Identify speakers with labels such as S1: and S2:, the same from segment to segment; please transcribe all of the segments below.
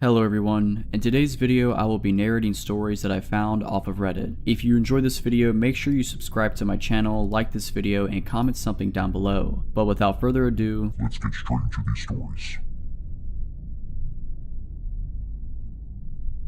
S1: Hello everyone, in today's video I will be narrating stories that I found off of Reddit. If you enjoyed this video, make sure you subscribe to my channel, like this video, and comment something down below. But without further ado,
S2: let's get straight into these stories.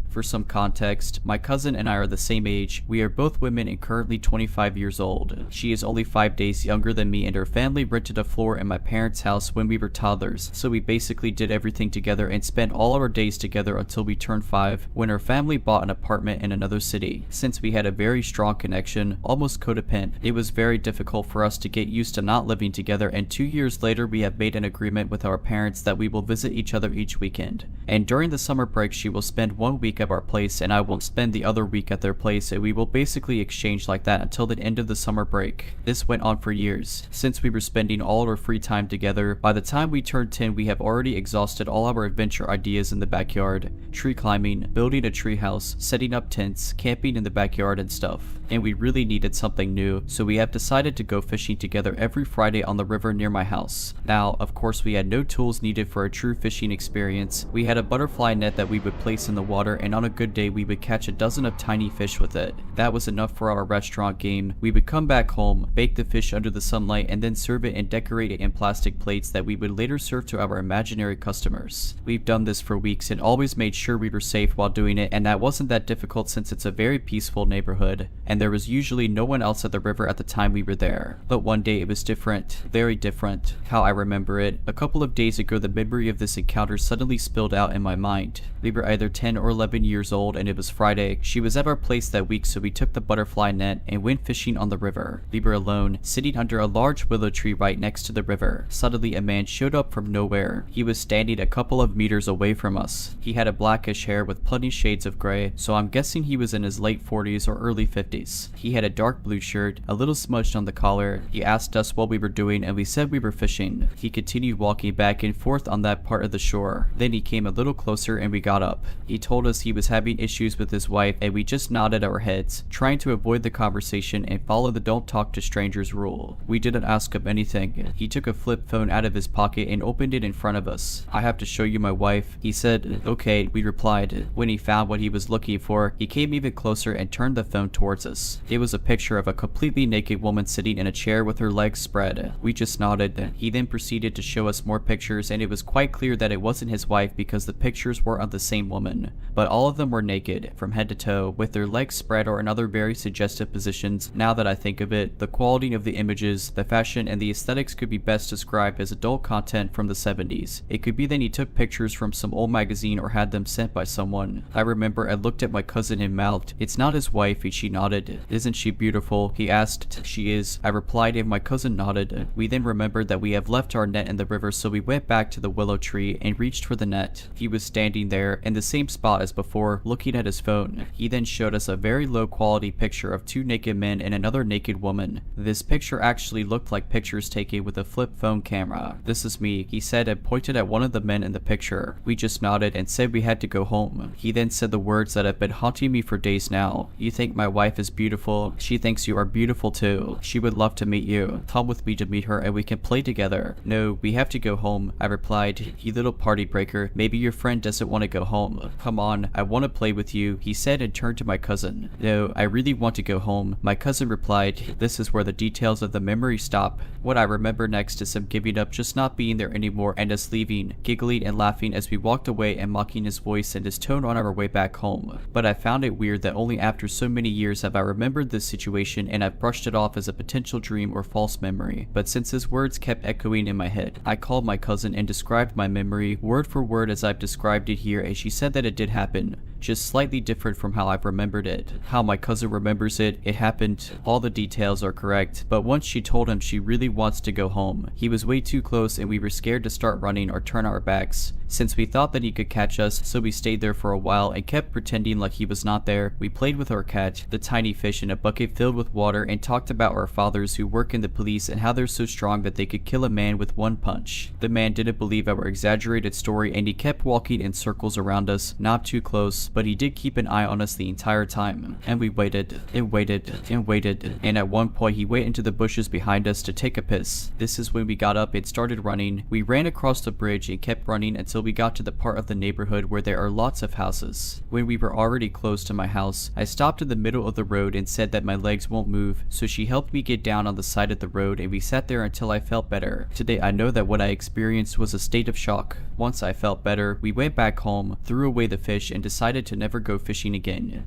S1: For some context, my cousin and I are the same age. We are both women and currently 25 years old. She is only 5 days younger than me, and her family rented a floor in my parents' house when we were toddlers, so we basically did everything together and spent all our days together until we turned 5, when her family bought an apartment in another city. Since we had a very strong connection, almost codependent, it was very difficult for us to get used to not living together, and 2 years later we have made an agreement with our parents that we will visit each other each weekend. And during the summer break she will spend 1 week at our place and I will spend the other week at their place, and we will basically exchange like that until the end of the summer break. This went on for years. Since we were spending all our free time together, by the time we turned 10 we have already exhausted all our adventure ideas in the backyard. Tree climbing, building a tree house, setting up tents, camping in the backyard and stuff. And we really needed something new, so we have decided to go fishing together every Friday on the river near my house. Now, of course we had no tools needed for a true fishing experience. We had a butterfly net that we would place in the water, and on a good day we would catch a dozen of tiny fish with it. That was enough for our restaurant game. We would come back home, bake the fish under the sunlight, and then serve it and decorate it in plastic plates that we would later serve to our imaginary customers. We've done this for weeks and always made sure we were safe while doing it, and that wasn't that difficult since it's a very peaceful neighborhood, and there was usually no one else at the river at the time we were there. But one day it was different, very different. How I remember it, a couple of days ago the memory of this encounter suddenly spilled out in my mind. We were either 10 or 11 years old and it was Friday. She was at our place that week, so we took the butterfly net and went fishing on the river. We were alone, sitting under a large willow tree right next to the river. Suddenly a man showed up from nowhere. He was standing a couple of meters away from us. He had a blackish hair with plenty shades of gray, so I'm guessing he was in his late 40s or early 50s. He had a dark blue shirt, a little smudged on the collar. He asked us what we were doing and we said we were fishing. He continued walking back and forth on that part of the shore. Then he came a little closer and we got up. He told us he was having issues with his wife, and we just nodded our heads, trying to avoid the conversation and follow the don't talk to strangers rule. We didn't ask him anything. He took a flip phone out of his pocket and opened it in front of us. "I have to show you my wife." He said. "Okay," we replied. When he found what he was looking for, he came even closer and turned the phone towards us. It was a picture of a completely naked woman sitting in a chair with her legs spread. We just nodded. He then proceeded to show us more pictures, and it was quite clear that it wasn't his wife because the pictures were of the same woman, but all of them were naked from head to toe, with their legs spread or in other very suggestive positions. Now that I think of it, the quality of the images, the fashion, and the aesthetics could be best described as adult content from the 70s. It could be that he took pictures from some old magazine or had them sent by someone. I remember I looked at my cousin and mouthed, "It's not his wife," and she nodded. "Isn't she beautiful?" he asked. "She is," I replied, and my cousin nodded. We then remembered that we have left our net in the river, so we went back to the willow tree and reached for the net. He was standing there in the same spot as before, looking at his phone. He then showed us a very low quality picture of 2 naked men and another naked woman. This picture actually looked like pictures taken with a flip phone camera. "This is me," he said, and pointed at one of the men in the picture. We just nodded and said we had to go home. He then said the words that have been haunting me for days now. "You think my wife is beautiful? She thinks you are beautiful too. She would love to meet you. Come with me to meet her and we can play together." "No, we have to go home," I replied. "You little party breaker. Maybe your friend doesn't want to go home. Come on, I want to play with you," he said, and turned to my cousin. "No, I really want to go home," my cousin replied. This is where the details of the memory stop. What I remember next is him giving up, just not being there anymore, and us leaving, giggling and laughing as we walked away and mocking his voice and his tone on our way back home. But I found it weird that only after so many years have I remembered this situation, and I've brushed it off as a potential dream or false memory. But since his words kept echoing in my head, I called my cousin and described my memory word for word as I've described it here, and she said that it did happen, just slightly different from how I've remembered it. How my cousin remembers it, it happened. All the details are correct, but once she told him she really wants to go home. He was way too close and we were scared to start running or turn our backs, since we thought that he could catch us, so we stayed there for a while and kept pretending like he was not there. We played with our cat, the tiny fish, in a bucket filled with water, and talked about our fathers who work in the police and how they're so strong that they could kill a man with one punch. The man didn't believe our exaggerated story and he kept walking in circles around us, not too close, but he did keep an eye on us the entire time. And we waited, and waited, and waited, and at one point he went into the bushes behind us to take a piss. This is when we got up and started running. We ran across the bridge and kept running until until we got to the part of the neighborhood where there are lots of houses. When we were already close to my house, I stopped in the middle of the road and said that my legs won't move, so she helped me get down on the side of the road and we sat there until I felt better. Today I know that what I experienced was a state of shock. Once I felt better, we went back home, threw away the fish, and decided to never go fishing again.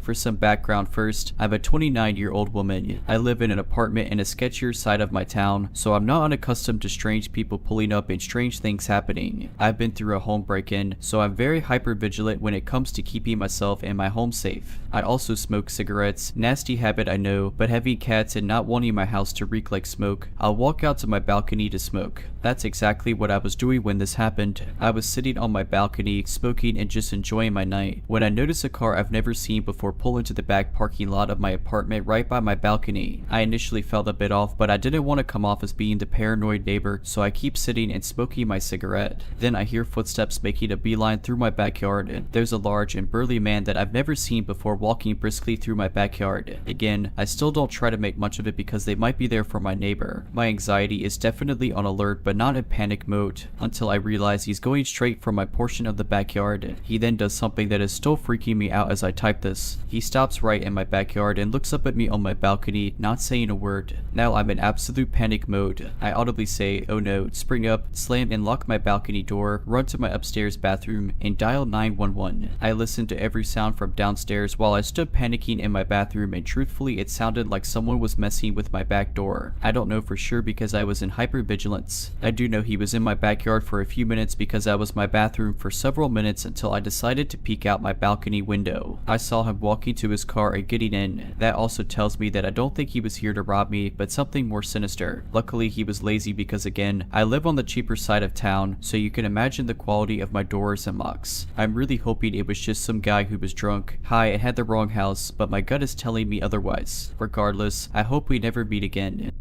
S1: For some background first, I'm a 29-year-old woman. I live in an apartment in a sketchier side of my town, so I'm not unaccustomed to strange people pulling up and strange things happening. I've been through a home break-in, so I'm very hyper-vigilant when it comes to keeping myself and my home safe. I also smoke cigarettes, nasty habit I know, but having cats and not wanting my house to reek like smoke, I'll walk out to my balcony to smoke. That's exactly what I was doing when this happened. I was sitting on my balcony, smoking and just enjoying my night, when I noticed a car I've never seen before pull into the back parking lot of my apartment right by my balcony. I initially felt a bit off, but I didn't want to come off as being the paranoid neighbor, so I keep sitting and smoking my cigarette. Then I hear footsteps making a beeline through my backyard. There's a large and burly man that I've never seen before walking briskly through my backyard. Again, I still don't try to make much of it because they might be there for my neighbor. My anxiety is definitely on alert, but not in panic mode, until I realize he's going straight for my portion of the backyard. He then does something that is still freaking me out as I type this. He stops right in my backyard and looks up at me on my balcony, not saying a word. Now I'm in absolute panic mode. I audibly say, oh no, spring up, slam and lock my balcony door, run to my upstairs bathroom, and dial 911. I listened to every sound from downstairs while I stood panicking in my bathroom, and truthfully it sounded like someone was messing with my back door. I don't know for sure because I was in hypervigilance. I do know he was in my backyard for a few minutes because that was my bathroom for several minutes until I decided to peek out my balcony window. I saw him walking to his car and getting in. That also tells me that I don't think he was here to rob me, but something more sinister. Luckily he was lazy because again, I live on the cheaper side of town, so you can imagine the quality of my doors and locks. I'm really hoping it was just some guy who was drunk, high, and had the wrong house, but my gut is telling me otherwise. Regardless, I hope we never meet again.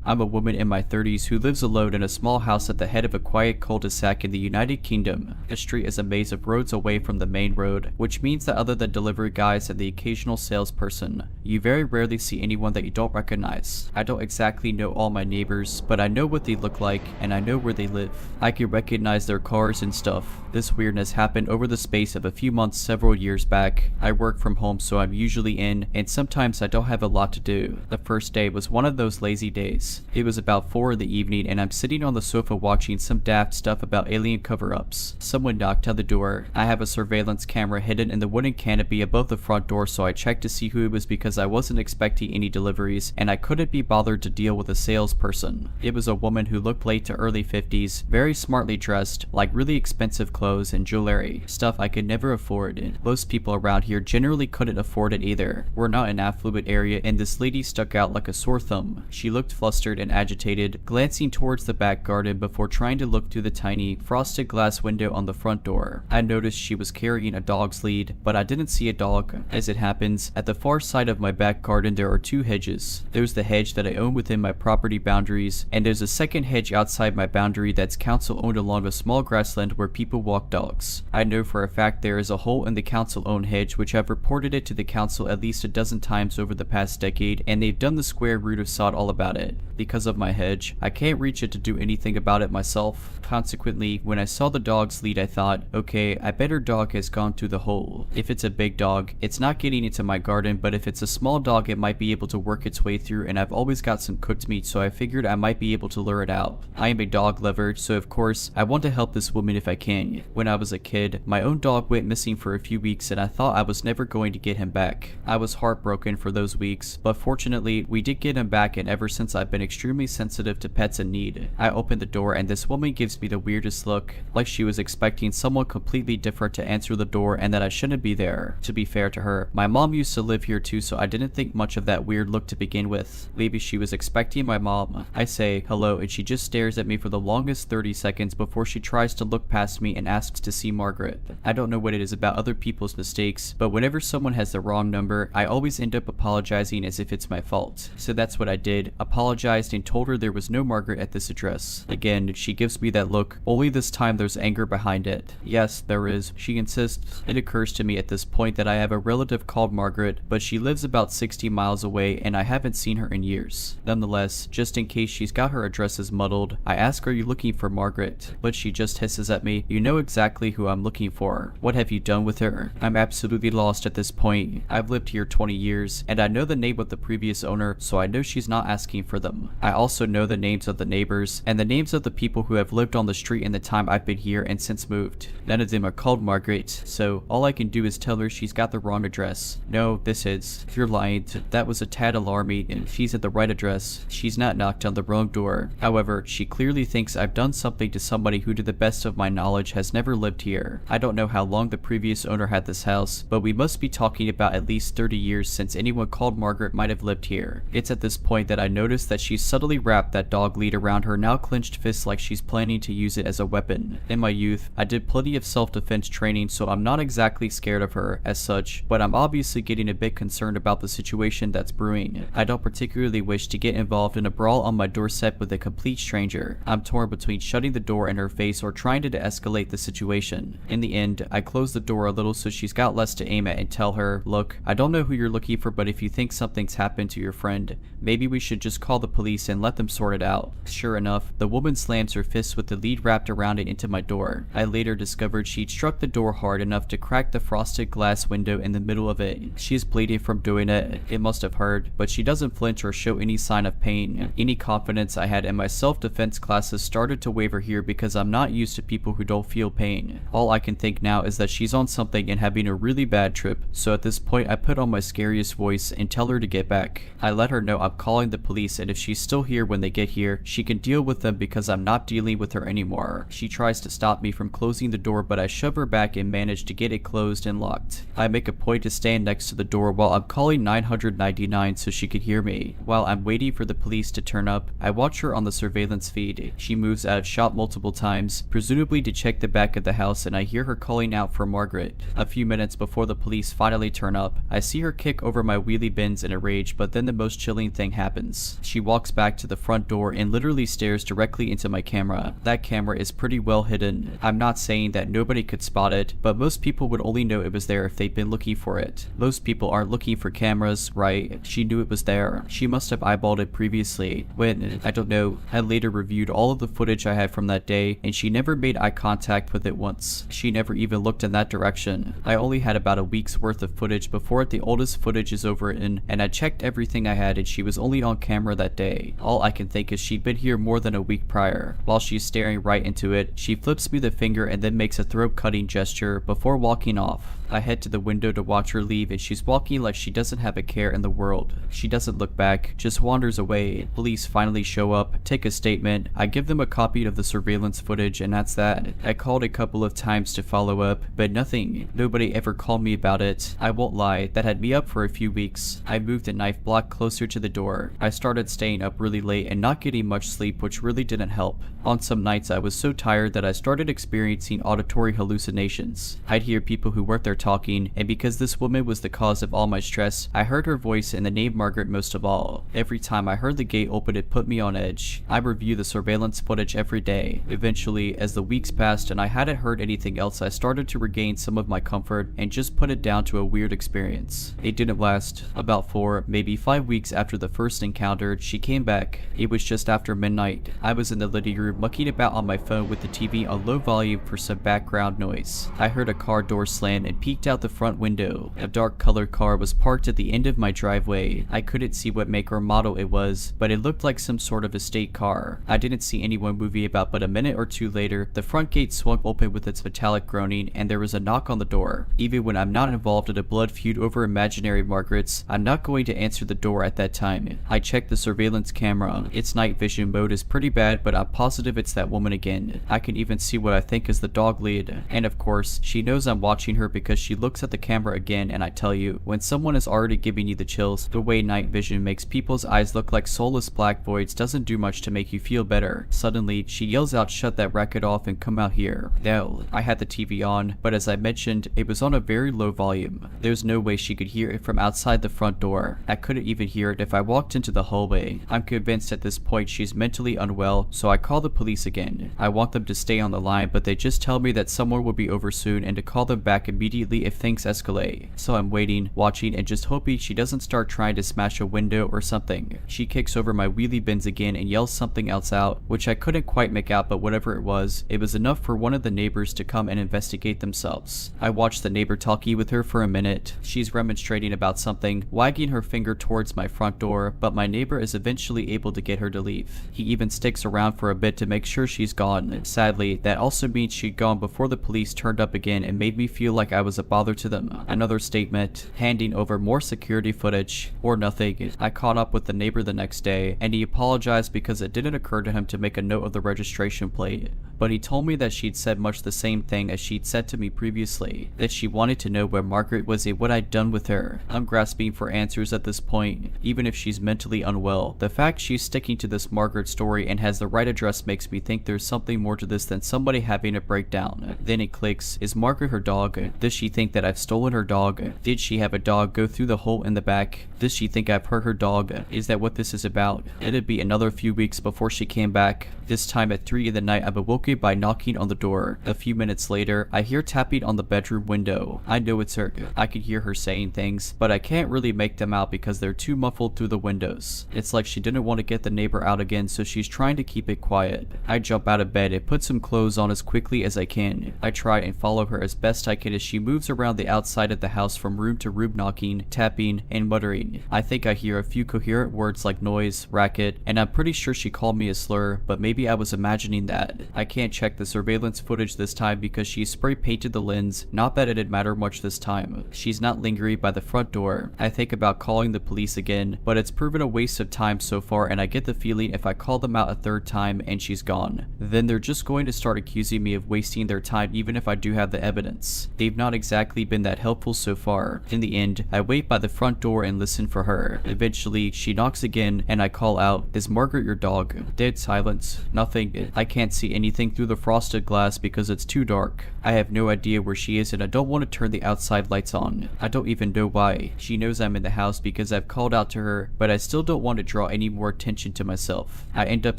S1: I'm a woman in my 30s who lives alone in a small house at the head of a quiet cul-de-sac in the United Kingdom. The street is a maze of roads away from the main road, which means that other than delivery guys and the occasional salesperson, you very rarely see anyone that you don't recognize. I don't exactly know all my neighbors, but I know what they look like and I know where they live. I can recognize their cars and stuff. This weirdness happened over the space of a few months several years back. I work from home, so I'm usually in, and sometimes I don't have a lot to do. The first day was one of those lazy days. It was about 4 in the evening and I'm sitting on the sofa watching some daft stuff about alien cover-ups. Someone knocked on the door. I have a surveillance camera hidden in the wooden canopy above the front door, so I checked to see who it was because I wasn't expecting any deliveries and I couldn't be bothered to deal with a salesperson. It was a woman who looked late to early 50s, very smartly dressed, like really expensive clothes and jewelry, stuff I could never afford. Most people around here generally couldn't afford it either. We're not an affluent area and this lady stuck out like a sore thumb. She looked flustered and agitated, glancing towards the back garden before trying to look through the tiny, frosted glass window on the front door. I noticed she was carrying a dog's lead, but I didn't see a dog. As it happens, at the far side of my back garden there are 2 hedges. There's the hedge that I own within my property boundaries, and there's a second hedge outside my boundary that's council owned along a small grassland where people walk dogs. I know for a fact there is a hole in the council owned hedge, which I've reported it to the council at least a dozen times over the past decade, and they've done the square root of sod all about it. Because of my hedge, I can't reach it to do anything about it myself. Consequently, when I saw the dog's lead I thought, okay, I bet her dog has gone through the hole. If it's a big dog, it's not getting into my garden, but if it's a small dog it might be able to work its way through, and I've always got some cooked meat, so I figured I might be able to lure it out. I am a dog lover, so of course, I want to help this woman if I can. When I was a kid, my own dog went missing for a few weeks and I thought I was never going to get him back. I was heartbroken for those weeks, but fortunately, we did get him back, and ever since I've been extremely sensitive to pets in need. I opened the door and this woman gives me the weirdest look, like she was expecting someone completely different to answer the door and that I shouldn't be there. To be fair to her, my mom used to live here too, so I didn't think much of that weird look to begin with. Maybe she was expecting my mom. I say hello and she just stares at me for the longest 30 seconds before she tries to look past me and asks to see Margaret. I don't know what it is about other people's mistakes, but whenever someone has the wrong number, I always end up apologizing as if it's my fault. So that's what I did, apologized apologized and told her there was no Margaret at this address. Again, she gives me that look, only this time there's anger behind it. Yes, there is. She insists. It occurs to me at this point that I have a relative called Margaret, but she lives about 60 miles away and I haven't seen her in years. Nonetheless, just in case she's got her addresses muddled, I ask, are you looking for Margaret? But she just hisses at me, you know exactly who I'm looking for. What have you done with her? I'm absolutely lost at this point. I've lived here 20 years, and I know the name of the previous owner, so I know she's not asking for them. I also know the names of the neighbors, and the names of the people who have lived on the street in the time I've been here and since moved. None of them are called Margaret, so all I can do is tell her she's got the wrong address. No, this is. You're lying. That was a tad alarming, and she's at the right address. She's not knocked on the wrong door. However, she clearly thinks I've done something to somebody who, to the best of my knowledge, has never lived here. I don't know how long the previous owner had this house, but we must be talking about at least 30 years since anyone called Margaret might have lived here. It's at this point that I notice that she's subtly wrapped that dog lead around her now clenched fist like she's planning to use it as a weapon. In my youth, I did plenty of self-defense training, so I'm not exactly scared of her as such, but I'm obviously getting a bit concerned about the situation that's brewing. I don't particularly wish to get involved in a brawl on my doorstep with a complete stranger. I'm torn between shutting the door in her face or trying to de-escalate the situation. In the end, I close the door a little so she's got less to aim at and tell her, look, I don't know who you're looking for, but if you think something's happened to your friend, maybe we should just call the police and let them sort it out. Sure enough, the woman slams her fist with the lead wrapped around it into my door. I later discovered she'd struck the door hard enough to crack the frosted glass window in the middle of it. She's bleeding from doing it. It must have hurt, but she doesn't flinch or show any sign of pain. Any confidence I had in my self-defense classes started to waver here because I'm not used to people who don't feel pain. All I can think now is that she's on something and having a really bad trip, so at this point I put on my scariest voice and tell her to get back. I let her know I'm calling the police, and if she's still here when they get here, she can deal with them because I'm not dealing with her anymore. She tries to stop me from closing the door, but I shove her back and manage to get it closed and locked. I make a point to stand next to the door while I'm calling 999 so she could hear me. While I'm waiting for the police to turn up, I watch her on the surveillance feed. She moves out of shot multiple times, presumably to check the back of the house, and I hear her calling out for Margaret. A few minutes before the police finally turn up, I see her kick over my wheelie bins in a rage, but then the most chilling thing happens. She walks back to the front door and literally stares directly into my camera. That camera is pretty well hidden. I'm not saying that nobody could spot it, but most people would only know it was there if they'd been looking for it. Most people aren't looking for cameras, right? She knew it was there. She must have eyeballed it previously when, I don't know, I later reviewed all of the footage I had from that day, and she never made eye contact with it once. She never even looked in that direction. I only had about a week's worth of footage before the oldest footage is overwritten, and I checked everything I had and she was only on camera that day. All I can think is she'd been here more than a week prior. While she's staring right into it, she flips me the finger and then makes a throat-cutting gesture before walking off. I head to the window to watch her leave, and she's walking like she doesn't have a care in the world. She doesn't look back, just wanders away. Police finally show up, take a statement. I give them a copy of the surveillance footage, and that's that. I called a couple of times to follow up, but nothing. Nobody ever called me about it. I won't lie, that had me up for a few weeks. I moved a knife block closer to the door. I started staying up really late and not getting much sleep, which really didn't help. On some nights I was so tired that I started experiencing auditory hallucinations. I'd hear people who weren't there talking, and because this woman was the cause of all my stress, I heard her voice and the name Margaret most of all. Every time I heard the gate open, it put me on edge. I review the surveillance footage every day. Eventually, as the weeks passed and I hadn't heard anything else, I started to regain some of my comfort and just put it down to a weird experience. It didn't last. About 4, maybe 5 weeks after the first encounter, she came back. It was just after midnight. I was in the living room mucking about on my phone with the TV on low volume for some background noise. I heard a car door slam and peeked out the front window. A dark colored car was parked at the end of my driveway. I couldn't see what make or model it was, but it looked like some sort of estate car. I didn't see anyone moving about, but a minute or two later, the front gate swung open with its metallic groaning and there was a knock on the door. Even when I'm not involved in a blood feud over imaginary Margarets, I'm not going to answer the door at that time. I checked the surveillance camera. Its night vision mode is pretty bad, but I'm positive it's that woman again. I can even see what I think is the dog lead. And of course, she knows I'm watching her because she looks at the camera again, and I tell you, when someone is already giving you the chills, the way night vision makes people's eyes look like soulless black voids doesn't do much to make you feel better. Suddenly, she yells out, "Shut that racket off and come out here." Now, I had the TV on, but as I mentioned, it was on a very low volume. There's no way she could hear it from outside the front door. I couldn't even hear it if I walked into the hallway. I'm convinced at this point she's mentally unwell, so I call the police again. I want them to stay on the line, but they just tell me that someone will be over soon and to call them back immediately if things escalate. So I'm waiting, watching, and just hoping she doesn't start trying to smash a window or something. She kicks over my wheelie bins again and yells something else out, which I couldn't quite make out, but whatever it was enough for one of the neighbors to come and investigate themselves. I watched the neighbor talkie with her for a minute. She's remonstrating about something, wagging her finger towards my front door, but my neighbor is eventually able to get her to leave. He even sticks around for a bit to make sure she's gone. Sadly, that also means she'd gone before the police turned up again and made me feel like I was a bother to them. Another statement, handing over more security footage, or nothing. I caught up with the neighbor the next day, and he apologized because it didn't occur to him to make a note of the registration plate. But he told me that she'd said much the same thing as she'd said to me previously, that she wanted to know where Margaret was and what I'd done with her. I'm grasping for answers at this point, even if she's mentally unwell. The fact she's sticking to this Margaret story and has the right address makes me think there's something more to this than somebody having a breakdown. Then it clicks. Is Margaret her dog? Does she think that I've stolen her dog? Did she have a dog go through the hole in the back? Does she think I've hurt her dog? Is that what this is about? It'd be another few weeks before she came back. This time at 3 in the night, I'm awoken by knocking on the door. A few minutes later, I hear tapping on the bedroom window. I know it's her. I can hear her saying things, but I can't really make them out because they're too muffled through the windows. It's like she didn't want to get the neighbor out again, so she's trying to keep it quiet. I jump out of bed and put some clothes on as quickly as I can. I try and follow her as best I can as she moves around the outside of the house from room to room, knocking, tapping, and muttering. I think I hear a few coherent words like noise, racket, and I'm pretty sure she called me a slur, but maybe I was imagining that. I can't check the surveillance footage this time because she spray painted the lens, not that it'd matter much this time. She's not lingering by the front door. I think about calling the police again, but it's proven a waste of time so far, and I get the feeling if I call them out a third time and she's gone, then they're just going to start accusing me of wasting their time even if I do have the evidence. They've not exactly been that helpful so far. In the end, I wait by the front door and listen for her. Eventually, she knocks again and I call out, "Is Margaret your dog?" Dead silence. Nothing. I can't see anything through the frosted glass because it's too dark. I have no idea where she is and I don't want to turn the outside lights on. I don't even know why. She knows I'm in the house because I've called out to her, but I still don't want to draw any more attention to myself. I end up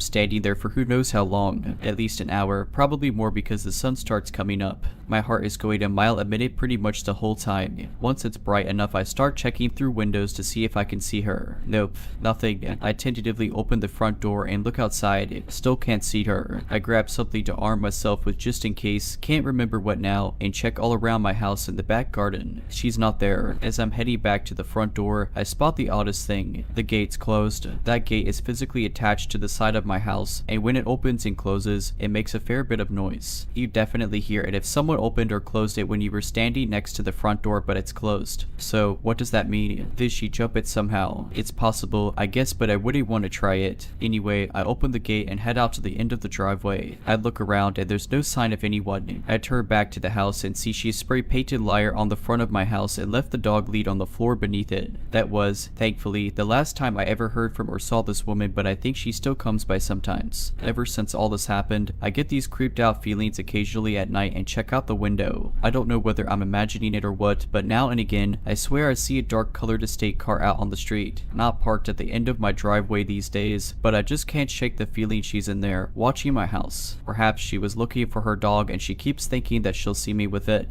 S1: standing there for who knows how long, at least an hour, probably more because the sun starts coming up. My heart is going a mile a minute pretty much the whole time. Once it's bright enough, I start checking through windows to see if I can see her. Nope, nothing. I tentatively open the front door and look outside. Still can't see her. I grab something to arm myself with just in case, can't remember what now, and check all around my house and the back garden. She's not there. As I'm heading back to the front door, I spot the oddest thing. The gate's closed. That gate is physically attached to the side of my house, and when it opens and closes, it makes a fair bit of noise. You definitely hear it if someone opened or closed it when you were standing next to the front door, but it's closed. So what does that mean? Did she jump it somehow? It's possible, I guess, but I wouldn't want to try it. Anyway, I open the gate and head out to the end of the driveway. I look around and there's no sign of anyone. I turn back to the house and see she spray painted liar on the front of my house and left the dog lead on the floor beneath it. That was, thankfully, the last time I ever heard from or saw this woman, but I think she still comes by sometimes. Ever since all this happened, I get these creeped out feelings occasionally at night and check out the window. I don't know whether I'm imagining it or what, but now and again, I swear I see a dark colored estate car out on the street. Not parked at the end of my driveway these days, but I just can't shake the feeling she's in there, watching my house. Perhaps she was looking for her dog and she keeps thinking that she'll see me with it.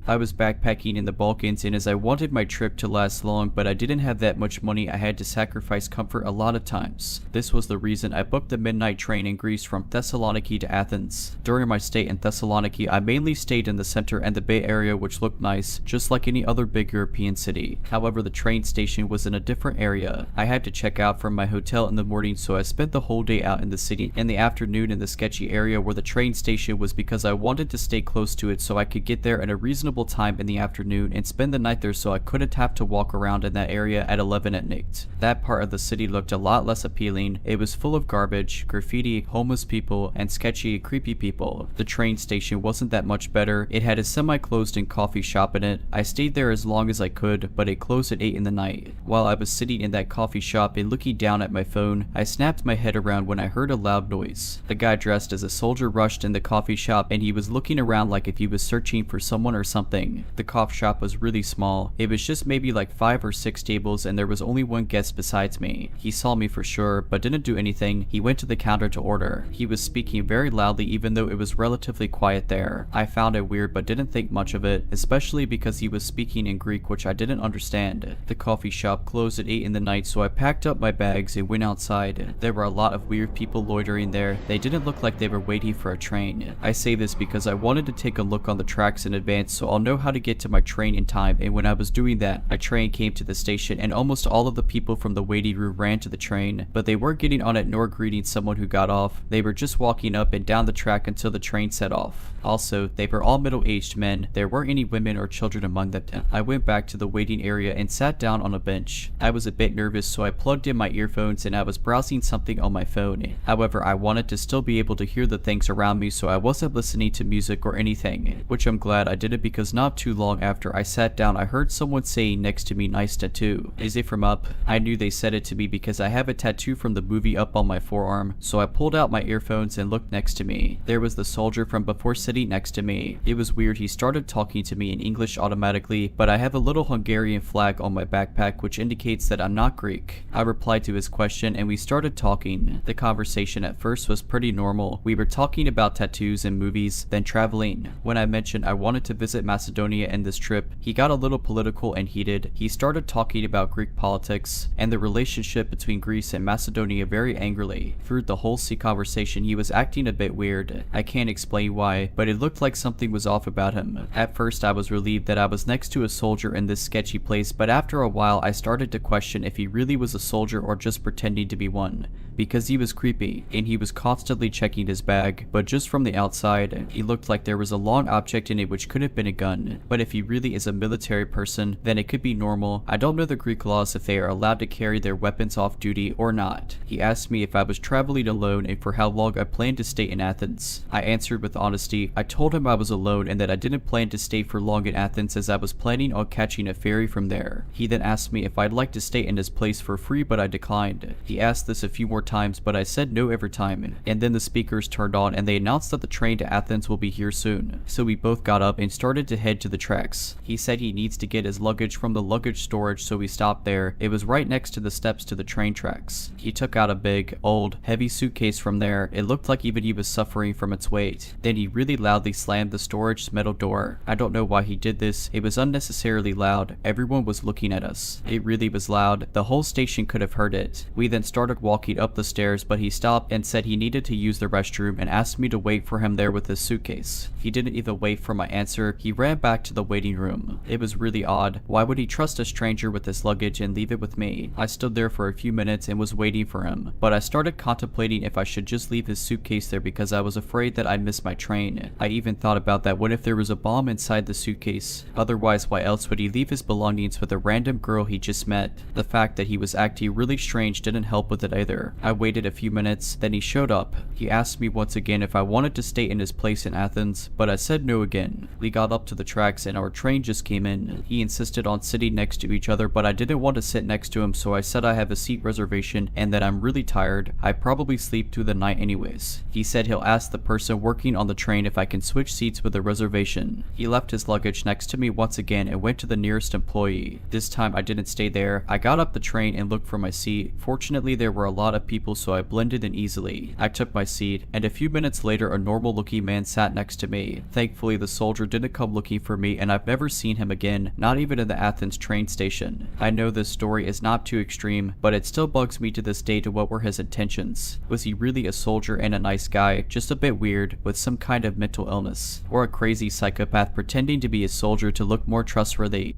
S1: I was backpacking in the Balkans, and as I wanted my trip to last long, but I didn't have that much money, I had to sacrifice comfort a lot of times. This was the reason I booked the midnight train in Greece from Thessaloniki to Athens. During my stay in Thessaloniki, I mainly stayed in the center and the Bay Area, which looked nice, just like any other big European city. However, the train station was in a different area. I had to check out from my hotel in the morning, so I spent the whole day out in the city. In the afternoon in the sketchy area where the train station was because I wanted to stay close to it so I could get there at a reasonable time in the afternoon and spend the night there so I couldn't have to walk around in that area at 11 at night. That part of the city looked a lot less appealing. It was full of garbage, graffiti, homeless people, and sketchy, creepy people. The train station wasn't that much better. It had a semi-closed-in coffee shop in it. I stayed there as long as I could, but it closed at 8 in the night. While I was sitting in that coffee shop and looking down at my phone, I snapped my head around when I heard a loud noise. The guy dressed as a soldier rushed in the coffee shop and he was looking around like if he was searching for someone or something. something. The coffee shop was really small. It was just maybe like 5 or 6 tables and there was only one guest besides me. He saw me for sure, but didn't do anything. He went to the counter to order. He was speaking very loudly even though it was relatively quiet there. I found it weird but didn't think much of it, especially because he was speaking in Greek which I didn't understand. The coffee shop closed at 8 in the night, so I packed up my bags and went outside. There were a lot of weird people loitering there. They didn't look like they were waiting for a train. I say this because I wanted to take a look on the tracks in advance so I'll know how to get to my train in time, and when I was doing that, a train came to the station and almost all of the people from the waiting room ran to the train, but they weren't getting on it nor greeting someone who got off. They were just walking up and down the track until the train set off. Also, they were all middle-aged men. There weren't any women or children among them. I went back to the waiting area and sat down on a bench. I was a bit nervous, so I plugged in my earphones and I was browsing something on my phone. However, I wanted to still be able to hear the things around me, so I wasn't listening to music or anything, which I'm glad I didn't because not too long after I sat down I heard someone saying next to me, "Nice tattoo. Is it from Up?" I knew they said it to me because I have a tattoo from the movie Up on my forearm, so I pulled out my earphones and looked next to me. There was the soldier from before sitting next to me. It was weird, he started talking to me in English automatically, but I have a little Hungarian flag on my backpack which indicates that I'm not Greek. I replied to his question and we started talking. The conversation at first was pretty normal. We were talking about tattoos and movies, then traveling. When I mentioned I wanted to visit Macedonia in this trip, he got a little political and heated. He started talking about Greek politics and the relationship between Greece and Macedonia very angrily. Through the whole conversation he was acting a bit weird. I can't explain why, but it looked like something was off about him. At first I was relieved that I was next to a soldier in this sketchy place, but after a while I started to question if he really was a soldier or just pretending to be one, because he was creepy and he was constantly checking his bag, but just from the outside he looked like there was a long object in it which could have been a gun. But if he really is a military person, then it could be normal. I don't know the Greek laws if they are allowed to carry their weapons off duty or not. He asked me if I was traveling alone and for how long I planned to stay in Athens. I answered with honesty. I told him I was alone and that I didn't plan to stay for long in Athens as I was planning on catching a ferry from there. He then asked me if I'd like to stay in his place for free, but I declined. He asked this a few more times, but I said no every time. And then the speakers turned on and they announced that the train to Athens will be here soon. So we both got up and started to head to the tracks. He said he needs to get his luggage from the luggage storage, so we stopped there. It was right next to the steps to the train tracks. He took out a big, old, heavy suitcase from there. It looked like even he was suffering from its weight. Then he really loudly slammed the storage's metal door. I don't know why he did this. It was unnecessarily loud. Everyone was looking at us. It really was loud. The whole station could have heard it. We then started walking up the stairs, but he stopped and said he needed to use the restroom and asked me to wait for him there with his suitcase. He didn't even wait for my answer. He ran back to the waiting room. It was really odd. Why would he trust a stranger with his luggage and leave it with me? I stood there for a few minutes and was waiting for him, but I started contemplating if I should just leave his suitcase there because I was afraid that I'd miss my train. I even thought about that. What if there was a bomb inside the suitcase? Otherwise, why else would he leave his belongings with a random girl he just met? The fact that he was acting really strange didn't help with it either. I waited a few minutes, then he showed up. He asked me once again if I wanted to stay in his place in Athens, but I said no again. We got up to the tracks and our train just came in. He insisted on sitting next to each other, but I didn't want to sit next to him, so I said I have a seat reservation and that I'm really tired. I probably sleep through the night anyways. He said he'll ask the person working on the train if I can switch seats with a reservation. He left his luggage next to me once again and went to the nearest employee. This time I didn't stay there. I got up the train and looked for my seat. Fortunately, there were a lot of people, so I blended in easily. I took my seat, and a few minutes later a normal looking man sat next to me. Thankfully, the soldier didn't come looking for me, and I've never seen him again, not even in the Athens train station. I know this story is not too extreme, but it still bugs me to this day to what were his intentions. Was he really a soldier and a nice guy, just a bit weird, with some kind of mental illness? Or a crazy psychopath pretending to be a soldier to look more trustworthy?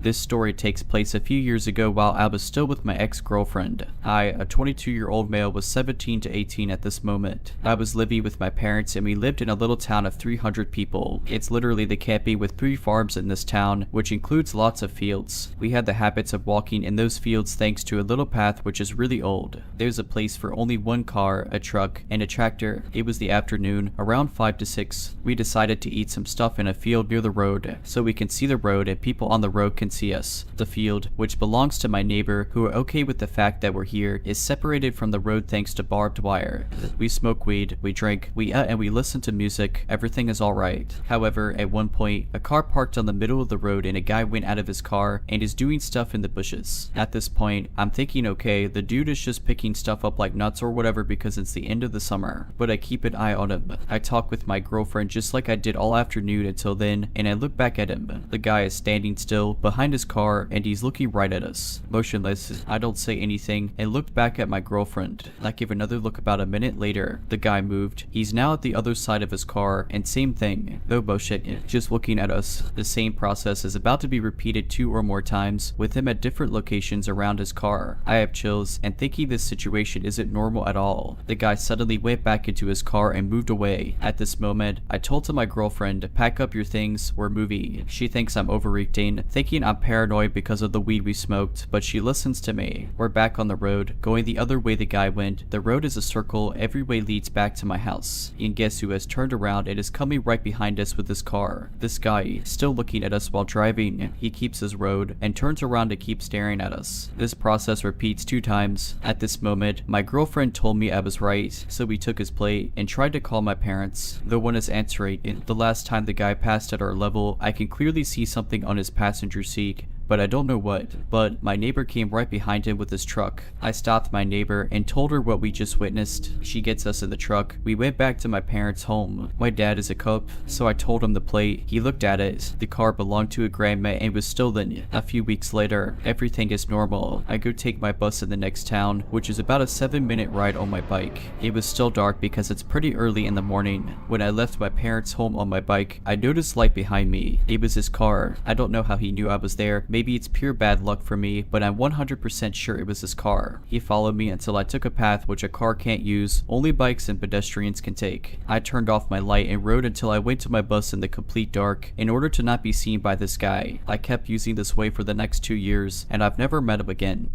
S1: This story takes place a few years ago while I was still with my ex-girlfriend. I, a 22-year-old male, was 17 to 18 at this moment. I was living with my parents and we lived in a little town of 300 people. It's literally the camping with 3 farms in this town, which includes lots of fields. We had the habits of walking in those fields thanks to a little path which is really old. There's a place for only one car, a truck, and a tractor. It was the afternoon, around 5 to 6. We decided to eat some stuff in a field near the road, so we can see the road and people on the road can see us. The field, which belongs to my neighbor, who are okay with the fact that we're here, is separated from the road thanks to barbed wire. We smoke weed, we drink, we and we listen to music. Everything is alright. However, at one point, a car parked on the middle of the road and a guy went out of his car and is doing stuff in the bushes. At this point, I'm thinking, okay, the dude is just picking stuff up like nuts or whatever because it's the end of the summer. But I keep an eye on him. I talk with my girlfriend just like I did all afternoon until then, and I look back at him. The guy is standing still behind his car and he's looking right at us. Motionless, I don't say anything and looked back at my girlfriend. I give another look about a minute later. The guy moved. He's now at the other side of his car, and same thing. No bullshit, just looking at us. The same process is about to be repeated 2 or more times with him at different locations around his car. I have chills and thinking this situation isn't normal at all. The guy suddenly went back into his car and moved away. At this moment, I told to my girlfriend, pack up your things, we're moving. She thinks I'm overreacting, thinking I'm paranoid because of the weed we smoked, but she listens to me. We're back on the road, going the other way the guy went. The road is a circle, every way leads back to my house. And guess who has turned around and is coming right behind us with his car? This guy, still looking at us while driving. He keeps his road and turns around to keep staring at us. This process repeats 2 times. At this moment, my girlfriend told me I was right, so we took his plate and tried to call my parents. No one is answering. The last time the guy passed at our level, I can clearly see something on his passenger seat, but I don't know what. But my neighbor came right behind him with his truck. I stopped my neighbor and told her what we just witnessed. She gets us in the truck. We went back to my parents' home. My dad is a cop, so I told him the plate. He looked at it. The car belonged to a grandma and was stolen. A few weeks later, everything is normal. I go take my bus in the next town, which is about a 7-minute ride on my bike. It was still dark because it's pretty early in the morning. When I left my parents' home on my bike, I noticed light behind me. It was his car. I don't know how he knew I was there. Maybe it's pure bad luck for me, but I'm 100% sure it was his car. He followed me until I took a path which a car can't use, only bikes and pedestrians can take. I turned off my light and rode until I went to my bus in the complete dark in order to not be seen by this guy. I kept using this way for the next 2 years, and I've never met him again.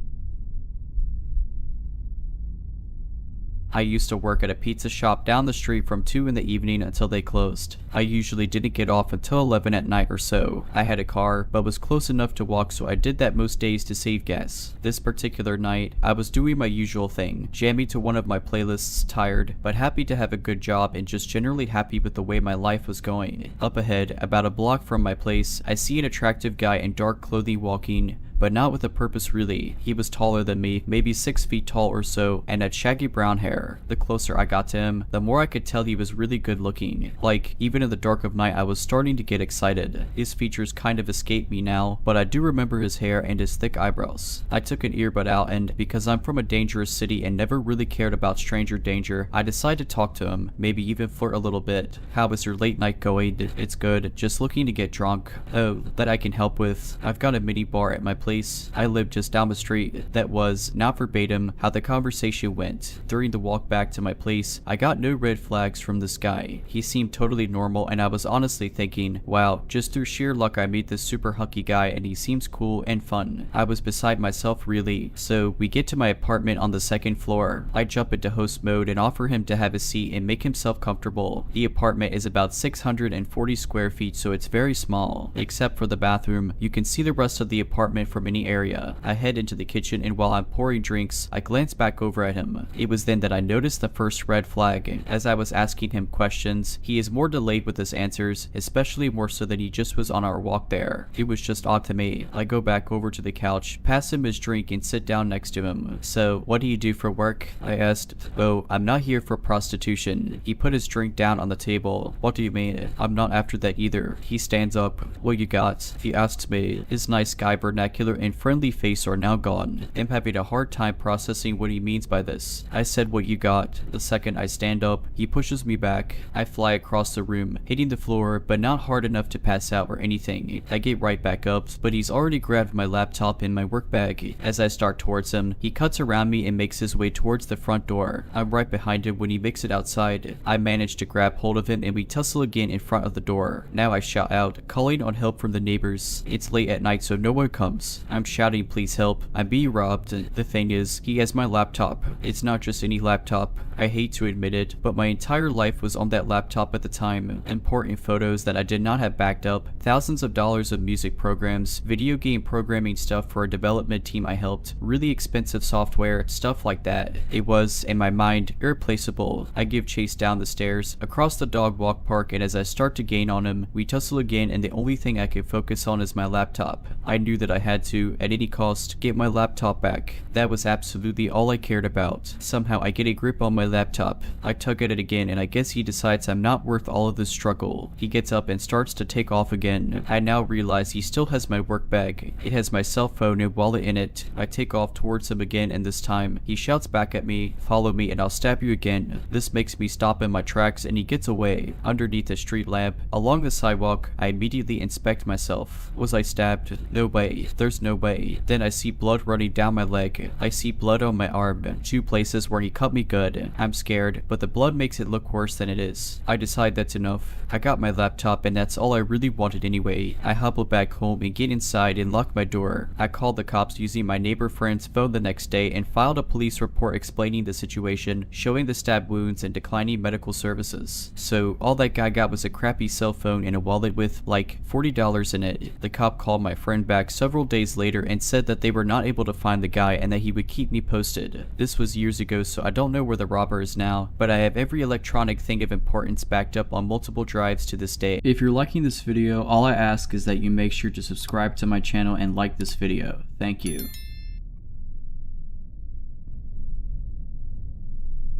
S1: I used to work at a pizza shop down the street from 2 in the evening until they closed. I usually didn't get off until 11 at night or so. I had a car, but was close enough to walk, so I did that most days to save gas. This particular night, I was doing my usual thing, jamming to one of my playlists, tired, but happy to have a good job and just generally happy with the way my life was going. Up ahead, about a block from my place, I see an attractive guy in dark clothing walking, but not with a purpose really. He was taller than me, maybe 6 feet tall or so, and had shaggy brown hair. The closer I got to him, the more I could tell he was really good looking. Like, even in the dark of night I was starting to get excited. His features kind of escape me now, but I do remember his hair and his thick eyebrows. I took an earbud out and, because I'm from a dangerous city and never really cared about stranger danger, I decided to talk to him, maybe even flirt a little bit. How is your late night going? It's good, just looking to get drunk. Oh, that I can help with. I've got a mini bar at my place. I lived just down the street. That was, not verbatim, how the conversation went. During the walk back to my place, I got no red flags from this guy. He seemed totally normal, and I was honestly thinking, wow, just through sheer luck I meet this super hunky guy and he seems cool and fun. I was beside myself really. So we get to my apartment on the 2nd floor. I jump into host mode and offer him to have a seat and make himself comfortable. The apartment is about 640 square feet, so it's very small. Except for the bathroom, you can see the rest of the apartment from any area. I head into the kitchen, and while I'm pouring drinks, I glance back over at him. It was then that I noticed the first red flag. As I was asking him questions, he is more delayed with his answers, especially more so than he just was on our walk there. It was just odd to me. I go back over to the couch, pass him his drink, and sit down next to him. So, what do you do for work? I asked. Oh, I'm not here for prostitution. He put his drink down on the table. What do you mean? I'm not after that either. He stands up. What you got? He asks me. His nice guy vernacular and friendly face are now gone. I'm having a hard time processing what he means by this. I said, what you got? The second I stand up, he pushes me back. I fly across the room, hitting the floor, but not hard enough to pass out or anything. I get right back up, but he's already grabbed my laptop and my work bag. As I start towards him, he cuts around me and makes his way towards the front door. I'm right behind him when he makes it outside. I manage to grab hold of him and we tussle again in front of the door. Now I shout out, calling on help from the neighbors. It's late at night, so no one comes. house. I'm shouting, please help, I'm being robbed. The thing is, he has my laptop. It's not just any laptop. I hate to admit it, but my entire life was on that laptop at the time. Important photos that I did not have backed up, thousands of dollars of music programs, video game programming stuff for a development team I helped, really expensive software, stuff like that. It was, in my mind, irreplaceable. I give chase down the stairs, across the dog walk park, and as I start to gain on him, we tussle again, and the only thing I could focus on is my laptop. I knew that I had to, at any cost, get my laptop back. That was absolutely all I cared about. Somehow I get a grip on my laptop. I tug at it again, and I guess he decides I'm not worth all of this struggle. He gets up and starts to take off again. I now realize he still has my work bag. It has my cell phone and wallet in it. I take off towards him again, and this time, he shouts back at me, follow me and I'll stab you again. This makes me stop in my tracks and he gets away. Underneath a street lamp, along the sidewalk, I immediately inspect myself. Was I stabbed? No way. There's no way. Then I see blood running down my leg. I see blood on my arm. 2 places where he cut me good. I'm scared, but the blood makes it look worse than it is. I decide that's enough. I got my laptop and that's all I really wanted anyway. I hobble back home and get inside and lock my door. I called the cops using my neighbor friend's phone the next day and filed a police report explaining the situation, showing the stab wounds and declining medical services. So all that guy got was a crappy cell phone and a wallet with like $40 in it. The cop called my friend back several days later and said that they were not able to find the guy and that he would keep me posted. This was years ago, so I don't know where the robber is now, but I have every electronic thing of importance backed up on multiple drives to this day. If you're liking this video, all I ask is that you make sure to subscribe to my channel and like this video. Thank you.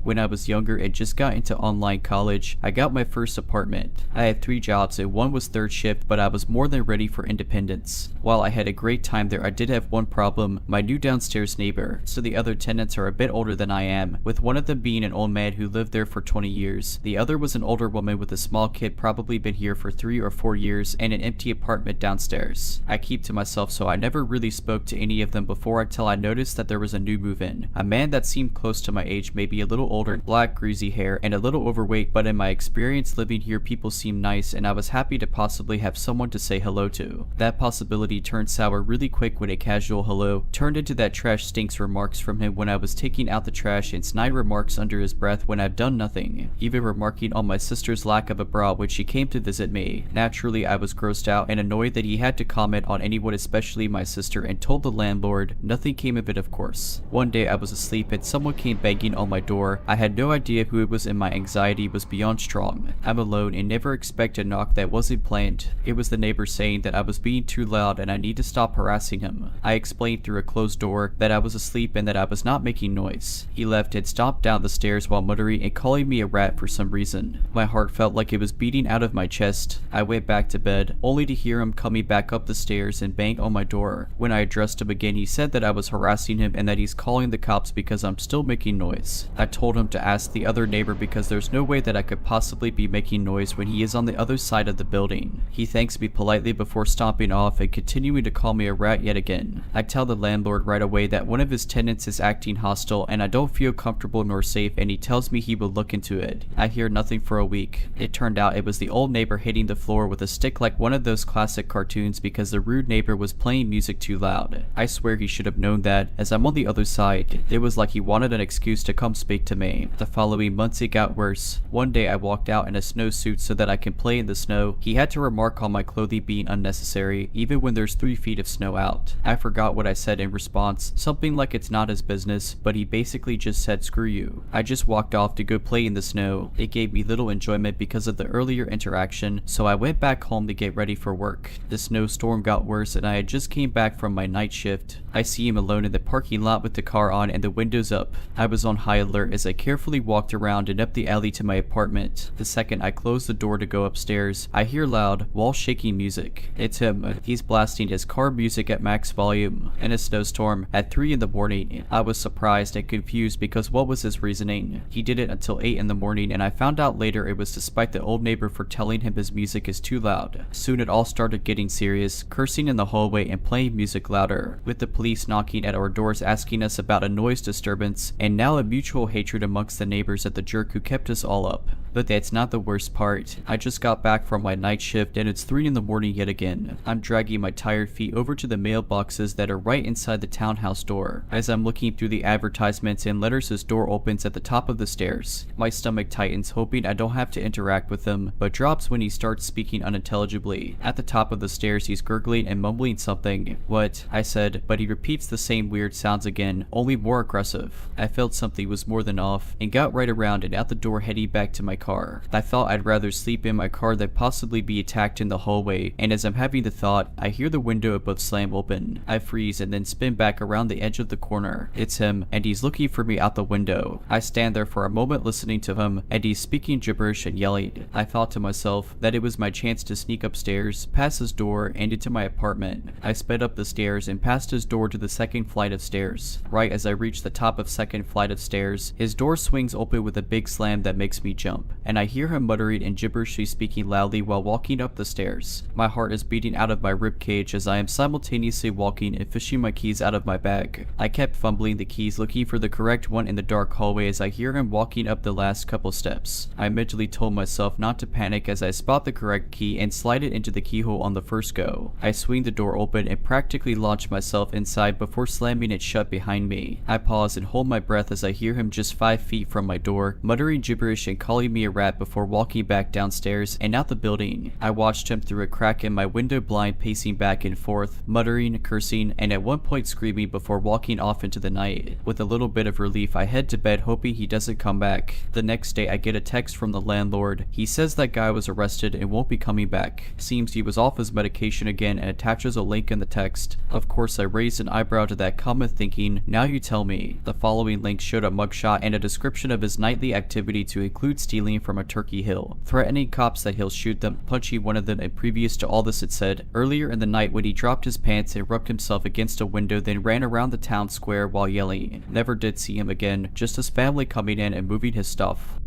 S1: When I was younger and just got into online college, I got my first apartment. I had 3 jobs and one was third shift, but I was more than ready for independence. While I had a great time there, I did have one problem: my new downstairs neighbor. So the other tenants are a bit older than I am, with one of them being an old man who lived there for 20 years. The other was an older woman with a small kid, probably been here for 3 or 4 years, and an empty apartment downstairs. I keep to myself, so I never really spoke to any of them before until I noticed that there was a new move-in. A man that seemed close to my age, maybe a little older, black greasy hair, and a little overweight, but in my experience living here, people seem nice and I was happy to possibly have someone to say hello to. That possibility turned sour really quick when a casual hello turned into that trash stinks remarks from him when I was taking out the trash and snide remarks under his breath when I've done nothing, even remarking on my sister's lack of a bra when she came to visit me. Naturally, I was grossed out and annoyed that he had to comment on anyone, especially my sister, and told the landlord. Nothing came of it, of course. One day I was asleep and someone came banging on my door. I had no idea who it was and my anxiety was beyond strong. I'm alone and never expect a knock that wasn't planned. It was the neighbor saying that I was being too loud and I need to stop harassing him. I explained through a closed door that I was asleep and that I was not making noise. He left and stomped down the stairs while muttering and calling me a rat for some reason. My heart felt like it was beating out of my chest. I went back to bed, only to hear him coming back up the stairs and bang on my door. When I addressed him again, he said that I was harassing him and that he's calling the cops because I'm still making noise. I told him to ask the other neighbor because there's no way that I could possibly be making noise when he is on the other side of the building. He thanks me politely before stomping off and continuing to call me a rat yet again. I tell the landlord right away that one of his tenants is acting hostile and I don't feel comfortable nor safe, and he tells me he will look into it. I hear nothing for a week. It turned out it was the old neighbor hitting the floor with a stick like one of those classic cartoons because the rude neighbor was playing music too loud. I swear he should have known that, as I'm on the other side. It was like he wanted an excuse to come speak to me. The following months it got worse. One day I walked out in a snowsuit so that I can play in the snow. He had to remark on my clothing being unnecessary, even when there's 3 feet of snow out. I forgot what I said in response, something like it's not his business, but he basically just said screw you. I just walked off to go play in the snow. It gave me little enjoyment because of the earlier interaction, so I went back home to get ready for work. The snowstorm got worse and I had just came back from my night shift. I see him alone in the parking lot with the car on and the windows up. I was on high alert as I carefully walked around and up the alley to my apartment. The second I closed the door to go upstairs, I hear loud, wall-shaking music. It's him. He's blasting his car music at max volume in a snowstorm at 3 in the morning. I was surprised and confused because what was his reasoning? He did it until 8 in the morning and I found out later it was despite the old neighbor for telling him his music is too loud. Soon it all started getting serious, cursing in the hallway and playing music louder, with the police knocking at our doors asking us about a noise disturbance, and now a mutual hatred amongst the neighbors at the jerk who kept us all up. But that's not the worst part. I just got back from my night shift and it's 3 in the morning yet again. I'm dragging my tired feet over to the mailboxes that are right inside the townhouse door. As I'm looking through the advertisements and letters, his door opens at the top of the stairs. My stomach tightens, hoping I don't have to interact with him, but drops when he starts speaking unintelligibly. At the top of the stairs, he's gurgling and mumbling something. "What?" I said, but he repeats the same weird sounds again, only more aggressive. I felt something was more than off, and got right around and out the door heading back to my car. I thought I'd rather sleep in my car than possibly be attacked in the hallway, and as I'm having the thought, I hear the window above slam open. I freeze and then spin back around the edge of the corner. It's him, and he's looking for me out the window. I stand there for a moment listening to him, and he's speaking gibberish and yelling. I thought to myself that it was my chance to sneak upstairs, past his door, and into my apartment. I sped up the stairs and past his door to the second flight of stairs. Right as I reach the top of second flight of stairs, his door swings open with a big slam that makes me jump, and I hear him muttering and gibberishly speaking loudly while walking up the stairs. My heart is beating out of my ribcage as I am simultaneously walking and fishing my keys out of my bag. I kept fumbling the keys looking for the correct one in the dark hallway as I hear him walking up the last couple steps. I mentally told myself not to panic as I spot the correct key and slide it into the keyhole on the first go. I swing the door open and practically launch myself inside before slamming it shut behind me. I pause and hold my breath as I hear him just 5 feet from my door, muttering gibberish and calling me a rat before walking back downstairs and out the building. I watched him through a crack in my window blind, pacing back and forth, muttering, cursing, and at one point screaming before walking off into the night. With a little bit of relief, I head to bed hoping he doesn't come back. The next day, I get a text from the landlord. He says that guy was arrested and won't be coming back. Seems he was off his medication again and attaches a link in the text. Of course, I raised an eyebrow to that comment thinking, now you tell me. The following link showed a mugshot and a description of his nightly activity to include stealing from a Turkey Hill, threatening cops that he'll shoot them, punching one of them, and previous to all this it said, earlier in the night when he dropped his pants and rubbed himself against a window then ran around the town square while yelling. Never did see him again, just his family coming in and moving his stuff.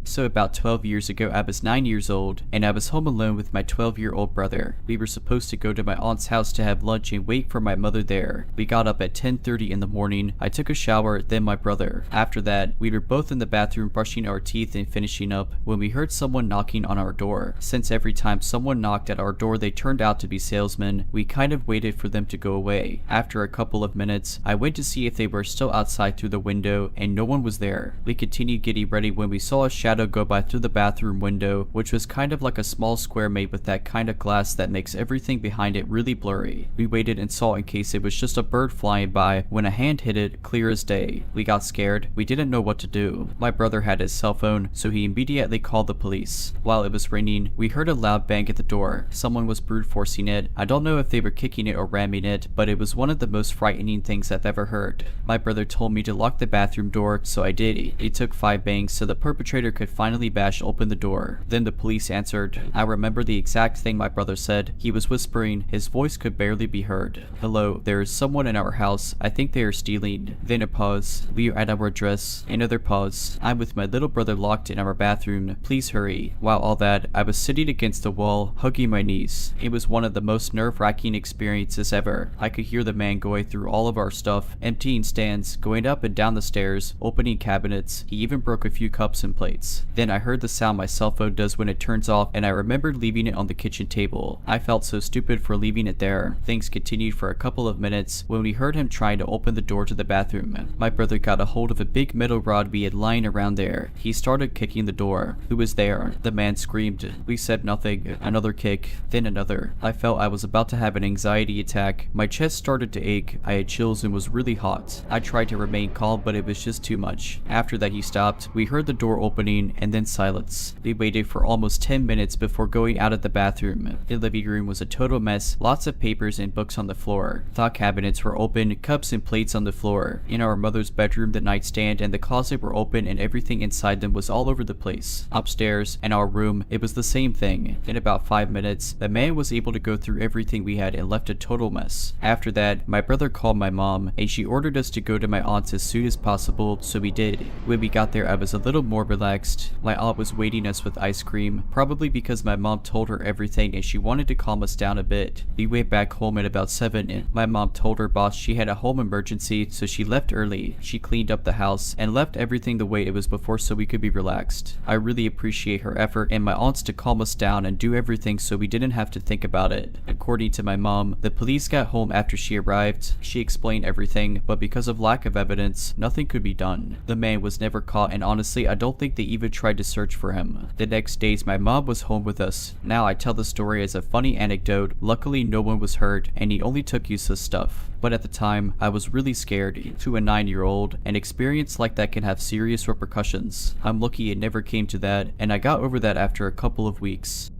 S1: So about 12 years ago, I was 9 years old, and I was home alone with my 12-year-old brother. We were supposed to go to my aunt's house to have lunch and wait for my mother there. We got up at 10:30 in the morning. I took a shower, then my brother. After that, we were both in the bathroom brushing our teeth and finishing up when we heard someone knocking on our door. Since every time someone knocked at our door they turned out to be salesmen, we kind of waited for them to go away. After a couple of minutes, I went to see if they were still outside through the window, and no one was there. We continued getting ready when we saw a shadow go by through the bathroom window, which was kind of like a small square made with that kind of glass that makes everything behind it really blurry. We waited and saw in case it was just a bird flying by when a hand hit it, clear as day. We got scared. We didn't know what to do. My brother had his cell phone, so he immediately called the police. While it was raining, we heard a loud bang at the door. Someone was brute forcing it. I don't know if they were kicking it or ramming it, but it was one of the most frightening things I've ever heard. My brother told me to lock the bathroom door, so I did. It took 5 bangs so the perpetrator could finally bash open the door. Then the police answered. I remember the exact thing my brother said. He was whispering. His voice could barely be heard. "Hello, there is someone in our house. I think they are stealing." Then a pause. "We are at our address." Another pause. "I'm with my little brother locked in our bathroom. Please hurry." While all that, I was sitting against the wall, hugging my knees. It was one of the most nerve-wracking experiences ever. I could hear the man going through all of our stuff, emptying stands, going up and down the stairs, opening cabinets. He even broke a few cups and plates. Then I heard the sound my cell phone does when it turns off, and I remembered leaving it on the kitchen table. I felt so stupid for leaving it there. Things continued for a couple of minutes when we heard him trying to open the door to the bathroom. My brother got a hold of a big metal rod we had lying around there. He started kicking the door. "Who is there?" The man screamed. We said nothing. Another kick, then another. I felt I was about to have an anxiety attack. My chest started to ache. I had chills and was really hot. I tried to remain calm, but it was just too much. After that he stopped. We heard the door opening and then silence. We waited for almost 10 minutes before going out of the bathroom. The living room was a total mess, lots of papers and books on the floor. Thought cabinets were open, cups and plates on the floor. In our mother's bedroom, the nightstand and the closet were open and everything inside them was all over the place. Upstairs, in our room, it was the same thing. In about 5 minutes, the man was able to go through everything we had and left a total mess. After that, my brother called my mom and she ordered us to go to my aunt's as soon as possible, so we did. When we got there, I was a little more relaxed. relaxed. My aunt was waiting us with ice cream, probably because my mom told her everything and she wanted to calm us down a bit. We went back home at about 7 and my mom told her boss she had a home emergency, so she left early. She cleaned up the house and left everything the way it was before so we could be relaxed. I really appreciate her effort and my aunts to calm us down and do everything so we didn't have to think about it. According to my mom, the police got home after she arrived. She explained everything, but because of lack of evidence, nothing could be done. The man was never caught and honestly I don't think they even tried to search for him. The next days my mom was home with us. Now I tell the story as a funny anecdote. Luckily no one was hurt and he only took useless stuff. But at the time, I was really scared. To a 9-year-old, an experience like that can have serious repercussions. I'm lucky it never came to that, and I got over that after a couple of weeks.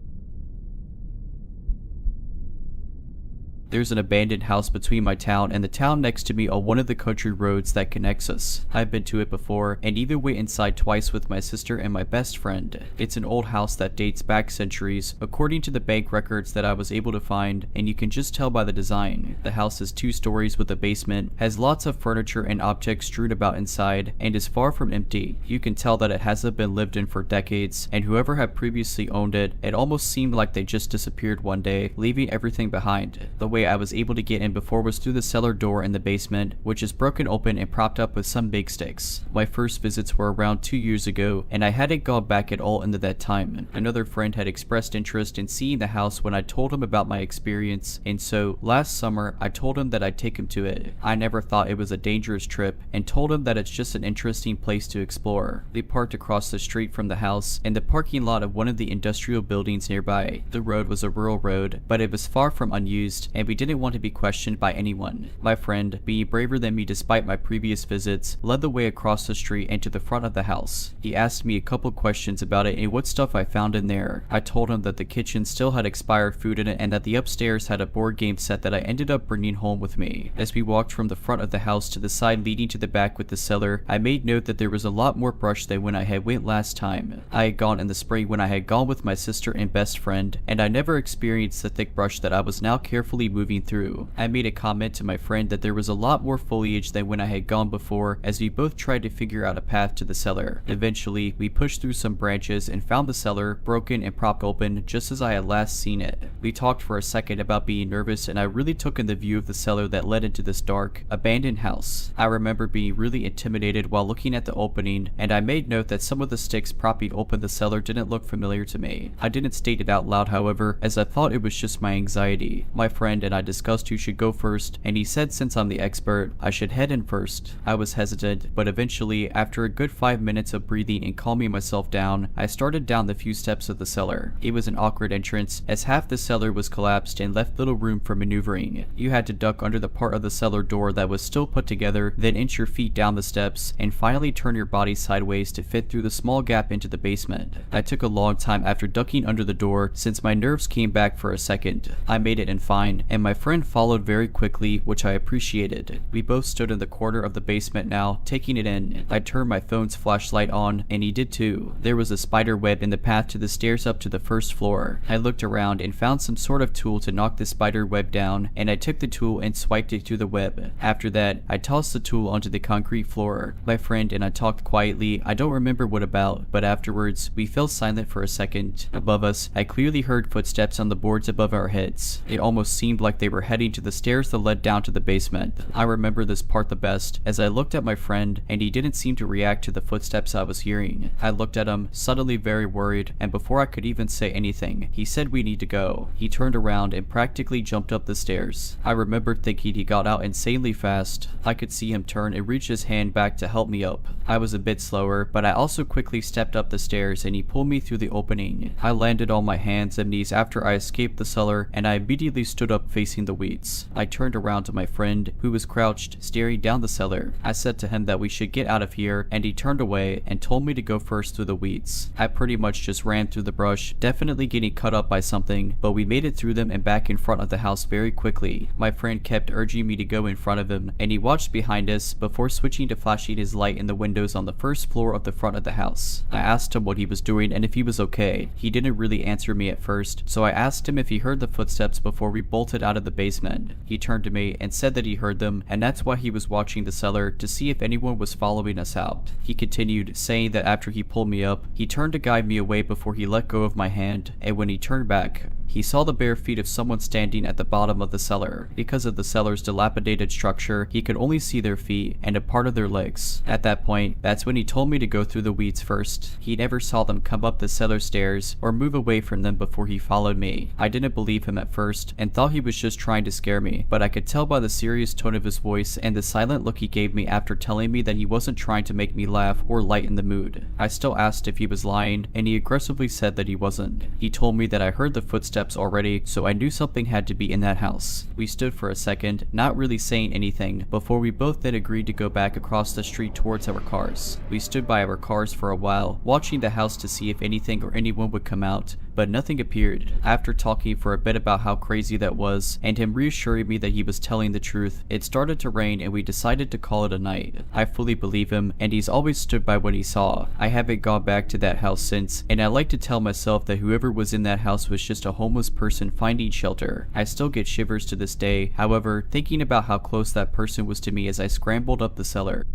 S1: There's an abandoned house between my town and the town next to me on one of the country roads that connects us. I've been to it before and even went inside twice with my sister and my best friend. It's an old house that dates back centuries, according to the bank records that I was able to find, and you can just tell by the design. The house is 2 stories with a basement, has lots of furniture and objects strewn about inside, and is far from empty. You can tell that it hasn't been lived in for decades, and whoever had previously owned it, it almost seemed like they just disappeared one day, leaving everything behind. The way I was able to get in before was through the cellar door in the basement, which is broken open and propped up with some big sticks. My first visits were around 2 years ago, and I hadn't gone back at all into that time. Another friend had expressed interest in seeing the house when I told him about my experience, and so last summer I told him that I'd take him to it. I never thought it was a dangerous trip and told him that it's just an interesting place to explore. They parked across the street from the house in the parking lot of one of the industrial buildings nearby. The road was a rural road, but it was far from unused, and we didn't want to be questioned by anyone. My friend, being braver than me despite my previous visits, led the way across the street and to the front of the house. He asked me a couple questions about it and what stuff I found in there. I told him that the kitchen still had expired food in it and that the upstairs had a board game set that I ended up bringing home with me. As we walked from the front of the house to the side leading to the back with the cellar, I made note that there was a lot more brush than when I had went last time. I had gone in the spring when I had gone with my sister and best friend, and I never experienced the thick brush that I was now carefully moving through. I made a comment to my friend that there was a lot more foliage than when I had gone before, as we both tried to figure out a path to the cellar. Eventually, we pushed through some branches and found the cellar, broken and propped open just as I had last seen it. We talked for a second about being nervous and I really took in the view of the cellar that led into this dark, abandoned house. I remember being really intimidated while looking at the opening, and I made note that some of the sticks propping open the cellar didn't look familiar to me. I didn't state it out loud however, as I thought it was just my anxiety. My friend and I discussed who should go first, and he said since I'm the expert, I should head in first. I was hesitant, but eventually, after a good 5 minutes of breathing and calming myself down, I started down the few steps of the cellar. It was an awkward entrance, as half the cellar was collapsed and left little room for maneuvering. You had to duck under the part of the cellar door that was still put together, then inch your feet down the steps, and finally turn your body sideways to fit through the small gap into the basement. I took a long time after ducking under the door, since my nerves came back for a second. I made it in fine, and my friend followed very quickly, which I appreciated. We both stood in the corner of the basement now, taking it in. I turned my phone's flashlight on, and he did too. There was a spider web in the path to the stairs up to the first floor. I looked around and found some sort of tool to knock the spider web down, and I took the tool and swiped it through the web. After that, I tossed the tool onto the concrete floor. My friend and I talked quietly, I don't remember what about, but afterwards, we fell silent for a second. Above us, I clearly heard footsteps on the boards above our heads. It almost seemed like they were heading to the stairs that led down to the basement. I remember this part the best, as I looked at my friend, and he didn't seem to react to the footsteps I was hearing. I looked at him, suddenly very worried, and before I could even say anything, he said we need to go. He turned around and practically jumped up the stairs. I remember thinking he got out insanely fast. I could see him turn and reach his hand back to help me up. I was a bit slower, but I also quickly stepped up the stairs and he pulled me through the opening. I landed on my hands and knees after I escaped the cellar, and I immediately stood up facing the weeds. I turned around to my friend, who was crouched, staring down the cellar. I said to him that we should get out of here, and he turned away and told me to go first through the weeds. I pretty much just ran through the brush, definitely getting cut up by something, but we made it through them and back in front of the house very quickly. My friend kept urging me to go in front of him, and he watched behind us before switching to flashing his light in the windows on the first floor of the front of the house. I asked him what he was doing and if he was okay. He didn't really answer me at first, so I asked him if he heard the footsteps before we bolted bolted out of the basement. He turned to me and said that he heard them, and that's why he was watching the cellar to see if anyone was following us out. He continued, saying that after he pulled me up, he turned to guide me away before he let go of my hand, and when he turned back, he saw the bare feet of someone standing at the bottom of the cellar. Because of the cellar's dilapidated structure, he could only see their feet and a part of their legs. At that point, that's when he told me to go through the weeds first. He never saw them come up the cellar stairs or move away from them before he followed me. I didn't believe him at first and thought he was just trying to scare me, but I could tell by the serious tone of his voice and the silent look he gave me after telling me that he wasn't trying to make me laugh or lighten the mood. I still asked if he was lying, and he aggressively said that he wasn't. He told me that I heard the footsteps already, so I knew something had to be in that house. We stood for a second, not really saying anything, before we both then agreed to go back across the street towards our cars. We stood by our cars for a while, watching the house to see if anything or anyone would come out, but nothing appeared. After talking for a bit about how crazy that was, and him reassuring me that he was telling the truth, it started to rain and we decided to call it a night. I fully believe him, and he's always stood by what he saw. I haven't gone back to that house since, and I like to tell myself that whoever was in that house was just a homeless person finding shelter. I still get shivers to this day, however, thinking about how close that person was to me as I scrambled up the cellar.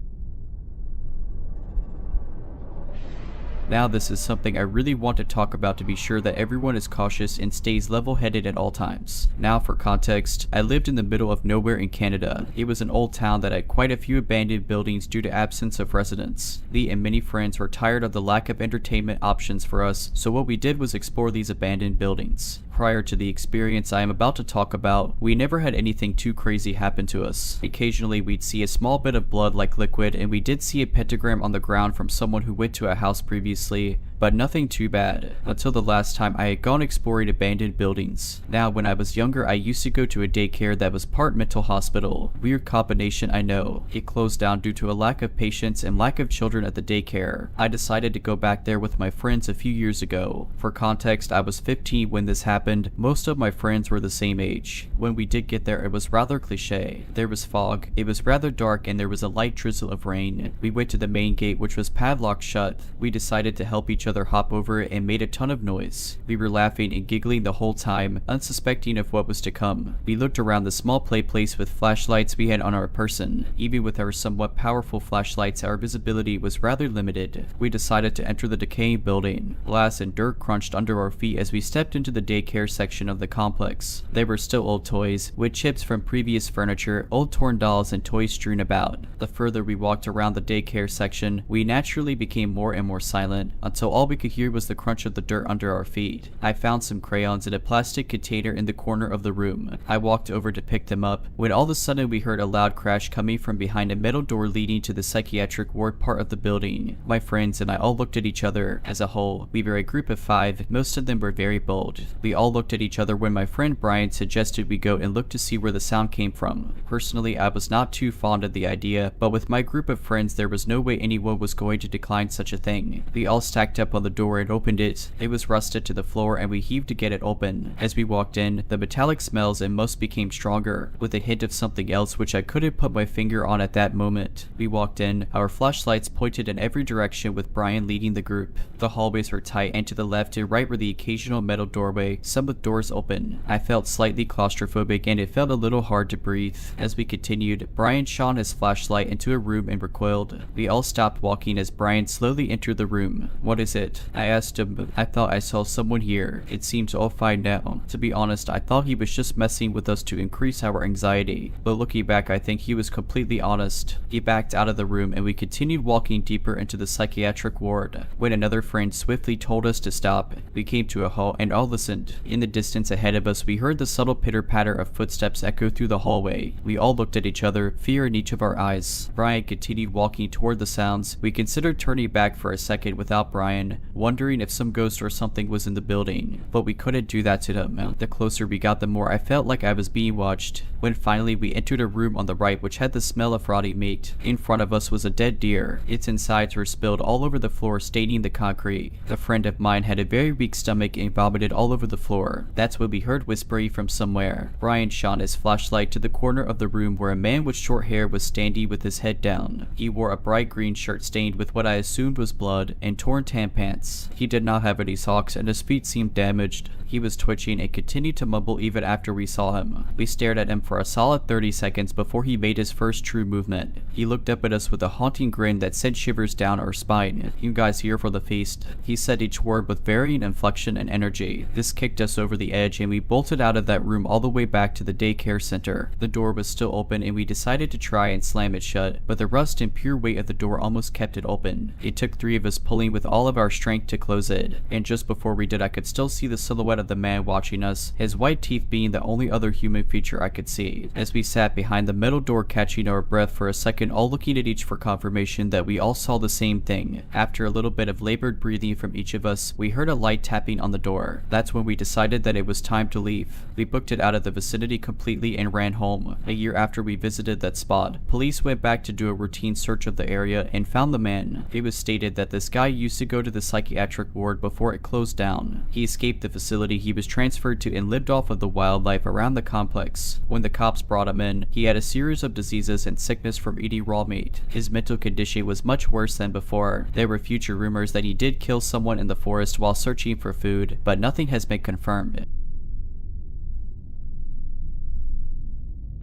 S1: Now this is something I really want to talk about to be sure that everyone is cautious and stays level-headed at all times. Now for context, I lived in the middle of nowhere in Canada. It was an old town that had quite a few abandoned buildings due to absence of residents. Lee and many friends were tired of the lack of entertainment options for us, so what we did was explore these abandoned buildings. Prior to the experience I am about to talk about, we never had anything too crazy happen to us. Occasionally we'd see a small bit of blood like liquid, and we did see a pentagram on the ground from someone who went to a house previously, but nothing too bad, until the last time I had gone exploring abandoned buildings. Now when I was younger, I used to go to a daycare that was part mental hospital. Weird combination, I know. It closed down due to a lack of patients and lack of children at the daycare. I decided to go back there with my friends a few years ago. For context, I was 15 when this happened. Most of my friends were the same age. When we did get there, it was rather cliche. There was fog, it was rather dark, and there was a light drizzle of rain. We went to the main gate, which was padlocked shut. We decided to help each other hop over it and made a ton of noise. We were laughing and giggling the whole time, unsuspecting of what was to come. We looked around the small play place with flashlights we had on our person. Even with our somewhat powerful flashlights, our visibility was rather limited. We decided to enter the decaying building. Glass and dirt crunched under our feet as we stepped into the daycare section of the complex. There were still old toys, with chips from previous furniture, old torn dolls, and toys strewn about. The further we walked around the daycare section, we naturally became more and more silent, until all we could hear was the crunch of the dirt under our feet. I found some crayons in a plastic container in the corner of the room. I walked over to pick them up, when all of a sudden we heard a loud crash coming from behind a metal door leading to the psychiatric ward part of the building. My friends and I all looked at each other. As a whole, we were a group of 5, most of them were very bold. We all looked at each other when my friend Brian suggested we go and look to see where the sound came from. Personally, I was not too fond of the idea, but with my group of friends there was no way anyone was going to decline such a thing. We all stacked up on the door and opened it. It was rusted to the floor and we heaved to get it open. As we walked in, the metallic smells and musk became stronger, with a hint of something else which I couldn't put my finger on at that moment. We walked in, our flashlights pointed in every direction with Brian leading the group. The hallways were tight, and to the left and right were the occasional metal doorway, some with doors open. I felt slightly claustrophobic and it felt a little hard to breathe. As we continued, Brian shone his flashlight into a room and recoiled. We all stopped walking as Brian slowly entered the room. "What is it?" I asked him. "I thought I saw someone here. It seems all fine now." To be honest, I thought he was just messing with us to increase our anxiety, but looking back I think he was completely honest. He backed out of the room and we continued walking deeper into the psychiatric ward, when another friend swiftly told us to stop. We came to a halt and all listened. In the distance ahead of us we heard the subtle pitter-patter of footsteps echo through the hallway. We all looked at each other, fear in each of our eyes. Brian continued walking toward the sounds. We considered turning back for a second without Brian, wondering if some ghost or something was in the building, but we couldn't do that to them. The closer we got, the more I felt like I was being watched, when finally we entered a room on the right which had the smell of rotting meat. In front of us was a dead deer. Its insides were spilled all over the floor, staining the concrete. A friend of mine had a very weak stomach and vomited all over the floor. That's when we heard whispering from somewhere. Brian shone his flashlight to the corner of the room where a man with short hair was standing with his head down. He wore a bright green shirt stained with what I assumed was blood and torn tampons and pants. He did not have any socks and his feet seemed damaged. He was twitching and continued to mumble even after we saw him. We stared at him for a solid 30 seconds before he made his first true movement. He looked up at us with a haunting grin that sent shivers down our spine. "You guys here for the feast?" He said each word with varying inflection and energy. This kicked us over the edge and we bolted out of that room all the way back to the daycare center. The door was still open and we decided to try and slam it shut, but the rust and pure weight of the door almost kept it open. It took 3 of us pulling with all of our strength to close it, and just before we did I could still see the silhouette of the man watching us, his white teeth being the only other human feature I could see. As we sat behind the metal door catching our breath for a second, all looking at each for confirmation that we all saw the same thing. After a little bit of labored breathing from each of us, we heard a light tapping on the door. That's when we decided that it was time to leave. We booked it out of the vicinity completely and ran home. A year after we visited that spot, police went back to do a routine search of the area and found the man. It was stated that this guy used to go to the psychiatric ward before it closed down. He escaped the facility he was transferred to and lived off of the wildlife around the complex. When the cops brought him in, he had a series of diseases and sickness from eating raw meat. His mental condition was much worse than before. There were future rumors that he did kill someone in the forest while searching for food, but nothing has been confirmed.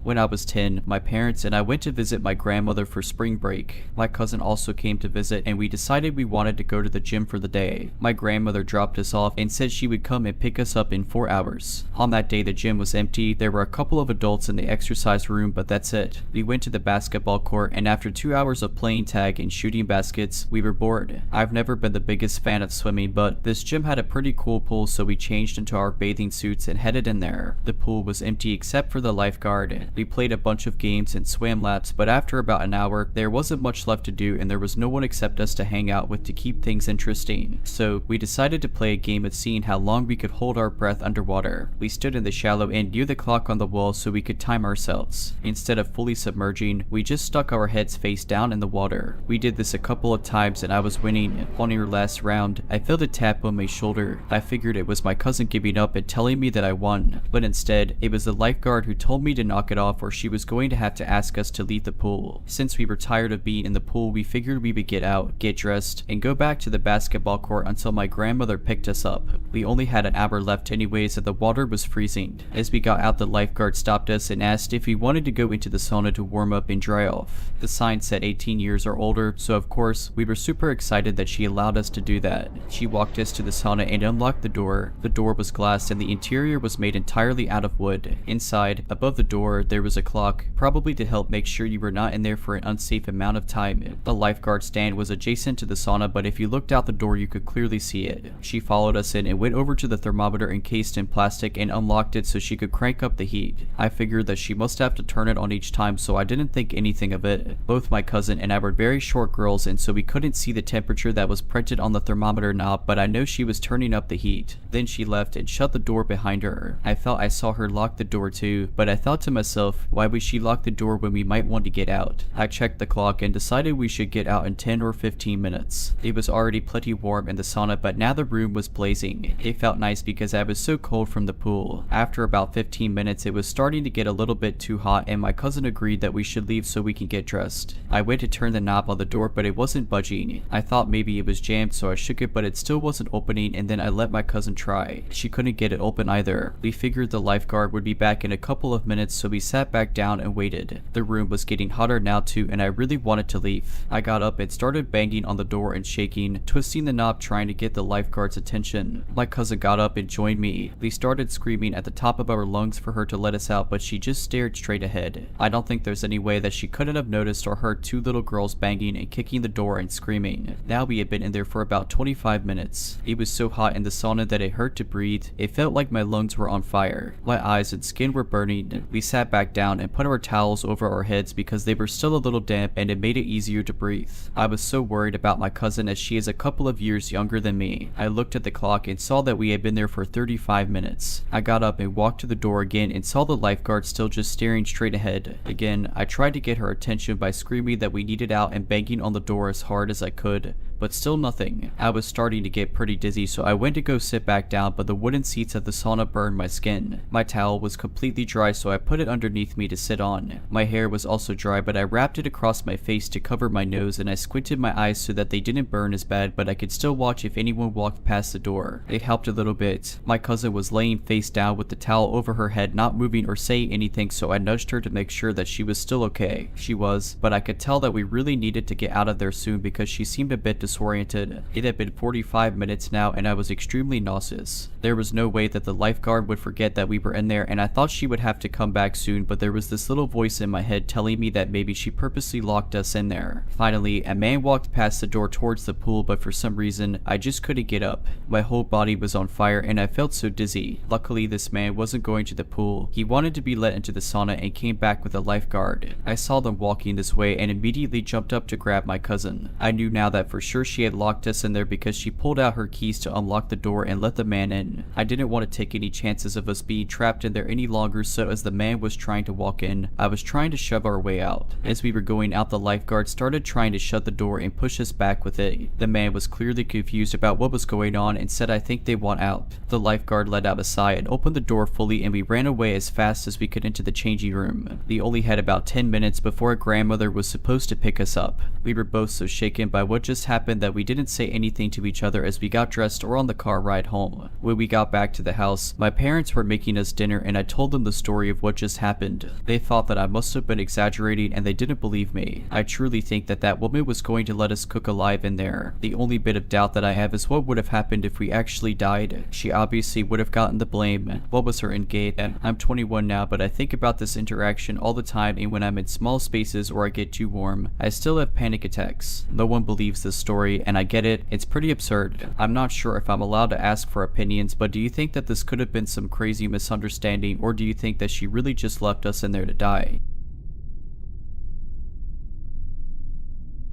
S1: When I was 10, my parents and I went to visit my grandmother for spring break. My cousin also came to visit and we decided we wanted to go to the gym for the day. My grandmother dropped us off and said she would come and pick us up in 4 hours. On that day the gym was empty. There were a couple of adults in the exercise room, but that's it. We went to the basketball court and after 2 hours of playing tag and shooting baskets, we were bored. I've never been the biggest fan of swimming, but this gym had a pretty cool pool, so we changed into our bathing suits and headed in there. The pool was empty except for the lifeguard. We played a bunch of games and swam laps, but after about an hour, there wasn't much left to do and there was no one except us to hang out with to keep things interesting. So we decided to play a game of seeing how long we could hold our breath underwater. We stood in the shallow end near the clock on the wall so we could time ourselves. Instead of fully submerging, we just stuck our heads face down in the water. We did this a couple of times and I was winning. On our last round, I felt a tap on my shoulder. I figured it was my cousin giving up and telling me that I won, but instead, it was the lifeguard who told me to knock it off or she was going to have to ask us to leave the pool. Since we were tired of being in the pool, we figured we would get out, get dressed, and go back to the basketball court until my grandmother picked us up. We only had an hour left anyways and the water was freezing. As we got out, the lifeguard stopped us and asked if we wanted to go into the sauna to warm up and dry off. The sign said 18 years or older, so of course, we were super excited that she allowed us to do that. She walked us to the sauna and unlocked the door. The door was glass and the interior was made entirely out of wood. Inside, above the door, there was a clock, probably to help make sure you were not in there for an unsafe amount of time. The lifeguard stand was adjacent to the sauna, but if you looked out the door you could clearly see it. She followed us in and went over to the thermometer encased in plastic and unlocked it so she could crank up the heat. I figured that she must have to turn it on each time, so I didn't think anything of it. Both my cousin and I were very short girls and so we couldn't see the temperature that was printed on the thermometer knob, but I know she was turning up the heat. Then she left and shut the door behind her. I felt I saw her lock the door too, but I thought to myself, why would she lock the door when we might want to get out? I checked the clock and decided we should get out in 10 or 15 minutes. It was already plenty warm in the sauna, but now the room was blazing. It felt nice because I was so cold from the pool. After about 15 minutes, it was starting to get a little bit too hot and my cousin agreed that we should leave so we can get dressed. I went to turn the knob on the door, but it wasn't budging. I thought maybe it was jammed, so I shook it, but it still wasn't opening, and then I let my cousin try. She couldn't get it open either. We figured the lifeguard would be back in a couple of minutes, so we sat back down and waited. The room was getting hotter now too, and I really wanted to leave. I got up and started banging on the door and shaking, twisting the knob trying to get the lifeguard's attention. My cousin got up and joined me. We started screaming at the top of our lungs for her to let us out, but she just stared straight ahead. I don't think there's any way that she couldn't have noticed or heard 2 little girls banging and kicking the door and screaming. Now we had been in there for about 25 minutes. It was so hot in the sauna that it hurt to breathe. It felt like my lungs were on fire. My eyes and skin were burning. We sat back down and put our towels over our heads because they were still a little damp and it made it easier to breathe. I was so worried about my cousin as she is a couple of years younger than me. I looked at the clock and saw that we had been there for 35 minutes. I got up and walked to the door again and saw the lifeguard still just staring straight ahead. Again, I tried to get her attention by screaming that we needed out and banging on the door as hard as I could, but still nothing. I was starting to get pretty dizzy, so I went to go sit back down, but the wooden seats at the sauna burned my skin. My towel was completely dry, so I put it underneath me to sit on. My hair was also dry, but I wrapped it across my face to cover my nose, and I squinted my eyes so that they didn't burn as bad, but I could still watch if anyone walked past the door. It helped a little bit. My cousin was laying face down with the towel over her head, not moving or saying anything, so I nudged her to make sure that she was still okay. She was, but I could tell that we really needed to get out of there soon because she seemed a bit disoriented. It had been 45 minutes now, and I was extremely nauseous. There was no way that the lifeguard would forget that we were in there, and I thought she would have to come back soon, but there was this little voice in my head telling me that maybe she purposely locked us in there. Finally, a man walked past the door towards the pool, but for some reason, I just couldn't get up. My whole body was on fire, and I felt so dizzy. Luckily, this man wasn't going to the pool. He wanted to be let into the sauna and came back with a lifeguard. I saw them walking this way and immediately jumped up to grab my cousin. I knew now that for sure she had locked us in there because she pulled out her keys to unlock the door and let the man in. I didn't want to take any chances of us being trapped in there any longer, so as the man was trying to walk in, I was trying to shove our way out. As we were going out, the lifeguard started trying to shut the door and push us back with it. The man was clearly confused about what was going on and said, "I think they want out." The lifeguard let out a sigh and opened the door fully, and we ran away as fast as we could into the changing room. We only had about 10 minutes before a grandmother was supposed to pick us up. We were both so shaken by what just happened that we didn't say anything to each other as we got dressed or on the car ride home. When we got back to the house, my parents were making us dinner and I told them the story of what just happened. They thought that I must have been exaggerating and they didn't believe me. I truly think that that woman was going to let us cook alive in there. The only bit of doubt that I have is what would have happened if we actually died. She obviously would have gotten the blame. What was her end game? I'm 21 now, but I think about this interaction all the time, and when I'm in small spaces or I get too warm, I still have panic attacks. No one believes this story, and I get it. It's pretty absurd. I'm not sure if I'm allowed to ask for opinions, but do you think that this could have been some crazy misunderstanding, or do you think that she really just left us in there to die?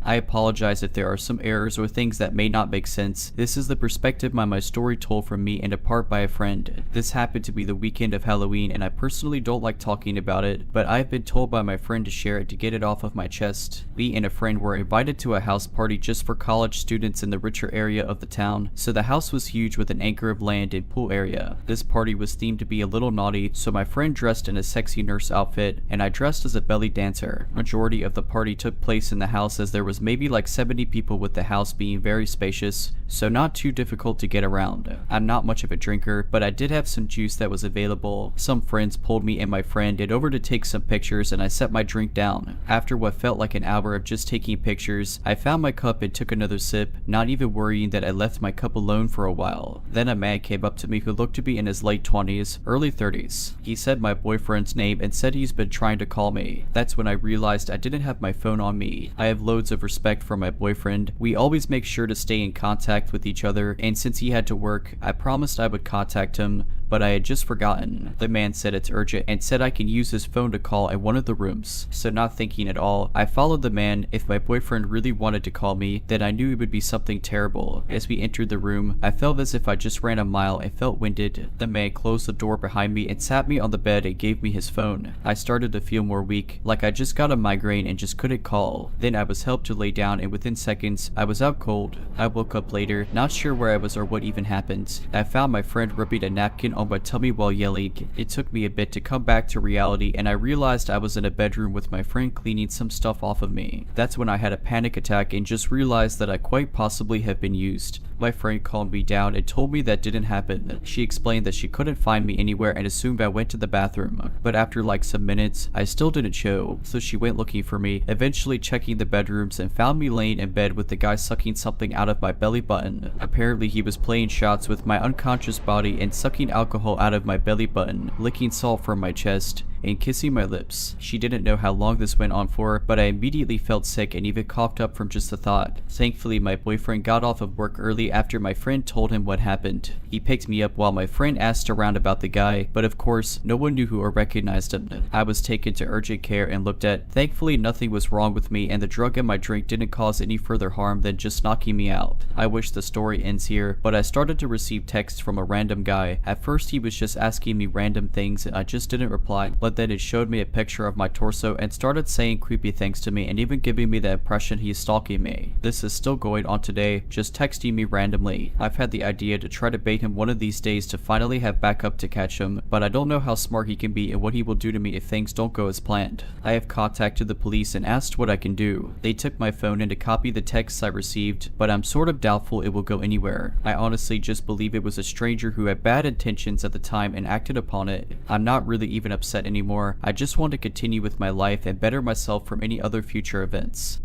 S1: I apologize if there are some errors or things that may not make sense. This is the perspective my story told from me and a part by a friend. This happened to be the weekend of Halloween, and I personally don't like talking about it, but I've been told by my friend to share it to get it off of my chest. Me and a friend were invited to a house party just for college students in the richer area of the town, so the house was huge with an acre of land and pool area. This party was themed to be a little naughty, so my friend dressed in a sexy nurse outfit, and I dressed as a belly dancer. Majority of the party took place in the house as there was maybe like 70 people, with the house being very spacious, so not too difficult to get around. I'm not much of a drinker, but I did have some juice that was available. Some friends pulled me and my friend did over to take some pictures, and I set my drink down. After what felt like an hour of just taking pictures, I found my cup and took another sip, not even worrying that I left my cup alone for a while. Then a man came up to me who looked to be in his late 20s, early 30s. He said my boyfriend's name and said he's been trying to call me. That's when I realized I didn't have my phone on me. I have loads of respect for my boyfriend. We always make sure to stay in contact with each other, and since he had to work, I promised I would contact him, but I had just forgotten. The man said it's urgent and said I can use his phone to call in one of the rooms. So not thinking at all, I followed the man. If my boyfriend really wanted to call me, then I knew it would be something terrible. As we entered the room, I felt as if I just ran a mile and felt winded. The man closed the door behind me and sat me on the bed and gave me his phone. I started to feel more weak, like I just got a migraine and just couldn't call. Then I was helped to lay down, and within seconds, I was out cold. I woke up later, not sure where I was or what even happened. I found my friend rubbing a napkin on my tummy while yelling. It took me a bit to come back to reality, and I realized I was in a bedroom with my friend cleaning some stuff off of me. That's when I had a panic attack and just realized that I quite possibly have been used. My friend calmed me down and told me that didn't happen. She explained that she couldn't find me anywhere and assumed I went to the bathroom. But after like some minutes, I still didn't show, so she went looking for me, eventually checking the bedrooms and found me laying in bed with the guy sucking something out of my belly button. Apparently he was playing shots with my unconscious body and sucking alcohol out of my belly button, licking salt from my chest, and kissing my lips. She didn't know how long this went on for, but I immediately felt sick and even coughed up from just the thought. Thankfully, my boyfriend got off of work early after my friend told him what happened. He picked me up while my friend asked around about the guy, but of course, no one knew who or recognized him. I was taken to urgent care and looked at. Thankfully, nothing was wrong with me, and the drug in my drink didn't cause any further harm than just knocking me out. I wish the story ends here, but I started to receive texts from a random guy. At first, he was just asking me random things and I just didn't reply, but but then it showed me a picture of my torso and started saying creepy things to me and even giving me the impression he's stalking me. This is still going on today, just texting me randomly. I've had the idea to try to bait him one of these days to finally have backup to catch him, but I don't know how smart he can be and what he will do to me if things don't go as planned. I have contacted the police and asked what I can do. They took my phone and to copy the texts I received, but I'm sort of doubtful it will go anywhere. I honestly just believe it was a stranger who had bad intentions at the time and acted upon it. I'm not really even upset anymore. I just want to continue with my life and better myself from any other future events.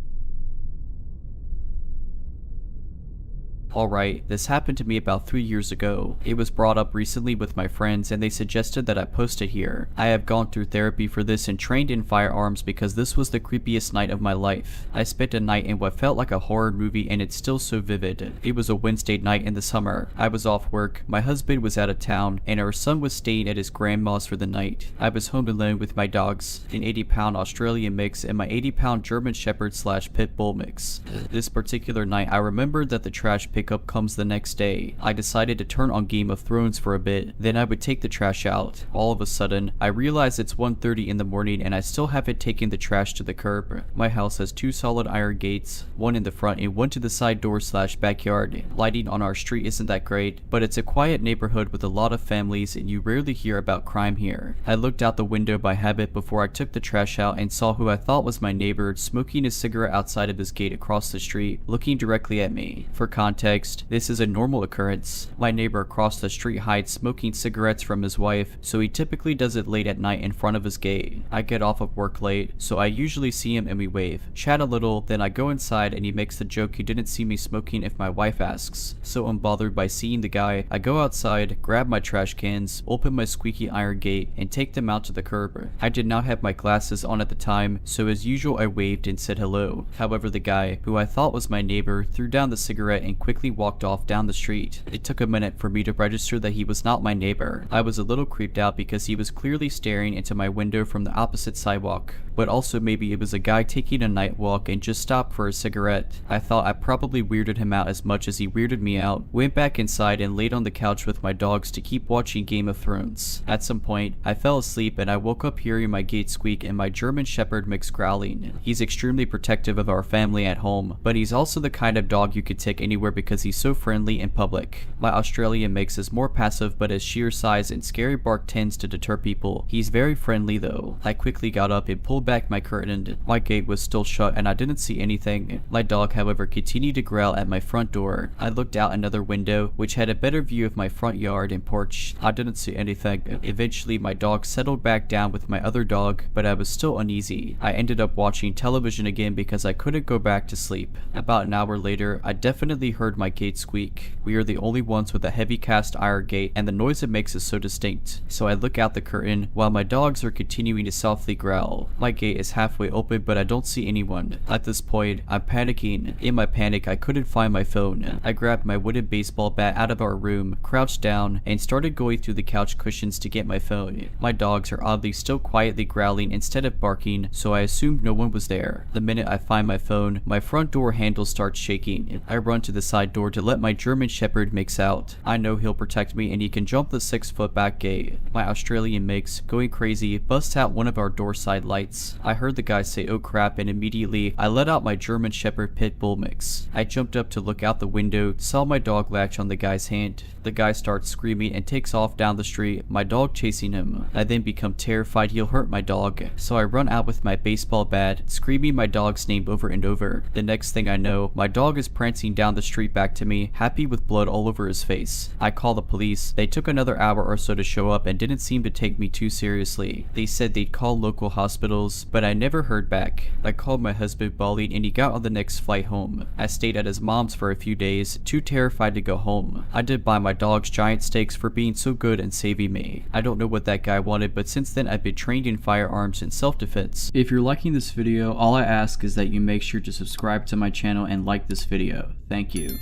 S1: Alright, this happened to me about 3 years ago. It was brought up recently with my friends and they suggested that I post it here. I have gone through therapy for this and trained in firearms because this was the creepiest night of my life. I spent a night in what felt like a horror movie and it's still so vivid. It was a Wednesday night in the summer. I was off work, my husband was out of town, and our son was staying at his grandma's for the night. I was home alone with my dogs, an 80-pound Australian mix and my 80-pound German Shepherd / Pit Bull mix. This particular night I remembered that the trash pickup comes the next day. I decided to turn on Game of Thrones for a bit, then I would take the trash out. All of a sudden, I realized it's 1:30 in the morning and I still haven't taken the trash to the curb. My house has 2 solid iron gates, one in the front and one to the side door / backyard. Lighting on our street isn't that great, but it's a quiet neighborhood with a lot of families and you rarely hear about crime here. I looked out the window by habit before I took the trash out and saw who I thought was my neighbor smoking a cigarette outside of his gate across the street, looking directly at me. For context, this is a normal occurrence. My neighbor across the street hides smoking cigarettes from his wife, so he typically does it late at night in front of his gate. I get off of work late, so I usually see him and we wave, chat a little, then I go inside and he makes the joke he didn't see me smoking if my wife asks. So unbothered by seeing the guy, I go outside, grab my trash cans, open my squeaky iron gate, and take them out to the curb. I did not have my glasses on at the time, so as usual I waved and said hello. However, the guy, who I thought was my neighbor, threw down the cigarette and quickly walked off down the street. It took a minute for me to register that he was not my neighbor. I was a little creeped out because he was clearly staring into my window from the opposite sidewalk, but also maybe it was a guy taking a night walk and just stopped for a cigarette. I thought I probably weirded him out as much as he weirded me out, went back inside and laid on the couch with my dogs to keep watching Game of Thrones. At some point, I fell asleep and I woke up hearing my gate squeak and my German Shepherd mix growling. He's extremely protective of our family at home, but he's also the kind of dog you could take anywhere because he's so friendly in public. My Australian mix is more passive, but his sheer size and scary bark tends to deter people. He's very friendly though. I quickly got up and pulled back my curtain. My gate was still shut and I didn't see anything. My dog, however, continued to growl at my front door. I looked out another window, which had a better view of my front yard and porch. I didn't see anything. Eventually, my dog settled back down with my other dog, but I was still uneasy. I ended up watching television again because I couldn't go back to sleep. About an hour later, I definitely heard my gate squeak. We are the only ones with a heavy cast iron gate and the noise it makes is so distinct. So I look out the curtain while my dogs are continuing to softly growl. My gate is halfway open but I don't see anyone. At this point, I'm panicking. In my panic, I couldn't find my phone. I grabbed my wooden baseball bat out of our room, crouched down, and started going through the couch cushions to get my phone. My dogs are oddly still quietly growling instead of barking, so I assumed no one was there. The minute I find my phone, my front door handle starts shaking. I run to the side door to let my German Shepherd mix out. I know he'll protect me and he can jump the 6-foot back gate. My Australian mix, going crazy, busts out one of our door side lights. I heard the guy say "oh crap" and immediately I let out my German Shepherd Pit Bull mix. I jumped up to look out the window, saw my dog latch on the guy's hand. The guy starts screaming and takes off down the street, my dog chasing him. I then become terrified he'll hurt my dog, so I run out with my baseball bat, screaming my dog's name over and over. The next thing I know, my dog is prancing down the street back to me, happy with blood all over his face. I call the police. They took another hour or so to show up and didn't seem to take me too seriously. They said they'd call local hospitals, but I never heard back. I called my husband bawling and he got on the next flight home. I stayed at his mom's for a few days, too terrified to go home. I did buy my dog's giant steaks for being so good and saving me. I don't know what that guy wanted, but since then I've been trained in firearms and self-defense. If you're liking this video, all I ask is that you make sure to subscribe to my channel and like this video. Thank you.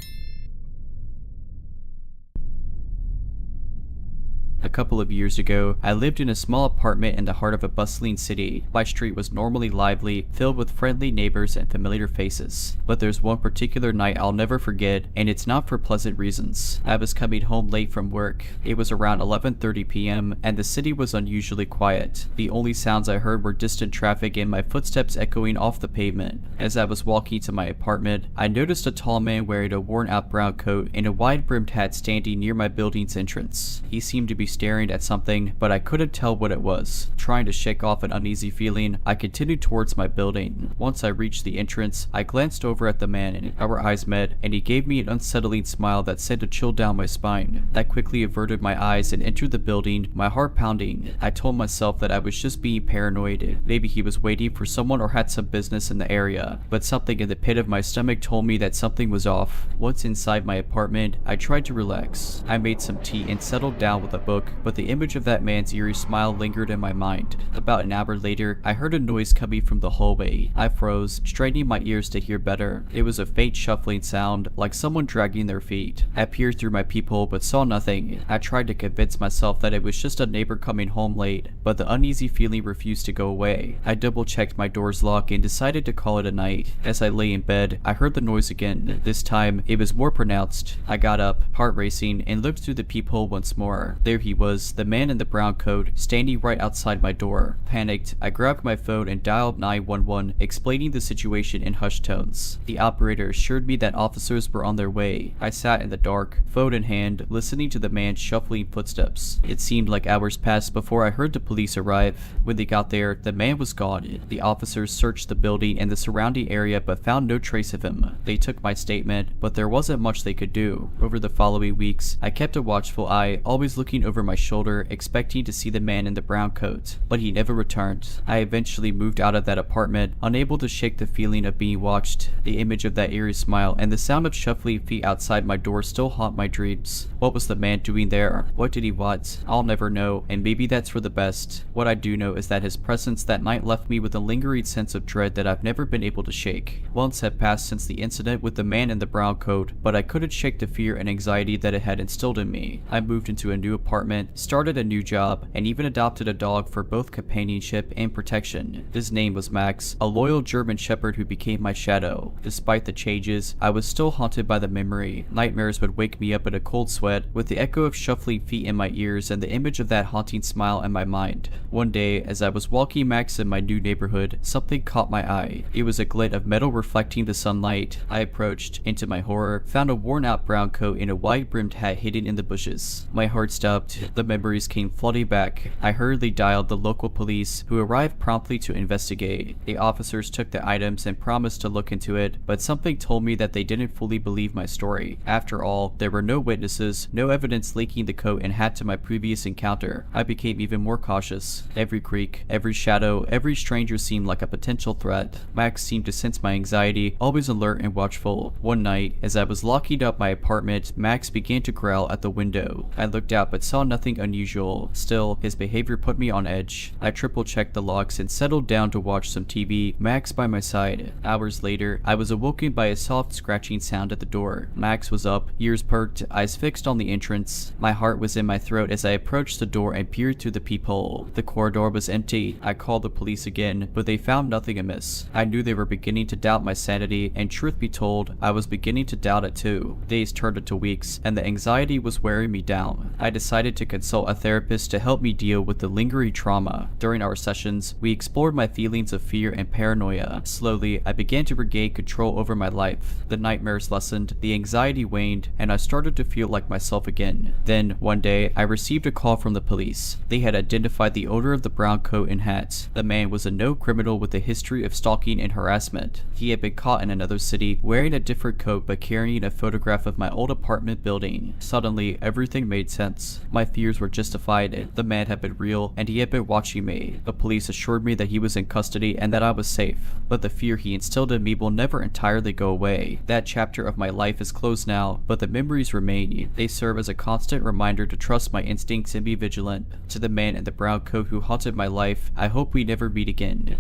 S1: A couple of years ago, I lived in a small apartment in the heart of a bustling city. My street was normally lively, filled with friendly neighbors and familiar faces. But there's one particular night I'll never forget, and it's not for pleasant reasons. I was coming home late from work. It was around 11:30 p.m., and the city was unusually quiet. The only sounds I heard were distant traffic and my footsteps echoing off the pavement. As I was walking to my apartment, I noticed a tall man wearing a worn-out brown coat and a wide-brimmed hat standing near my building's entrance. He seemed to be staring at something, but I couldn't tell what it was. Trying to shake off an uneasy feeling, I continued towards my building. Once I reached the entrance, I glanced over at the man and our eyes met, and he gave me an unsettling smile that sent a chill down my spine. I quickly averted my eyes and entered the building, my heart pounding. I told myself that I was just being paranoid. Maybe he was waiting for someone or had some business in the area, but something in the pit of my stomach told me that something was off. Once inside my apartment, I tried to relax. I made some tea and settled down with a book, but the image of that man's eerie smile lingered in my mind. About an hour later, I heard a noise coming from the hallway. I froze, straining my ears to hear better. It was a faint shuffling sound, like someone dragging their feet. I peered through my peephole but saw nothing. I tried to convince myself that it was just a neighbor coming home late, but the uneasy feeling refused to go away. I double-checked my door's lock and decided to call it a night. As I lay in bed, I heard the noise again. This time, it was more pronounced. I got up, heart racing, and looked through the peephole once more. There he was, the man in the brown coat, standing right outside my door. Panicked, I grabbed my phone and dialed 911, explaining the situation in hushed tones. The operator assured me that officers were on their way. I sat in the dark, phone in hand, listening to the man's shuffling footsteps. It seemed like hours passed before I heard the police arrive. When they got there, the man was gone. The officers searched the building and the surrounding area but found no trace of him. They took my statement, but there wasn't much they could do. Over the following weeks, I kept a watchful eye, always looking over my shoulder, expecting to see the man in the brown coat, but he never returned. I eventually moved out of that apartment, unable to shake the feeling of being watched. The image of that eerie smile and the sound of shuffling feet outside my door still haunt my dreams. What was the man doing there? What did he want? I'll never know, and maybe that's for the best. What I do know is that his presence that night left me with a lingering sense of dread that I've never been able to shake. Months had passed since the incident with the man in the brown coat, but I couldn't shake the fear and anxiety that it had instilled in me. I moved into a new apartment, started a new job, and even adopted a dog for both companionship and protection. His name was Max, a loyal German shepherd who became my shadow. Despite the changes, I was still haunted by the memory. Nightmares would wake me up in a cold sweat, with the echo of shuffling feet in my ears and the image of that haunting smile in my mind. One day, as I was walking Max in my new neighborhood, something caught my eye. It was a glint of metal reflecting the sunlight. I approached, and to my horror, found a worn-out brown coat and a wide-brimmed hat hidden in the bushes. My heart stopped. The memories came flooding back. I hurriedly dialed the local police, who arrived promptly to investigate. The officers took the items and promised to look into it, but something told me that they didn't fully believe my story. After all, there were no witnesses, no evidence linking the coat and hat to my previous encounter. I became even more cautious. Every creak, every shadow, every stranger seemed like a potential threat. Max seemed to sense my anxiety, always alert and watchful. One night, as I was locking up my apartment, Max began to growl at the window. I looked out but saw nothing unusual. Still, his behavior put me on edge. I triple-checked the locks and settled down to watch some TV, Max by my side. Hours later, I was awoken by a soft scratching sound at the door. Max was up, ears perked, eyes fixed on the entrance. My heart was in my throat as I approached the door and peered through the peephole. The corridor was empty. I called the police again, but they found nothing amiss. I knew they were beginning to doubt my sanity, and truth be told, I was beginning to doubt it too. Days turned into weeks, and the anxiety was wearing me down. I decided to consult a therapist to help me deal with the lingering trauma. During our sessions, we explored my feelings of fear and paranoia. Slowly, I began to regain control over my life. The nightmares lessened, the anxiety waned, and I started to feel like myself again. Then, one day, I received a call from the police. They had identified the owner of the brown coat and hat. The man was a known criminal with a history of stalking and harassment. He had been caught in another city, wearing a different coat but carrying a photograph of my old apartment building. Suddenly, everything made sense. My fears were justified. The man had been real, and he had been watching me. The police assured me that he was in custody and that I was safe. But the fear he instilled in me will never entirely go away. That chapter of my life is closed now, but the memories remain. They serve as a constant reminder to trust my instincts and be vigilant. To the man in the brown coat who haunted my life, I hope we never meet again.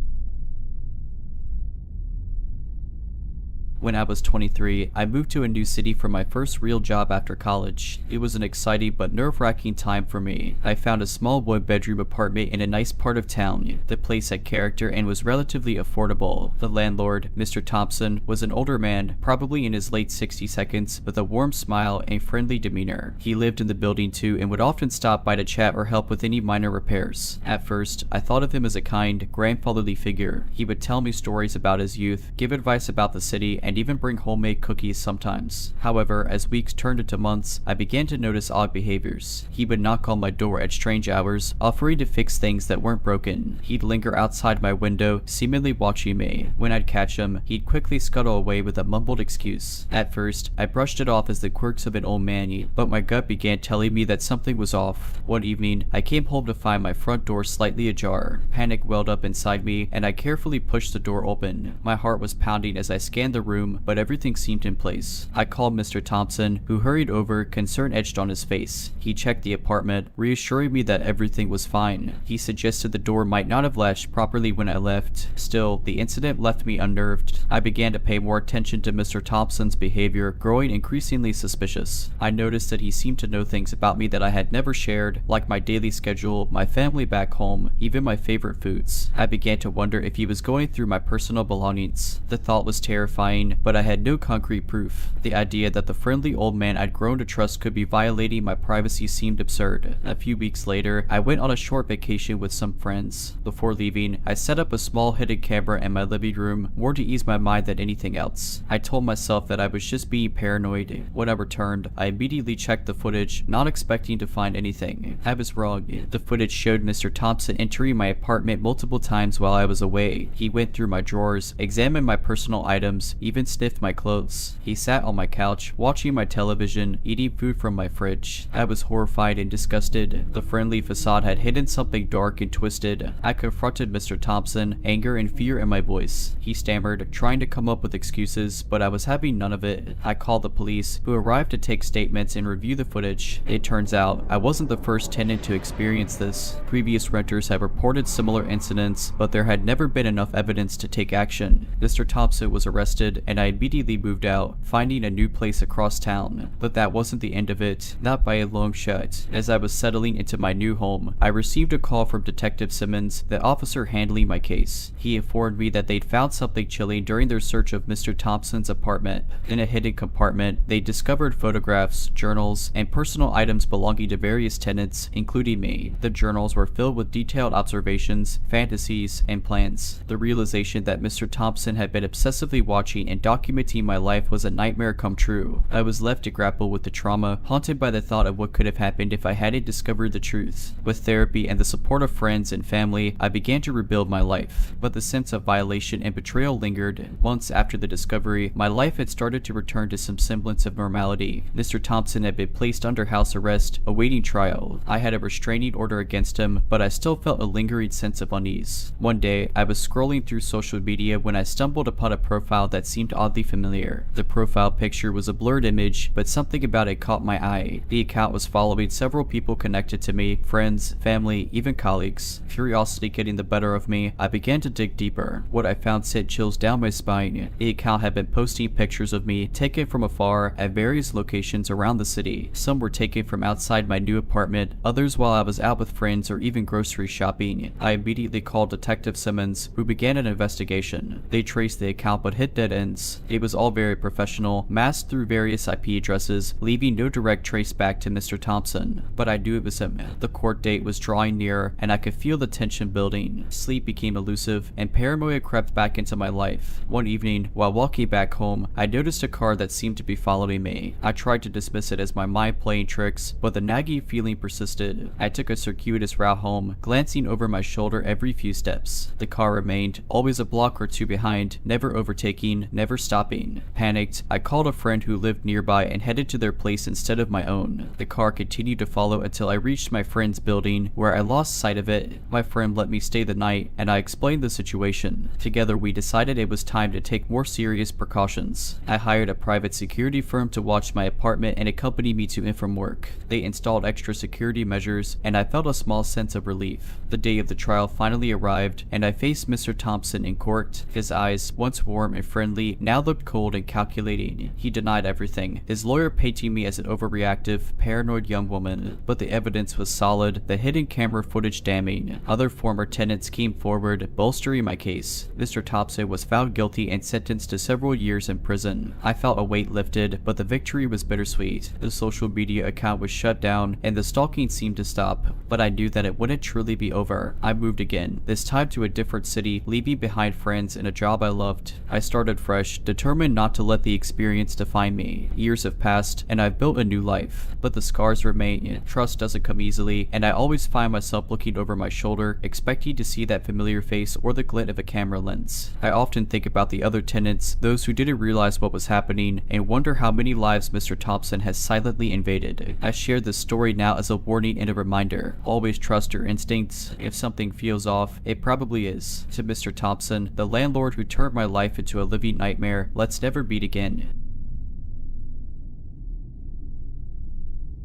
S1: When I was 23, I moved to a new city for my first real job after college. It was an exciting but nerve-wracking time for me. I found a small one-bedroom apartment in a nice part of town. The place had character and was relatively affordable. The landlord, Mr. Thompson, was an older man, probably in his late 60s, with a warm smile and friendly demeanor. He lived in the building too and would often stop by to chat or help with any minor repairs. At first, I thought of him as a kind, grandfatherly figure. He would tell me stories about his youth, give advice about the city, and even bring homemade cookies sometimes. However, as weeks turned into months, I began to notice odd behaviors. He would knock on my door at strange hours, offering to fix things that weren't broken. He'd linger outside my window, seemingly watching me. When I'd catch him, he'd quickly scuttle away with a mumbled excuse. At first, I brushed it off as the quirks of an old man, but my gut began telling me that something was off. One evening, I came home to find my front door slightly ajar. Panic welled up inside me, and I carefully pushed the door open. My heart was pounding as I scanned the room, but everything seemed in place. I called Mr. Thompson, who hurried over, concern etched on his face. He checked the apartment, reassuring me that everything was fine. He suggested the door might not have latched properly when I left. Still, the incident left me unnerved. I began to pay more attention to Mr. Thompson's behavior, growing increasingly suspicious. I noticed that he seemed to know things about me that I had never shared, like my daily schedule, my family back home, even my favorite foods. I began to wonder if he was going through my personal belongings. The thought was terrifying, but I had no concrete proof. The idea that the friendly old man I'd grown to trust could be violating my privacy seemed absurd. A few weeks later, I went on a short vacation with some friends. Before leaving, I set up a small hidden camera in my living room, more to ease my mind than anything else. I told myself that I was just being paranoid. When I returned, I immediately checked the footage, not expecting to find anything. I was wrong. The footage showed Mr. Thompson entering my apartment multiple times while I was away. He went through my drawers, examined my personal items, even sniffed my clothes. He sat on my couch, watching my television, eating food from my fridge. I was horrified and disgusted. The friendly facade had hidden something dark and twisted. I confronted Mr. Thompson, anger and fear in my voice. He stammered, trying to come up with excuses, but I was having none of it. I called the police, who arrived to take statements and review the footage. It turns out, I wasn't the first tenant to experience this. Previous renters have reported similar incidents, but there had never been enough evidence to take action. Mr. Thompson was arrested, and I immediately moved out, finding a new place across town. But that wasn't the end of it, not by a long shot. As I was settling into my new home, I received a call from Detective Simmons, the officer handling my case. He informed me that they'd found something chilling during their search of Mr. Thompson's apartment. In a hidden compartment, they discovered photographs, journals, and personal items belonging to various tenants, including me. The journals were filled with detailed observations, fantasies, and plans. The realization that Mr. Thompson had been obsessively watching and documenting my life was a nightmare come true. I was left to grapple with the trauma, haunted by the thought of what could have happened if I hadn't discovered the truth. With therapy and the support of friends and family, I began to rebuild my life. But the sense of violation and betrayal lingered. Months after the discovery, my life had started to return to some semblance of normality. Mr. Thompson had been placed under house arrest, awaiting trial. I had a restraining order against him, but I still felt a lingering sense of unease. One day, I was scrolling through social media when I stumbled upon a profile that seemed oddly familiar. The profile picture was a blurred image, but something about it caught my eye. The account was following several people connected to me, friends, family, even colleagues. Curiosity getting the better of me, I began to dig deeper. What I found sent chills down my spine. The account had been posting pictures of me taken from afar at various locations around the city. Some were taken from outside my new apartment, others while I was out with friends or even grocery shopping. I immediately called Detective Simmons, who began an investigation. They traced the account but hit dead ends. It was all very professional, masked through various IP addresses, leaving no direct trace back to Mr. Thompson. But I knew it was him. The court date was drawing near, and I could feel the tension building. Sleep became elusive, and paranoia crept back into my life. One evening, while walking back home, I noticed a car that seemed to be following me. I tried to dismiss it as my mind playing tricks, but the nagging feeling persisted. I took a circuitous route home, glancing over my shoulder every few steps. The car remained, always a block or two behind, never overtaking, never stopping. Panicked, I called a friend who lived nearby and headed to their place instead of my own. The car continued to follow until I reached my friend's building, where I lost sight of it. My friend let me stay the night, and I explained the situation. Together we decided it was time to take more serious precautions. I hired a private security firm to watch my apartment and accompany me to and from work. They installed extra security measures, and I felt a small sense of relief. The day of the trial finally arrived, and I faced Mr. Thompson in court. His eyes, once warm and friendly, story now looked cold and calculating. He denied everything, his lawyer painting me as an overreactive, paranoid young woman, but the evidence was solid, the hidden camera footage damning. Other former tenants came forward, bolstering my case. Mr. Thompson was found guilty and sentenced to several years in prison. I felt a weight lifted, but the victory was bittersweet. The social media account was shut down, and the stalking seemed to stop, but I knew that it wouldn't truly be over. I moved again, this time to a different city, leaving behind friends and a job I loved. I started fresh, determined not to let the experience define me. Years have passed, and I've built a new life, but the scars remain. Trust doesn't come easily, and I always find myself looking over my shoulder, expecting to see that familiar face or the glint of a camera lens. I often think about the other tenants, those who didn't realize what was happening, and wonder how many lives Mr. Thompson has silently invaded. I share this story now as a warning and a reminder. Always trust your instincts. If something feels off, it probably is. To Mr. Thompson, the landlord who turned my life into a living nightmare, let's never meet again.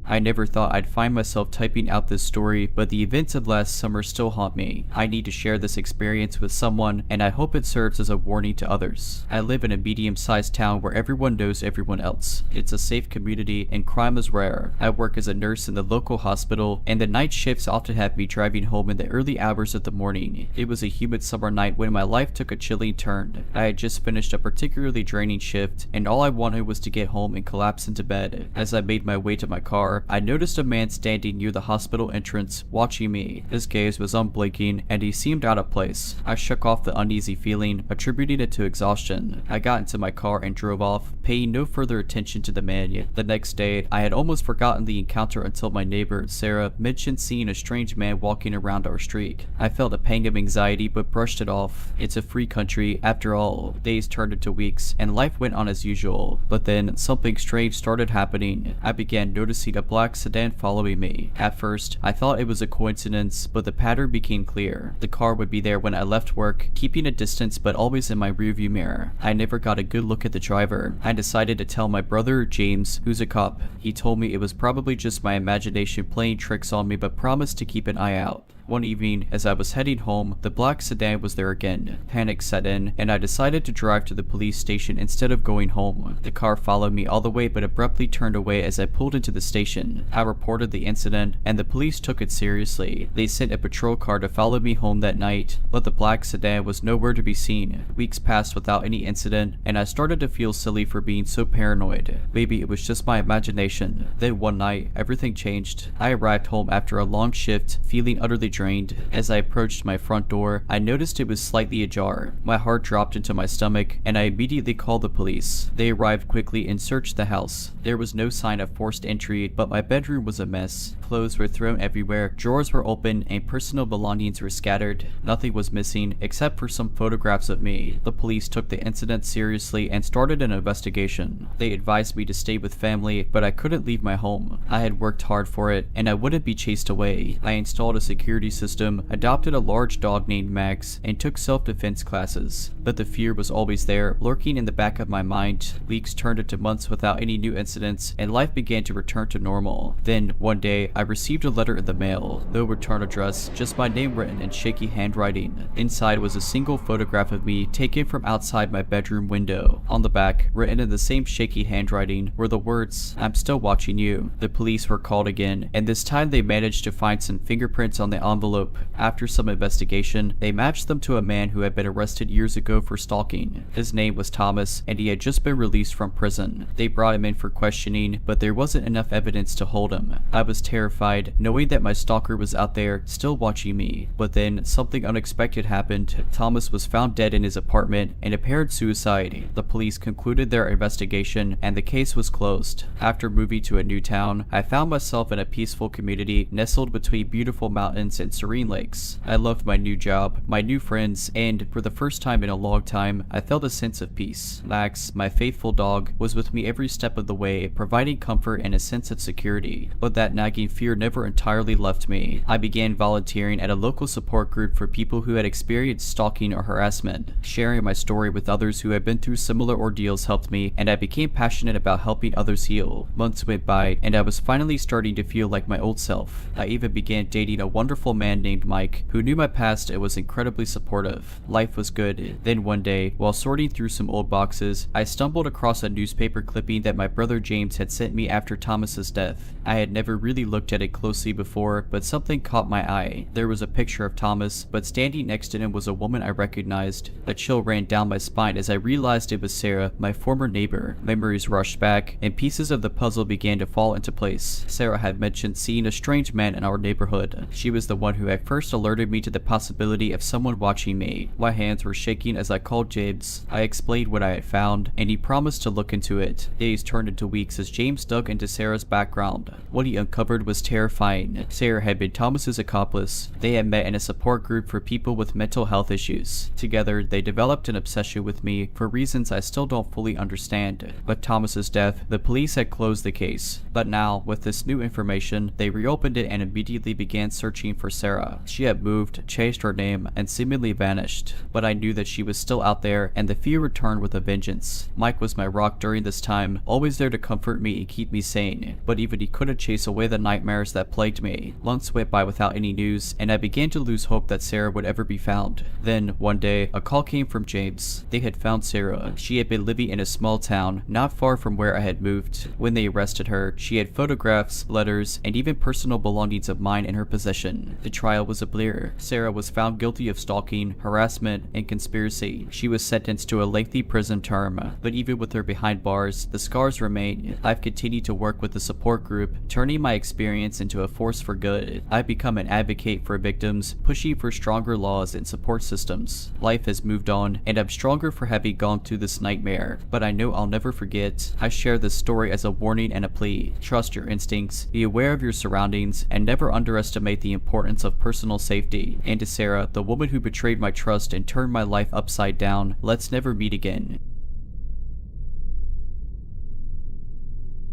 S1: I never thought I'd find myself typing out this story, but the events of last summer still haunt me. I need to share this experience with someone, and I hope it serves as a warning to others. I live in a medium-sized town where everyone knows everyone else. It's a safe community, and crime is rare. I work as a nurse in the local hospital, and the night shifts often have me driving home in the early hours of the morning. It was a humid summer night when my life took a chilling turn. I had just finished a particularly draining shift, and all I wanted was to get home and collapse into bed. As I made my way to my car, I noticed a man standing near the hospital entrance, watching me. His gaze was unblinking, and he seemed out of place. I shook off the uneasy feeling, attributing it to exhaustion. I got into my car and drove off, paying no further attention to the man. The next day, I had almost forgotten the encounter until my neighbor, Sarah, mentioned seeing a strange man walking around our street. I felt a pang of anxiety, but brushed it off. It's a free country, after all. Days turned into weeks, and life went on as usual. But then, something strange started happening. I began noticing a black sedan following me. At first, I thought it was a coincidence, but the pattern became clear. The car would be there when I left work, keeping a distance but always in my rearview mirror. I never got a good look at the driver. I decided to tell my brother, James, who's a cop. He told me it was probably just my imagination playing tricks on me, but promised to keep an eye out. One evening, as I was heading home, the black sedan was there again. Panic set in, and I decided to drive to the police station instead of going home. The car followed me all the way but abruptly turned away as I pulled into the station. I reported the incident, and the police took it seriously. They sent a patrol car to follow me home that night, but the black sedan was nowhere to be seen. Weeks passed without any incident, and I started to feel silly for being so paranoid. Maybe it was just my imagination. Then one night, everything changed. I arrived home after a long shift, feeling utterly drained. As I approached my front door, I noticed it was slightly ajar. My heart dropped into my stomach, and I immediately called the police. They arrived quickly and searched the house. There was no sign of forced entry, but my bedroom was a mess. Clothes were thrown everywhere, drawers were open, and personal belongings were scattered. Nothing was missing, except for some photographs of me. The police took the incident seriously and started an investigation. They advised me to stay with family, but I couldn't leave my home. I had worked hard for it, and I wouldn't be chased away. I installed a security system, adopted a large dog named Max, and took self-defense classes. But the fear was always there, lurking in the back of my mind. Weeks turned into months without any new incidents, and life began to return to normal. Then, one day, I received a letter in the mail. No return address, just my name written in shaky handwriting. Inside was a single photograph of me taken from outside my bedroom window. On the back, written in the same shaky handwriting, were the words, "I'm still watching you." The police were called again, and this time they managed to find some fingerprints on the envelope. After some investigation, they matched them to a man who had been arrested years ago for stalking. His name was Thomas, and he had just been released from prison. They brought him in for questioning, but there wasn't enough evidence to hold him. I was terrified, knowing that my stalker was out there, still watching me. But then, something unexpected happened. Thomas was found dead in his apartment, an apparent suicide. The police concluded their investigation, and the case was closed. After moving to a new town, I found myself in a peaceful community nestled between beautiful mountains and serene lakes. I loved my new job, my new friends, and for the first time in a long time, I felt a sense of peace. Max, my faithful dog, was with me every step of the way, providing comfort and a sense of security. But that nagging fear never entirely left me. I began volunteering at a local support group for people who had experienced stalking or harassment. Sharing my story with others who had been through similar ordeals helped me, and I became passionate about helping others heal. Months went by, and I was finally starting to feel like my old self. I even began dating a wonderful wonderful man named Mike who knew my past and was incredibly supportive. Life was good. Then one day, while sorting through some old boxes, I stumbled across a newspaper clipping that my brother James had sent me after Thomas's death. I had never really looked at it closely before, but something caught my eye. There was a picture of Thomas, but standing next to him was a woman I recognized. A chill ran down my spine as I realized it was Sarah, my former neighbor. Memories rushed back, and pieces of the puzzle began to fall into place. Sarah had mentioned seeing a strange man in our neighborhood. She was the one who had first alerted me to the possibility of someone watching me. My hands were shaking as I called James. I explained what I had found, and he promised to look into it. Days turned into weeks as James dug into Sarah's background. What he uncovered was terrifying. Sarah had been Thomas's accomplice. They had met in a support group for people with mental health issues. Together, they developed an obsession with me for reasons I still don't fully understand. But Thomas's death, the police had closed the case. But now, with this new information, they reopened it and immediately began searching for Sarah. She had moved, changed her name, and seemingly vanished. But I knew that she was still out there, and the fear returned with a vengeance. Mike was my rock during this time, always there to comfort me and keep me sane. But even he couldn't chase away the nightmares that plagued me. Months went by without any news, and I began to lose hope that Sarah would ever be found. Then, one day, a call came from James. They had found Sarah. She had been living in a small town, not far from where I had moved. When they arrested her, she had photographs, letters, and even personal belongings of mine in her possession. The trial was a blur. Sarah was found guilty of stalking, harassment, and conspiracy. She was sentenced to a lengthy prison term, but even with her behind bars, the scars remain. I've continued to work with the support group, turning my experience into a force for good. I've become an advocate for victims, pushing for stronger laws and support systems. Life has moved on, and I'm stronger for having gone through this nightmare, but I know I'll never forget. I share this story as a warning and a plea. Trust your instincts, be aware of your surroundings, and never underestimate the importance of personal safety. And to Sarah, the woman who betrayed my trust and turned my life upside down, let's never meet again.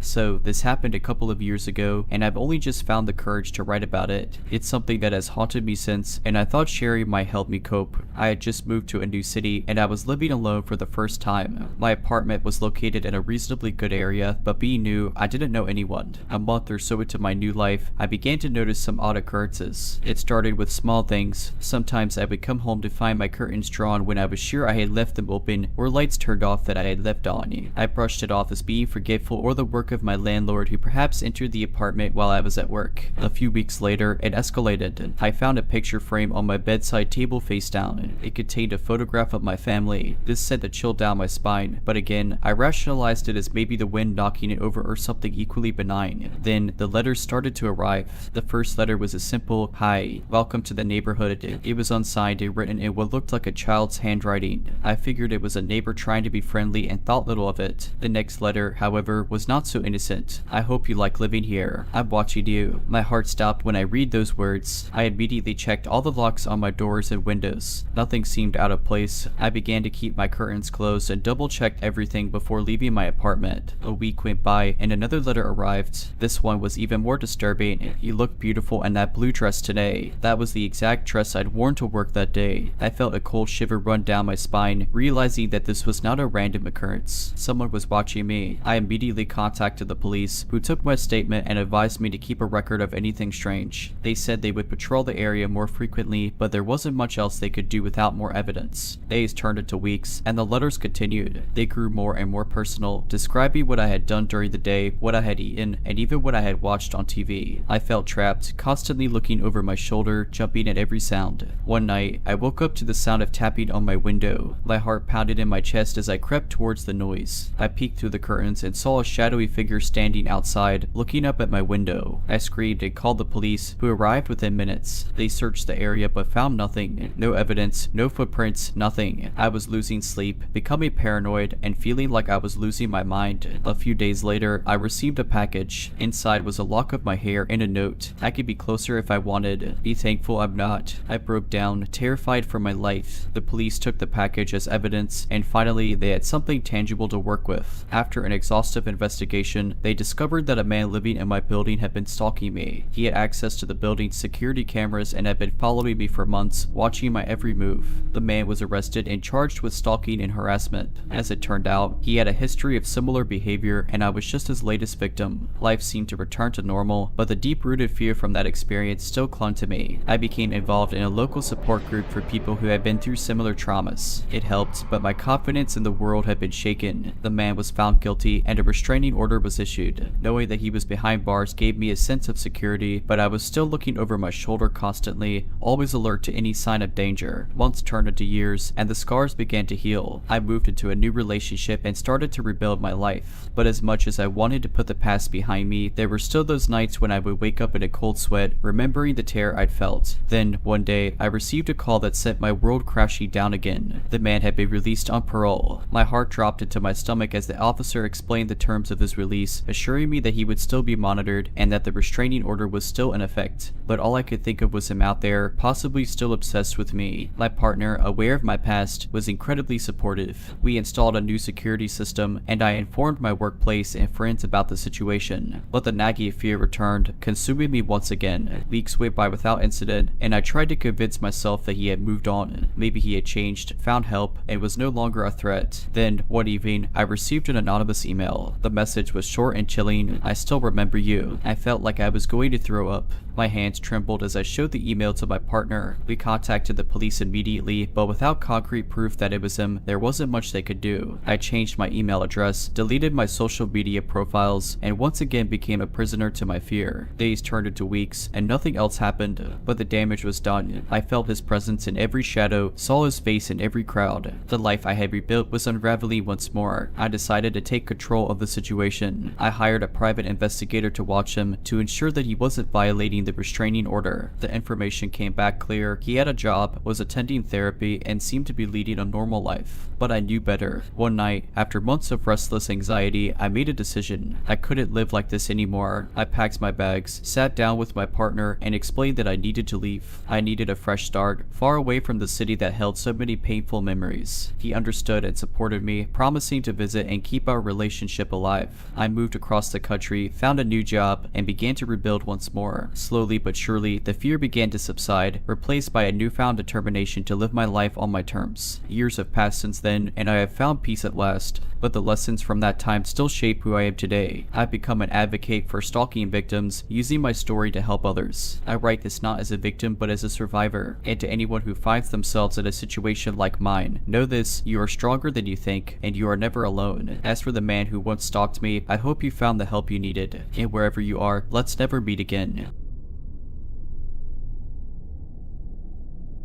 S1: So, this happened a couple of years ago, and I've only just found the courage to write about it. It's something that has haunted me since, and I thought sharing might help me cope. I had just moved to a new city, and I was living alone for the first time. My apartment was located in a reasonably good area, but being new, I didn't know anyone. A month or so into my new life, I began to notice some odd occurrences. It started with small things. Sometimes I would come home to find my curtains drawn when I was sure I had left them open, or lights turned off that I had left on. I brushed it off as being forgetful or the work of my landlord who perhaps entered the apartment while I was at work. A few weeks later, it escalated. I found a picture frame on my bedside table face down. It contained a photograph of my family. This sent a chill down my spine, but again, I rationalized it as maybe the wind knocking it over or something equally benign. Then, the letters started to arrive. The first letter was a simple, "Hi, welcome to the neighborhood." It was unsigned and written in what looked like a child's handwriting. I figured it was a neighbor trying to be friendly and thought little of it. The next letter, however, was not so innocent. "I hope you like living here. I'm watching you." My heart stopped when I read those words. I immediately checked all the locks on my doors and windows. Nothing seemed out of place. I began to keep my curtains closed and double-checked everything before leaving my apartment. A week went by and another letter arrived. This one was even more disturbing. "You look beautiful in that blue dress today." That was the exact dress I'd worn to work that day. I felt a cold shiver run down my spine, realizing that this was not a random occurrence. Someone was watching me. I immediately contacted the police, who took my statement and advised me to keep a record of anything strange. They said they would patrol the area more frequently, but there wasn't much else they could do without more evidence. Days turned into weeks, and the letters continued. They grew more and more personal, describing what I had done during the day, what I had eaten, and even what I had watched on TV. I felt trapped, constantly looking over my shoulder, jumping at every sound. One night, I woke up to the sound of tapping on my window. My heart pounded in my chest as I crept towards the noise. I peeked through the curtains and saw a shadowy figure standing outside, looking up at my window. I screamed and called the police, who arrived within minutes. They searched the area but found nothing. No evidence, no footprints, nothing. I was losing sleep, becoming paranoid, and feeling like I was losing my mind. A few days later, I received a package. Inside was a lock of my hair and a note. "I could be closer if I wanted. Be thankful I'm not." I broke down, terrified for my life. The police took the package as evidence, and finally they had something tangible to work with. After an exhaustive investigation, investigation, they discovered that a man living in my building had been stalking me. He had access to the building's security cameras and had been following me for months, watching my every move. The man was arrested and charged with stalking and harassment. As it turned out, he had a history of similar behavior, and I was just his latest victim. Life seemed to return to normal, but the deep-rooted fear from that experience still clung to me. I became involved in a local support group for people who had been through similar traumas. It helped, but my confidence in the world had been shaken. The man was found guilty, and a restraining order was issued. Knowing that he was behind bars gave me a sense of security, but I was still looking over my shoulder constantly, always alert to any sign of danger. Months turned into years, and the scars began to heal. I moved into a new relationship and started to rebuild my life. But as much as I wanted to put the past behind me, there were still those nights when I would wake up in a cold sweat, remembering the terror I'd felt. Then, one day, I received a call that sent my world crashing down again. The man had been released on parole. My heart dropped into my stomach as the officer explained the terms of his release, assuring me that he would still be monitored and that the restraining order was still in effect. But all I could think of was him out there, possibly still obsessed with me. My partner, aware of my past, was incredibly supportive. We installed a new security system, and I informed my workplace and friends about the situation. But the nagging fear returned, consuming me once again. Weeks went by without incident, and I tried to convince myself that he had moved on. Maybe he had changed, found help, and was no longer a threat. Then, one evening, I received an anonymous email. The message was short and chilling. "I still remember you." I felt like I was going to throw up. My hands trembled as I showed the email to my partner. We contacted the police immediately, but without concrete proof that it was him, there wasn't much they could do. I changed my email address, deleted my social media profiles, and once again became a prisoner to my fear. Days turned into weeks, and nothing else happened, but the damage was done. I felt his presence in every shadow, saw his face in every crowd. The life I had rebuilt was unraveling once more. I decided to take control of the situation. I hired a private investigator to watch him to ensure that he wasn't violating the restraining order. The information came back clear. He had a job, was attending therapy, and seemed to be leading a normal life. But I knew better. One night, after months of restless anxiety, I made a decision. I couldn't live like this anymore. I packed my bags, sat down with my partner, and explained that I needed to leave. I needed a fresh start, far away from the city that held so many painful memories. He understood and supported me, promising to visit and keep our relationship alive. I moved across the country, found a new job, and began to rebuild once more. Slowly but surely, the fear began to subside, replaced by a newfound determination to live my life on my terms. Years have passed since then, and I have found peace at last, but the lessons from that time still shape who I am today. I've become an advocate for stalking victims, using my story to help others. I write this not as a victim, but as a survivor. And to anyone who finds themselves in a situation like mine, know this: you are stronger than you think, and you are never alone. As for the man who once stalked me, I hope you found the help you needed. And wherever you are, let's never meet again.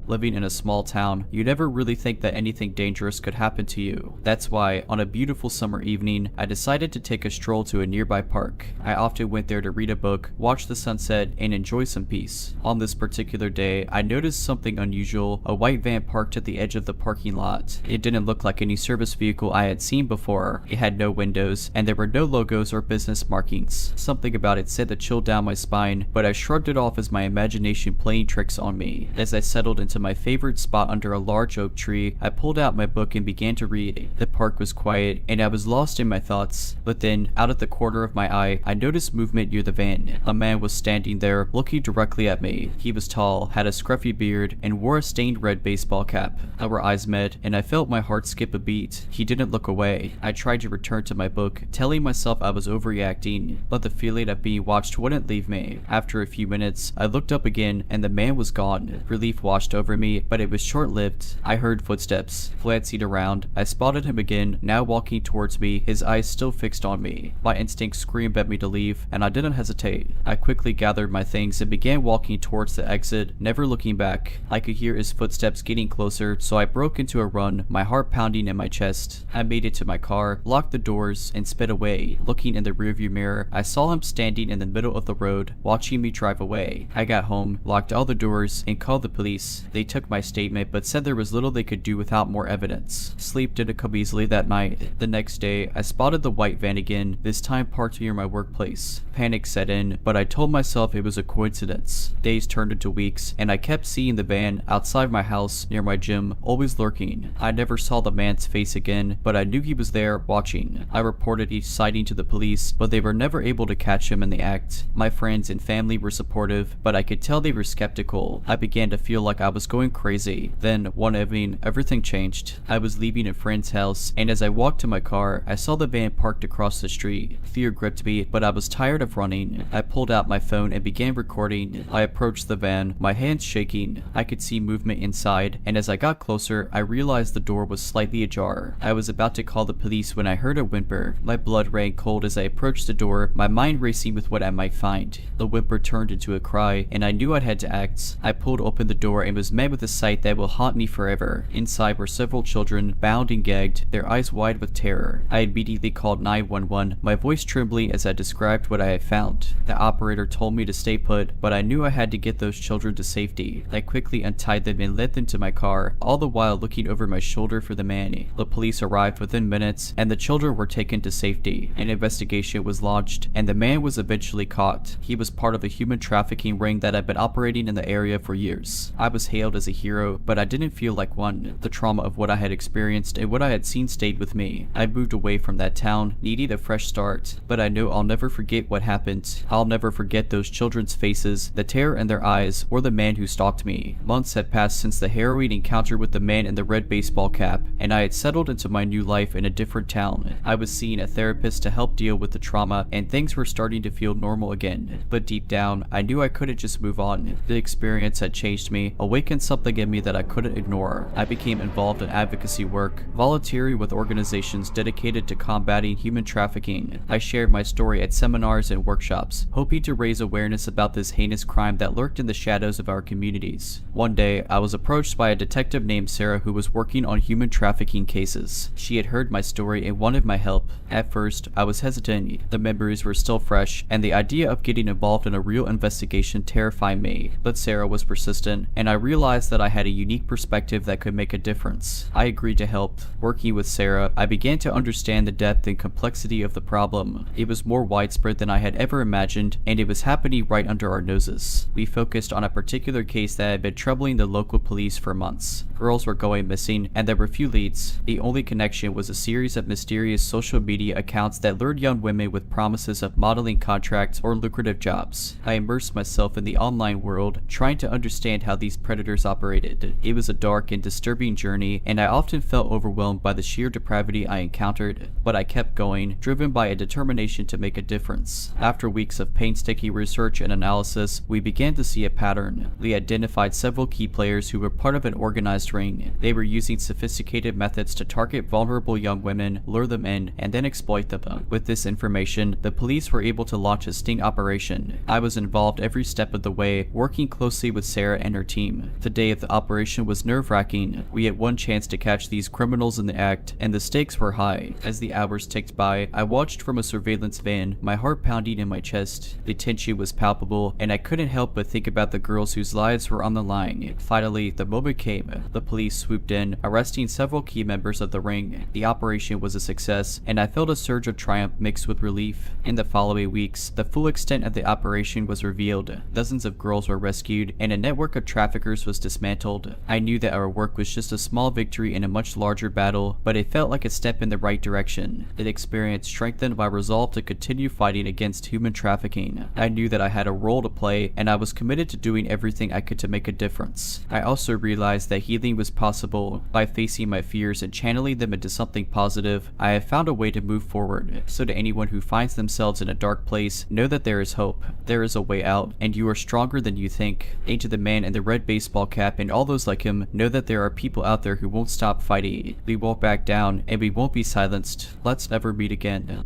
S1: Living in a small town, you never really think that anything dangerous could happen to you. That's why, on a beautiful summer evening, I decided to take a stroll to a nearby park. I often went there to read a book, watch the sunset, and enjoy some peace. On this particular day, I noticed something unusual: a white van parked at the edge of the parking lot. It didn't look like any service vehicle I had seen before. It had no windows, and there were no logos or business markings. Something about it sent a chill down my spine, but I shrugged it off as my imagination playing tricks on me. As I settled into my favorite spot under a large oak tree, I pulled out my book and began to read. The park was quiet, and I was lost in my thoughts. But then, out of the corner of my eye, I noticed movement near the van. A man was standing there, looking directly at me. He was tall, had a scruffy beard, and wore a stained red baseball cap. Our eyes met, and I felt my heart skip a beat. He didn't look away. I tried to return to my book, telling myself I was overreacting, but the feeling of being watched wouldn't leave me. After a few minutes, I looked up again, and the man was gone. Relief washed over me, but it was short-lived. I heard footsteps. Glancing around, I spotted him again, now walking towards me, his eyes still fixed on me. My instinct screamed at me to leave, and I didn't hesitate. I quickly gathered my things and began walking towards the exit, never looking back. I could hear his footsteps getting closer, so I broke into a run, my heart pounding in my chest. I made it to my car, locked the doors, and sped away. Looking in the rearview mirror, I saw him standing in the middle of the road, watching me drive away. I got home, locked all the doors, and called the police. They took my statement but said there was little they could do without more evidence. Sleep didn't come easily that night. The next day, I spotted the white van again, this time parked near my workplace. Panic set in, but I told myself it was a coincidence. Days turned into weeks, and I kept seeing the van outside my house near my gym, always lurking. I never saw the man's face again, but I knew he was there watching. I reported each sighting to the police, but they were never able to catch him in the act. My friends and family were supportive, but I could tell they were skeptical. I began to feel like I was going crazy. Then, one evening, everything changed. I was leaving a friend's house, and as I walked to my car, I saw the van parked across the street. Fear gripped me, but I was tired of running. I pulled out my phone and began recording. I approached the van, my hands shaking. I could see movement inside, and as I got closer, I realized the door was slightly ajar. I was about to call the police when I heard a whimper. My blood ran cold as I approached the door, my mind racing with what I might find. The whimper turned into a cry, and I knew I had to act. I pulled open the door and was met with a sight that will haunt me forever. Inside were several children, bound and gagged, their eyes wide with terror. I immediately called 911, my voice trembling as I described what I had found. The operator told me to stay put, but I knew I had to get those children to safety. I quickly untied them and led them to my car, all the while looking over my shoulder for the man. The police arrived within minutes, and the children were taken to safety. An investigation was launched, and the man was eventually caught. He was part of a human trafficking ring that had been operating in the area for years. I was hailed as a hero, but I didn't feel like one. The trauma of what I had experienced and what I had seen stayed with me. I moved away from that town, needing a fresh start, but I know I'll never forget what happened. I'll never forget those children's faces, the terror in their eyes, or the man who stalked me. Months had passed since the harrowing encounter with the man in the red baseball cap, and I had settled into my new life in a different town. I was seeing a therapist to help deal with the trauma, and things were starting to feel normal again. But deep down, I knew I couldn't just move on. The experience had changed me, awakened something in me that I couldn't ignore. I became involved in advocacy work, volunteering with organizations dedicated to combating human trafficking. I shared my story at seminars and workshops, hoping to raise awareness about this heinous crime that lurked in the shadows of our communities. One day, I was approached by a detective named Sarah who was working on human trafficking cases. She had heard my story and wanted my help. At first, I was hesitant. The memories were still fresh, and the idea of getting involved in a real investigation terrified me. But Sarah was persistent, and I realized that I had a unique perspective that could make a difference. I agreed to help. Working with Sarah, I began to understand the depth and complexity of the problem. It was more widespread than I had ever imagined, and it was happening right under our noses. We focused on a particular case that had been troubling the local police for months. Girls were going missing, and there were few leads. The only connection was a series of mysterious social media accounts that lured young women with promises of modeling contracts or lucrative jobs. I immersed myself in the online world, trying to understand how these predators operated. It was a dark and disturbing journey, and I often felt overwhelmed by the sheer depravity I encountered. But I kept going, driven by a determination to make a difference. After weeks of painstaking research and analysis, we began to see a pattern. We identified several key players who were part of an organized ring. They were using sophisticated methods to target vulnerable young women, lure them in, and then exploit them. With this information, the police were able to launch a sting operation. I was involved every step of the way, working closely with Sarah and her team. The day of the operation was nerve-wracking. We had one chance to catch these criminals in the act, and the stakes were high. As the hours ticked by, I watched from a surveillance van, my heart pounding in my chest. The tension was palpable, and I couldn't help but think about the girls whose lives were on the line. Finally, the moment came. The police swooped in, arresting several key members of the ring. The operation was a success, and I felt a surge of triumph mixed with relief. In the following weeks, the full extent of the operation was revealed. Dozens of girls were rescued, and a network of traffickers was dismantled. I knew that our work was just a small victory in a much larger battle, but it felt like a step in the right direction. The experience strengthened my resolve to continue fighting against human trafficking. I knew that I had a role to play, and I was committed to doing everything I could to make a difference. I also realized that healing was possible. By facing my fears and channeling them into something positive, I have found a way to move forward. So to anyone who finds themselves in a dark place, know that there is hope. There is a way out, and you are stronger than you think. And to the man in the red baseball cap and all those like him, know that there are people out there who won't stop fighting. We won't back down, and we won't be silenced. Let's never meet again.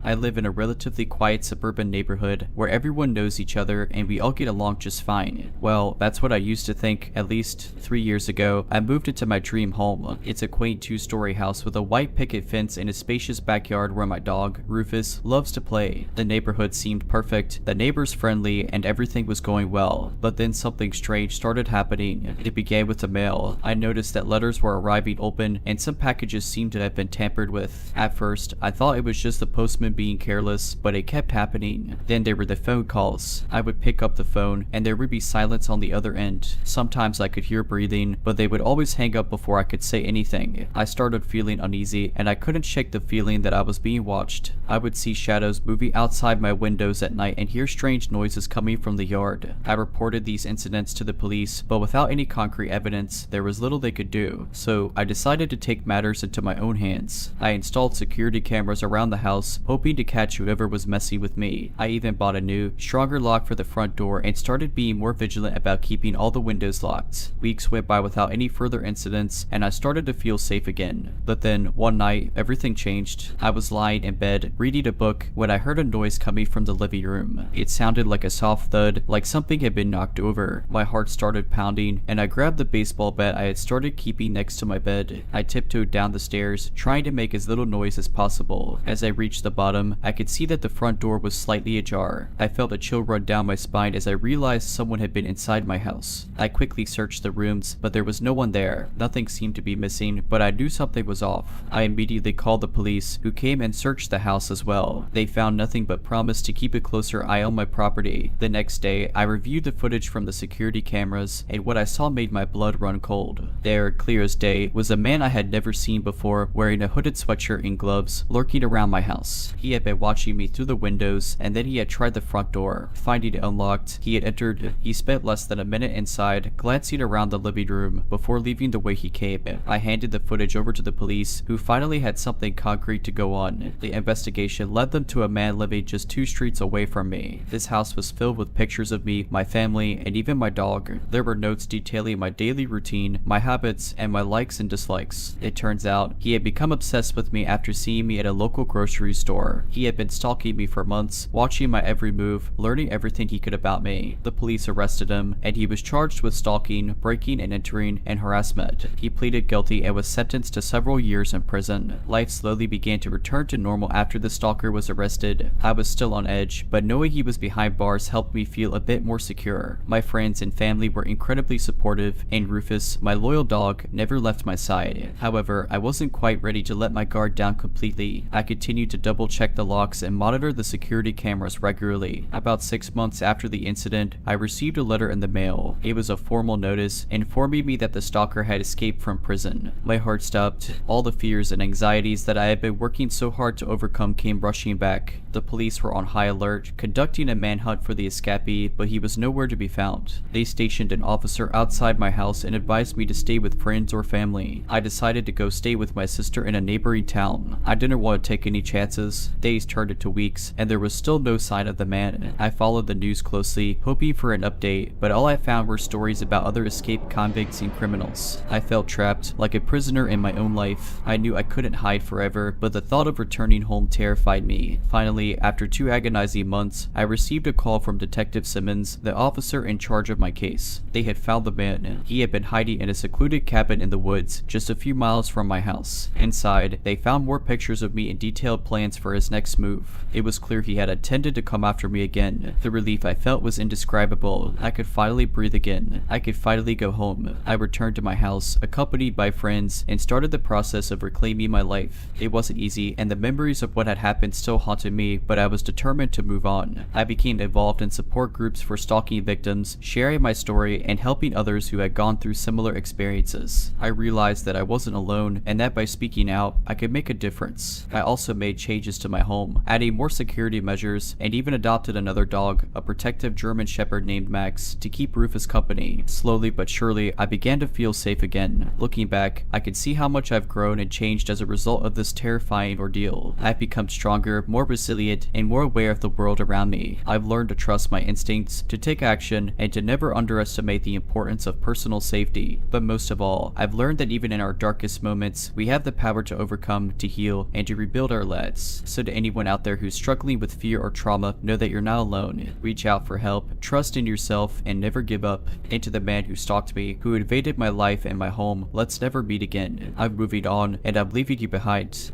S1: I live in a relatively quiet suburban neighborhood where everyone knows each other and we all get along just fine. Well, that's what I used to think. At least 3 years ago, I moved into my dream home. It's a quaint 2-story house with a white picket fence and a spacious backyard where my dog, Rufus, loves to play. The neighborhood seemed perfect, the neighbors friendly, and everything was going well. But then something strange started happening. It began with the mail. I noticed that letters were arriving open and some packages seemed to have been tampered with. At first, I thought it was just the postman being careless, but it kept happening. Then there were the phone calls. I would pick up the phone and there would be silence on the other end. Sometimes I could hear breathing, but they would always hang up before I could say anything. I started feeling uneasy and I couldn't shake the feeling that I was being watched. I would see shadows moving outside my windows at night and hear strange noises coming from the yard. I reported these incidents to the police, but without any concrete evidence, there was little they could do. So I decided to take matters into my own hands. I installed security cameras around the house, hoping to catch whoever was messy with me. I even bought a new, stronger lock for the front door and started being more vigilant about keeping all the windows locked. Weeks went by without any further incidents and I started to feel safe again. But then, one night, everything changed. I was lying in bed, reading a book, when I heard a noise coming from the living room. It sounded like a soft thud, like something had been knocked over. My heart started pounding and I grabbed the baseball bat I had started keeping next to my bed. I tiptoed down the stairs, trying to make as little noise as possible. As I reached the bottom, I could see that the front door was slightly ajar. I felt a chill run down my spine as I realized someone had been inside my house. I quickly searched the rooms, but there was no one there. Nothing seemed to be missing, but I knew something was off. I immediately called the police, who came and searched the house as well. They found nothing but promised to keep a closer eye on my property. The next day, I reviewed the footage from the security cameras, and what I saw made my blood run cold. There, clear as day, was a man I had never seen before, wearing a hooded sweatshirt and gloves, lurking around my house. He had been watching me through the windows, and then he had tried the front door. Finding it unlocked, he had entered. He spent less than a minute inside, glancing around the living room, before leaving the way he came. I handed the footage over to the police, who finally had something concrete to go on. The investigation led them to a man living just 2 streets away from me. This house was filled with pictures of me, my family, and even my dog. There were notes detailing my daily routine, my habits, and my likes and dislikes. It turns out, he had become obsessed with me after seeing me at a local grocery store. He had been stalking me for months, watching my every move, learning everything he could about me. The police arrested him, and he was charged with stalking, breaking and entering, and harassment. He pleaded guilty and was sentenced to several years in prison. Life slowly began to return to normal after the stalker was arrested. I was still on edge, but knowing he was behind bars helped me feel a bit more secure. My friends and family were incredibly supportive, and Rufus, my loyal dog, never left my side. However, I wasn't quite ready to let my guard down completely. I continued to double check the locks and monitor the security cameras regularly. About 6 months after the incident, I received a letter in the mail. It was a formal notice informing me that the stalker had escaped from prison. My heart stopped. All the fears and anxieties that I had been working so hard to overcome came rushing back. The police were on high alert, conducting a manhunt for the escapee, but he was nowhere to be found. They stationed an officer outside my house and advised me to stay with friends or family. I decided to go stay with my sister in a neighboring town. I didn't want to take any chances. Days turned into weeks, and there was still no sign of the man. I followed the news closely, hoping for an update, but all I found were stories about other escaped convicts and criminals. I felt trapped, like a prisoner in my own life. I knew I couldn't hide forever, but the thought of returning home terrified me. Finally, after 2 agonizing months, I received a call from Detective Simmons, the officer in charge of my case. They had found the man. He had been hiding in a secluded cabin in the woods, just a few miles from my house. Inside, they found more pictures of me and detailed plans for his next move. It was clear he had intended to come after me again. The relief I felt was indescribable. I could finally breathe again. I could finally go home. I returned to my house, accompanied by friends, and started the process of reclaiming my life. It wasn't easy, and the memories of what had happened still haunted me, but I was determined to move on. I became involved in support groups for stalking victims, sharing my story, and helping others who had gone through similar experiences. I realized that I wasn't alone, and that by speaking out, I could make a difference. I also made changes to my home, adding more security measures, and even adopted another dog, a protective German Shepherd named Max, to keep Rufus company. Slowly but surely, I began to feel safe again. Looking back, I could see how much I've grown and changed as a result of this terrifying ordeal. I've become stronger, more resilient, and more aware of the world around me. I've learned to trust my instincts, to take action, and to never underestimate the importance of personal safety. But most of all, I've learned that even in our darkest moments, we have the power to overcome, to heal, and to rebuild our lives. So to anyone out there who's struggling with fear or trauma, know that you're not alone. Reach out for help, trust in yourself, and never give up. And to the man who stalked me, who invaded my life and my home, let's never meet again. I'm moving on, and I'm leaving you behind.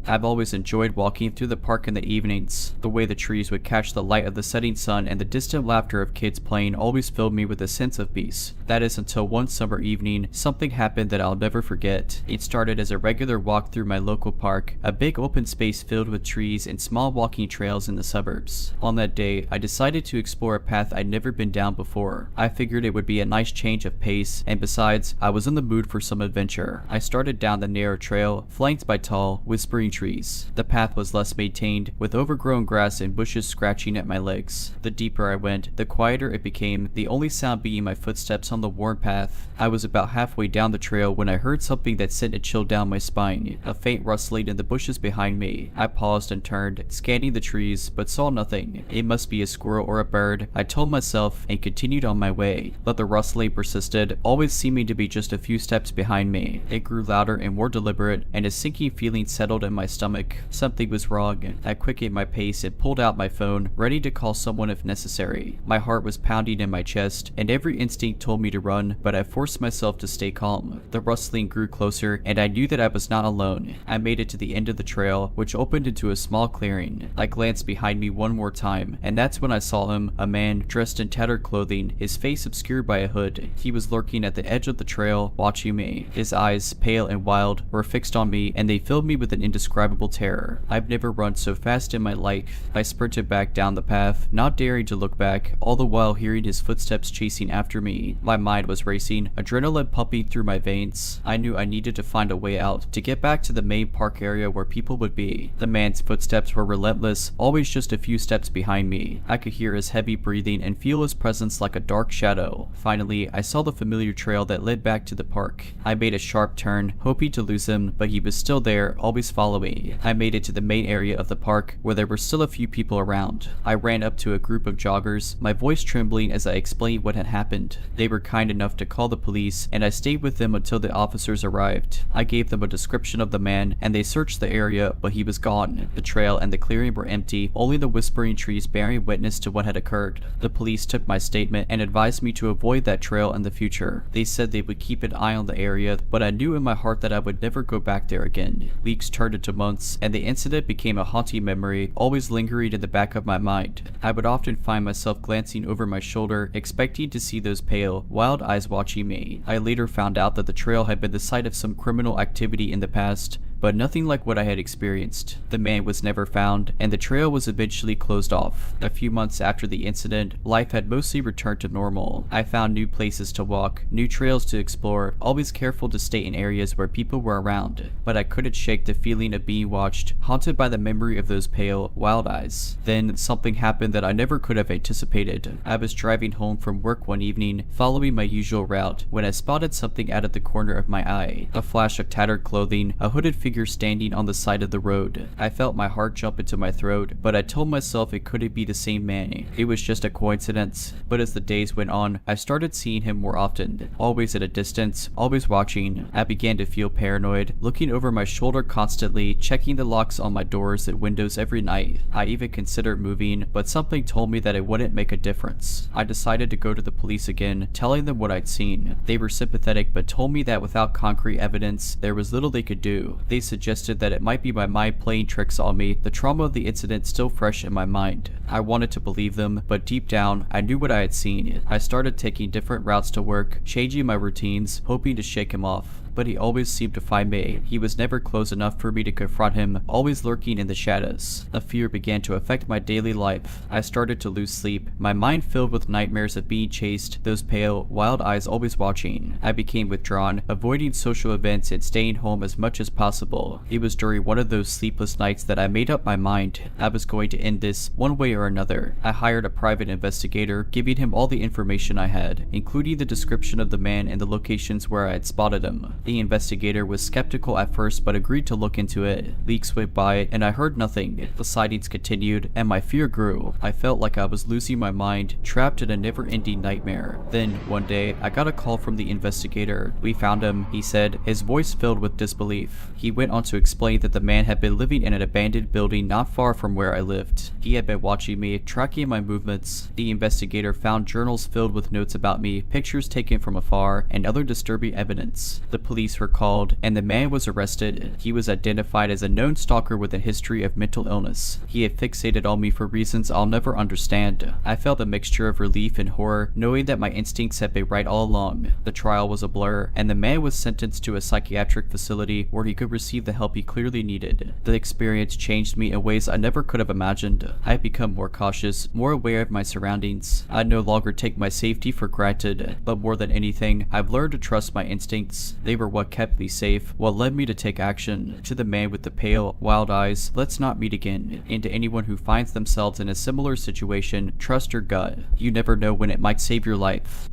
S1: I've always enjoyed walking through the park in the evenings. The way the trees would catch the light of the setting sun and the distant laughter of kids playing always filled me with a sense of peace. That is until one summer evening, something happened that I'll never forget. It started as a regular walk through my local park, a big open space filled with trees and small walking trails in the suburbs. On that day, I decided to explore a path I'd never been down before. I figured it would be a nice change of pace, and besides, I was in the mood for some adventure. I started down the narrow trail, flanked by tall, whispering trees. The path was less maintained, with overgrown grass and bushes scratching at my legs. The deeper I went, the quieter it became, the only sound being my footsteps on the worn path. I was about halfway down the trail when I heard something that sent a chill down my spine, a faint rustling in the bushes behind me. I paused and turned, scanning the trees, but saw nothing. It must be a squirrel or a bird, I told myself, and continued on my way. But the rustling persisted, always seeming to be just a few steps behind me. It grew louder and more deliberate, and a sinking feeling settled in my stomach. Something was wrong. I quickened my pace and pulled out my phone, ready to call someone if necessary. My heart was pounding in my chest, and every instinct told me to run, but I forced myself to stay calm. The rustling grew closer, and I knew that I was not alone. I made it to the end of the trail, which opened into a small clearing. I glanced behind me one more time, and that's when I saw him, a man dressed in tattered clothing, his face obscured by a hood. He was lurking at the edge of the trail, watching me. His eyes, pale and wild, were fixed on me, and they filled me with an indescribable terror. I've never run so fast in my life. I sprinted back down the path, not daring to look back, all the while hearing his footsteps chasing after me. My mind was racing, adrenaline pumping through my veins. I knew I needed to find a way out, to get back to the main park area where people would be. The man's footsteps were relentless, always just a few steps behind me. I could hear his heavy breathing and feel his presence like a dark shadow. Finally, I saw the familiar trail that led back to the park. I made a sharp turn, hoping to lose him, but he was still there, always following me. I made it to the main area of the park, where there were still a few people around. I ran up to a group of joggers, my voice trembling as I explained what had happened. They were kind enough to call the police, and I stayed with them until the officers arrived. I gave them a description of the man, and they searched the area, but he was gone. The trail and the clearing were empty, only the whispering trees bearing witness to what had occurred. The police took my statement and advised me to avoid that trail in the future. They said they would keep an eye on the area, but I knew in my heart that I would never go back there again. Weeks turned into months, and the incident became a haunting memory, always lingering in the back of my mind. I would often find myself glancing over my shoulder, expecting to see those pale, wild eyes watching me. I later found out that the trail had been the site of some criminal activity in the past, but nothing like what I had experienced. The man was never found, and the trail was eventually closed off. A few months after the incident, life had mostly returned to normal. I found new places to walk, new trails to explore, always careful to stay in areas where people were around. But I couldn't shake the feeling of being watched, haunted by the memory of those pale, wild eyes. Then, something happened that I never could have anticipated. I was driving home from work one evening, following my usual route, when I spotted something out of the corner of my eye. A flash of tattered clothing, a hooded figure standing on the side of the road. I felt my heart jump into my throat, but I told myself it couldn't be the same man. It was just a coincidence. But as the days went on, I started seeing him more often, always at a distance, always watching. I began to feel paranoid, looking over my shoulder constantly, checking the locks on my doors and windows every night. I even considered moving, but something told me that it wouldn't make a difference. I decided to go to the police again, telling them what I'd seen. They were sympathetic, but told me that without concrete evidence, there was little they could do. They suggested that it might be my mind playing tricks on me, the trauma of the incident still fresh in my mind. I wanted to believe them, but deep down, I knew what I had seen. I started taking different routes to work, changing my routines, hoping to shake him off. But he always seemed to find me. He was never close enough for me to confront him, always lurking in the shadows. A fear began to affect my daily life. I started to lose sleep, my mind filled with nightmares of being chased, those pale, wild eyes always watching. I became withdrawn, avoiding social events and staying home as much as possible. It was during one of those sleepless nights that I made up my mind. I was going to end this one way or another. I hired a private investigator, giving him all the information I had, including the description of the man and the locations where I had spotted him. The investigator was skeptical at first but agreed to look into it. Weeks went by and I heard nothing. The sightings continued and my fear grew. I felt like I was losing my mind, trapped in a never-ending nightmare. Then, one day, I got a call from the investigator. We found him, he said, his voice filled with disbelief. He went on to explain that the man had been living in an abandoned building not far from where I lived. He had been watching me, tracking my movements. The investigator found journals filled with notes about me, pictures taken from afar, and other disturbing evidence. The police were called, and the man was arrested. He was identified as a known stalker with a history of mental illness. He had fixated on me for reasons I'll never understand. I felt a mixture of relief and horror, knowing that my instincts had been right all along. The trial was a blur, and the man was sentenced to a psychiatric facility where he could receive the help he clearly needed. The experience changed me in ways I never could have imagined. I had become more cautious, more aware of my surroundings. I no longer take my safety for granted, but more than anything, I've learned to trust my instincts. They were what kept me safe, what led me to take action. To the man with the pale, wild eyes, let's not meet again. And to anyone who finds themselves in a similar situation, trust your gut. You never know when it might save your life.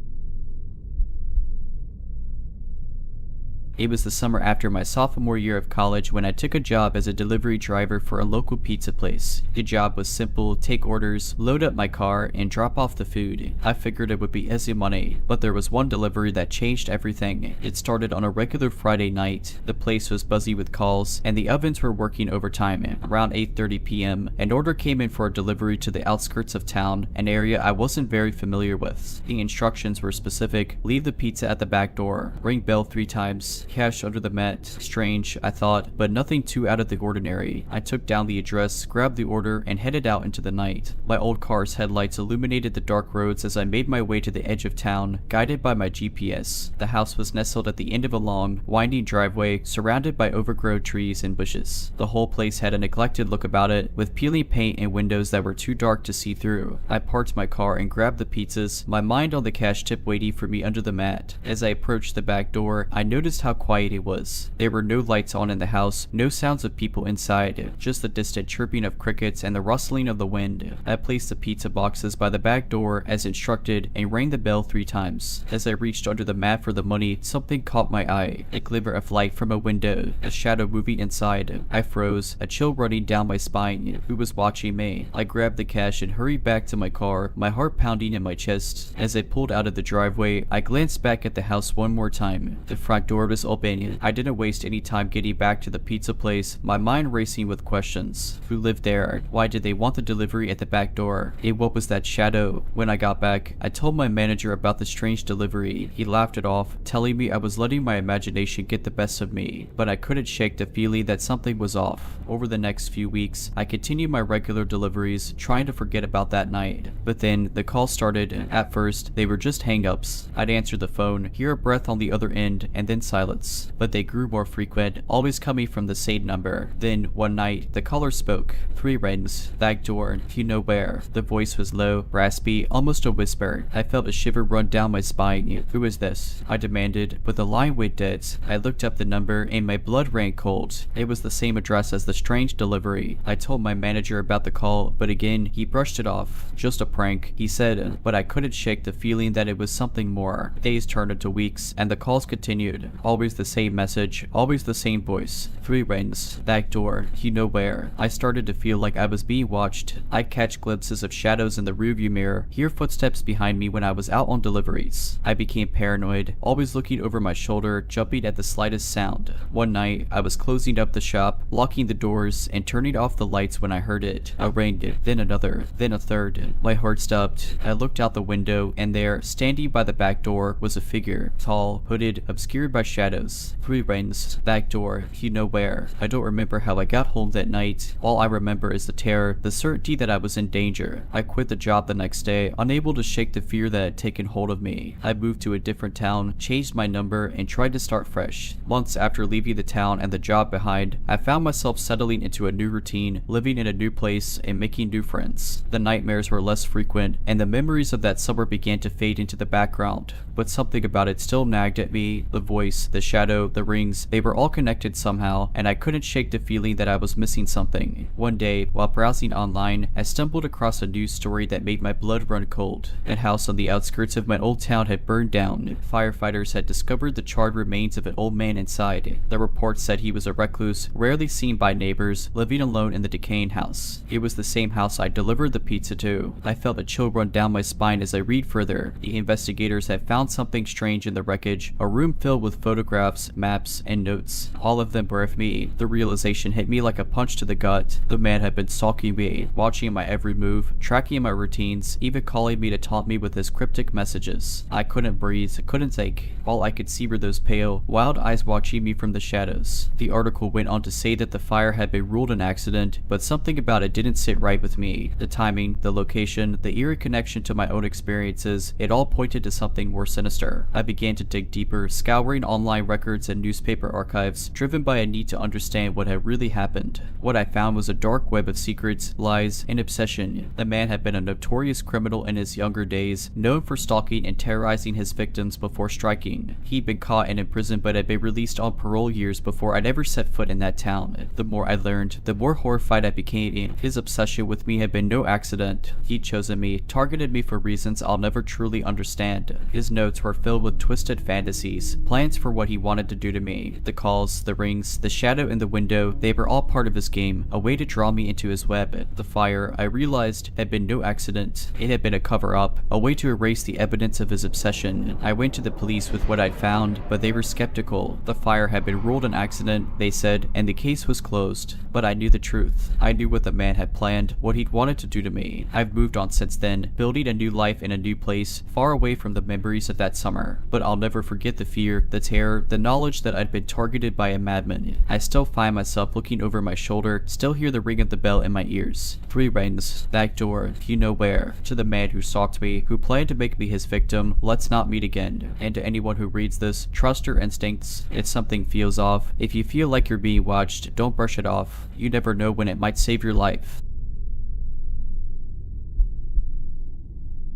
S1: It was the summer after my sophomore year of college when I took a job as a delivery driver for a local pizza place. The job was simple: take orders, load up my car, and drop off the food. I figured it would be easy money, but there was one delivery that changed everything. It started on a regular Friday night. The place was buzzy with calls, and the ovens were working overtime. Around 8:30 p.m., an order came in for a delivery to the outskirts of town, an area I wasn't very familiar with. The instructions were specific: leave the pizza at the back door, ring bell 3 times, cash under the mat. Strange, I thought, but nothing too out of the ordinary. I took down the address, grabbed the order, and headed out into the night. My old car's headlights illuminated the dark roads as I made my way to the edge of town, guided by my GPS. The house was nestled at the end of a long, winding driveway, surrounded by overgrown trees and bushes. The whole place had a neglected look about it, with peeling paint and windows that were too dark to see through. I parked my car and grabbed the pizzas, my mind on the cash tip waiting for me under the mat. As I approached the back door, I noticed how quiet it was. There were no lights on in the house, no sounds of people inside, just the distant chirping of crickets and the rustling of the wind. I placed the pizza boxes by the back door as instructed and rang the bell 3 times. As I reached under the mat for the money, something caught my eye. A glimmer of light from a window, a shadow moving inside. I froze, a chill running down my spine. Who was watching me? I grabbed the cash and hurried back to my car, my heart pounding in my chest. As I pulled out of the driveway, I glanced back at the house one more time. The front door was open. I didn't waste any time getting back to the pizza place, my mind racing with questions. Who lived there? Why did they want the delivery at the back door? And what was that shadow? When I got back, I told my manager about the strange delivery. He laughed it off, telling me I was letting my imagination get the best of me, but I couldn't shake the feeling that something was off. Over the next few weeks, I continued my regular deliveries, trying to forget about that night. But then, the calls started. At first, they were just hang-ups. I'd answer the phone, hear a breath on the other end, and then silence. But they grew more frequent, always coming from the same number. Then, one night, the caller spoke. 3 rings. Back door. You know where. The voice was low, raspy, almost a whisper. I felt a shiver run down my spine. Who is this? I demanded, but the line went dead. I looked up the number and my blood ran cold. It was the same address as the strange delivery. I told my manager about the call, but again, he brushed it off. Just a prank, he said, but I couldn't shake the feeling that it was something more. Days turned into weeks, and the calls continued. Always the same message, always the same voice. 3 rings. Back door. You know where. I started to feel like I was being watched. I'd catch glimpses of shadows in the rearview mirror, hear footsteps behind me when I was out on deliveries. I became paranoid, always looking over my shoulder, jumping at the slightest sound. One night, I was closing up the shop, locking the doors, and turning off the lights when I heard it. A ring, then another, then a third. My heart stopped. I looked out the window, and there, standing by the back door, was a figure. Tall, hooded, obscured by shadows. 3 rings. Back door. You know where. I don't remember how I got home that night. All I remember is the terror, the certainty that I was in danger. I quit the job the next day, unable to shake the fear that had taken hold of me. I moved to a different town, changed my number, and tried to start fresh. Months after leaving the town and the job behind, I found myself settling into a new routine, living in a new place, and making new friends. The nightmares were less frequent, and the memories of that summer began to fade into the background. But something about it still nagged at me, the voice, the shadow, the rings, they were all connected somehow, and I couldn't shake the feeling that I was missing something. One day, while browsing online, I stumbled across a news story that made my blood run cold. A house on the outskirts of my old town had burned down. Firefighters had discovered the charred remains of an old man inside. The report said he was a recluse, rarely seen by neighbors, living alone in the decaying house. It was the same house I delivered the pizza to. I felt a chill run down my spine as I read further. The investigators had found something strange in the wreckage, a room filled with photographs, maps, and notes. All of them were of me. The realization hit me like a punch to the gut. The man had been stalking me, watching my every move, tracking my routines, even calling me to taunt me with his cryptic messages. I couldn't breathe, couldn't think. All I could see were those pale, wild eyes watching me from the shadows. The article went on to say that the fire had been ruled an accident, but something about it didn't sit right with me. The timing, the location, the eerie connection to my own experiences, it all pointed to something more sinister. I began to dig deeper, scouring online records and newspaper archives, driven by a need to understand what had really happened. What I found was a dark web of secrets, lies, and obsession. The man had been a notorious criminal in his younger days, known for stalking and terrorizing his victims before striking. He'd been caught and imprisoned but had been released on parole years before I'd ever set foot in that town. The more I learned, the more horrified I became. His obsession with me had been no accident. He'd chosen me, targeted me for reasons I'll never truly understand. His notes were filled with twisted fantasies, plans for what he wanted to do to me. The calls, the rings, the shadow in the window, they were all part of his game, a way to draw me into his web. The fire, I realized, had been no accident. It had been a cover-up, a way to erase the evidence of his obsession. I went to the police with what I'd found, but they were skeptical. The fire had been ruled an accident, they said, and the case was closed. But I knew the truth. I knew what the man had planned, what he'd wanted to do to me. I've moved on since then, building a new life in a new place, far away from the memories of that summer. But I'll never forget the fear, the terror, the knowledge that I'd been targeted by a madman. I still find myself looking over my shoulder, still hear the ring of the bell in my ears. 3 rings, back door, you know where. To the man who stalked me, who planned to make me his victim, let's not meet again. And to anyone who reads this, trust your instincts. If something feels off, if you feel like you're being watched, don't brush it off. You never know when it might save your life.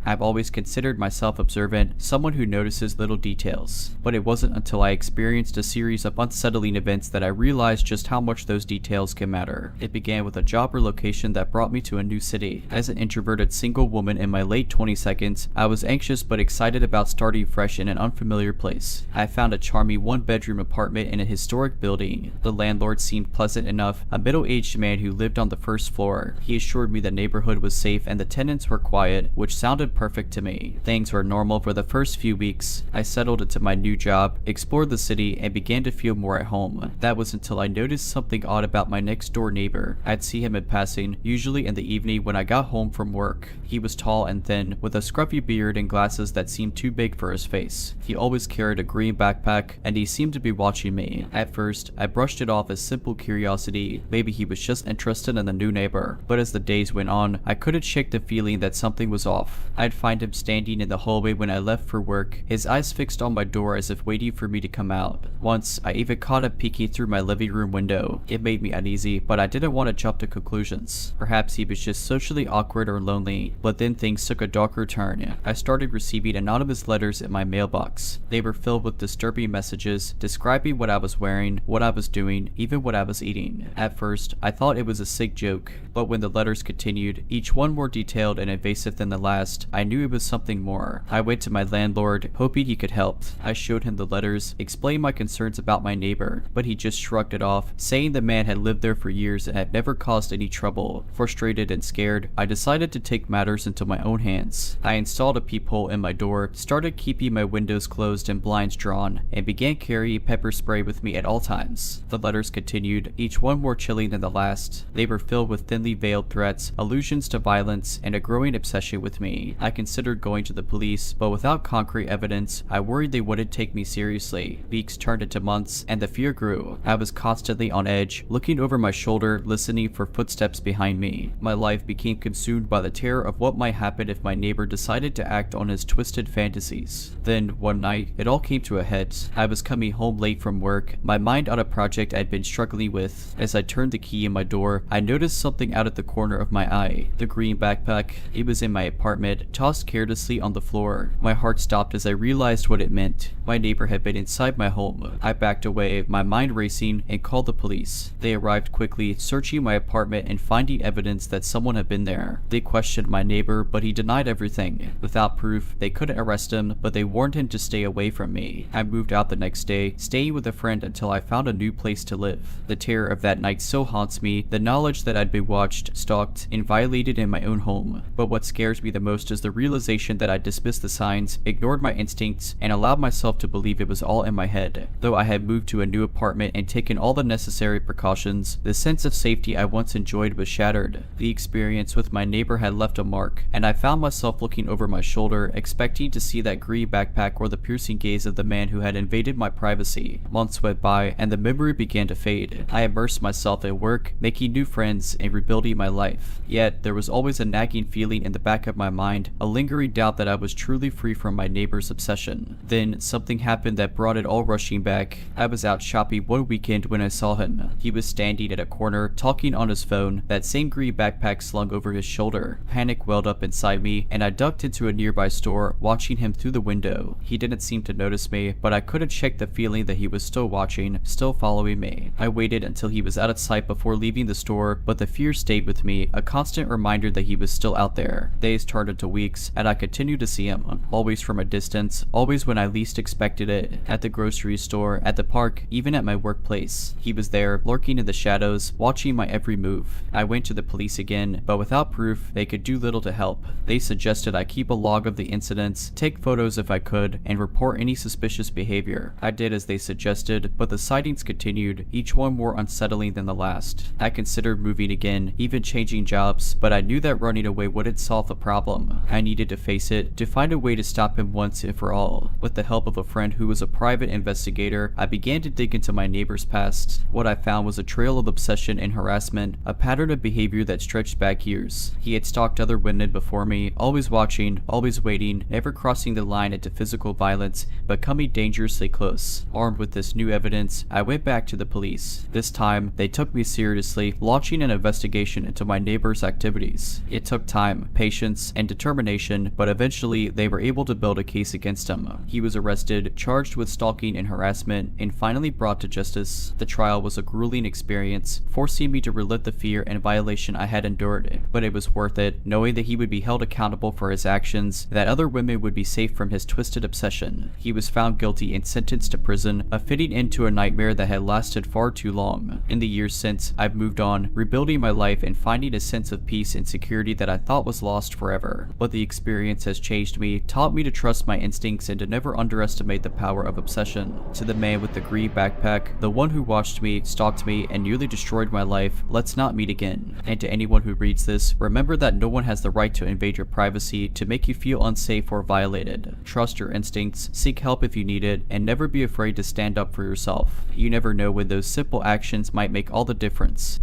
S1: I've always considered myself observant, someone who notices little details. But it wasn't until I experienced a series of unsettling events that I realized just how much those details can matter. It began with a job relocation that brought me to a new city. As an introverted single woman in my late 20s, I was anxious but excited about starting fresh in an unfamiliar place. I found a charming 1-bedroom apartment in a historic building. The landlord seemed pleasant enough, a middle-aged man who lived on the first floor. He assured me the neighborhood was safe and the tenants were quiet, which sounded perfect to me. Things were normal for the first few weeks. I settled into my new job, explored the city, and began to feel more at home. That was until I noticed something odd about my next door neighbor. I'd see him in passing, usually in the evening when I got home from work. He was tall and thin, with a scruffy beard and glasses that seemed too big for his face. He always carried a green backpack, and he seemed to be watching me. At first, I brushed it off as simple curiosity. Maybe he was just interested in the new neighbor. But as the days went on, I couldn't shake the feeling that something was off. I'd find him standing in the hallway when I left for work, his eyes fixed on my door as if waiting for me to come out. Once, I even caught him peeking through my living room window. It made me uneasy, but I didn't want to jump to conclusions. Perhaps he was just socially awkward or lonely, but then things took a darker turn. I started receiving anonymous letters in my mailbox. They were filled with disturbing messages, describing what I was wearing, what I was doing, even what I was eating. At first, I thought it was a sick joke, but when the letters continued, each one more detailed and invasive than the last, I knew it was something more. I went to my landlord, hoping he could help. I showed him the letters, explained my concerns about my neighbor, but he just shrugged it off, saying the man had lived there for years and had never caused any trouble. Frustrated and scared, I decided to take matters into my own hands. I installed a peephole in my door, started keeping my windows closed and blinds drawn, and began carrying pepper spray with me at all times. The letters continued, each one more chilling than the last. They were filled with thinly veiled threats, allusions to violence, and a growing obsession with me. I considered going to the police, but without concrete evidence, I worried they wouldn't take me seriously. Weeks turned into months, and the fear grew. I was constantly on edge, looking over my shoulder, listening for footsteps behind me. My life became consumed by the terror of what might happen if my neighbor decided to act on his twisted fantasies. Then, one night, it all came to a head. I was coming home late from work, my mind on a project I'd been struggling with. As I turned the key in my door, I noticed something out at the corner of my eye. The green backpack. It was in my apartment, tossed carelessly on the floor. My heart stopped as I realized what it meant. My neighbor had been inside my home. I backed away, my mind racing, and called the police. They arrived quickly, searching my apartment and finding evidence that someone had been there. They questioned my neighbor, but he denied everything. Without proof, they couldn't arrest him, but they warned him to stay away from me. I moved out the next day, staying with a friend until I found a new place to live. The terror of that night still haunts me, the knowledge that I'd been watched, stalked, and violated in my own home. But what scares me the most is the realization that I dismissed the signs, ignored my instincts, and allowed myself to believe it was all in my head. Though I had moved to a new apartment and taken all the necessary precautions, the sense of safety I once enjoyed was shattered. The experience with my neighbor had left a mark, and I found myself looking over my shoulder, expecting to see that green backpack or the piercing gaze of the man who had invaded my privacy. Months went by, and the memory began to fade. I immersed myself in work, making new friends, and rebuilding my life. Yet, there was always a nagging feeling in the back of my mind, a lingering doubt that I was truly free from my neighbor's obsession. Then, something happened that brought it all rushing back. I was out shopping one weekend when I saw him. He was standing at a corner, talking on his phone, that same green backpack slung over his shoulder. Panic welled up inside me, and I ducked into a nearby store, watching him through the window. He didn't seem to notice me, but I couldn't shake the feeling that he was still watching, still following me. I waited until he was out of sight before leaving the store, but the fear stayed with me, a constant reminder that he was still out there. Days turned into weeks, and I continued to see him, always from a distance, always when I least expected it. At the grocery store, at the park, even at my workplace. He was there, lurking in the shadows, watching my every move. I went to the police again, but without proof, they could do little to help. They suggested I keep a log of the incidents, take photos if I could, and report any suspicious behavior. I did as they suggested, but the sightings continued, each one more unsettling than the last. I considered moving again, even changing jobs, but I knew that running away wouldn't solve the problem. I needed to face it, to find a way to stop him once and for all. With the help of a friend who was a private investigator, I began to dig into my neighbor's past. What I found was a trail of obsession and harassment, a pattern of behavior that stretched back years. He had stalked other women before me, always watching, always waiting, never crossing the line into physical violence, but coming dangerously close. Armed with this new evidence, I went back to the police. This time, they took me seriously, launching an investigation into my neighbor's activities. It took time, patience, and determination, but eventually they were able to build a case against him. He was arrested, charged with stalking and harassment, and finally brought to justice. The trial was a grueling experience, forcing me to relive the fear and violation I had endured, but it was worth it, knowing that he would be held accountable for his actions, that other women would be safe from his twisted obsession. He was found guilty and sentenced to prison, a fitting end to a nightmare that had lasted far too long. In the years since, I've moved on, rebuilding my life and finding a sense of peace and security that I thought was lost forever. But the experience has changed me, taught me to trust my instincts and to never underestimate the power of obsession. To the man with the green backpack, the one who watched me, stalked me, and nearly destroyed my life, let's not meet again. And to anyone who reads this, remember that no one has the right to invade your privacy, to make you feel unsafe or violated. Trust your instincts, seek help if you need it, and never be afraid to stand up for yourself. You never know when those simple actions might make all the difference.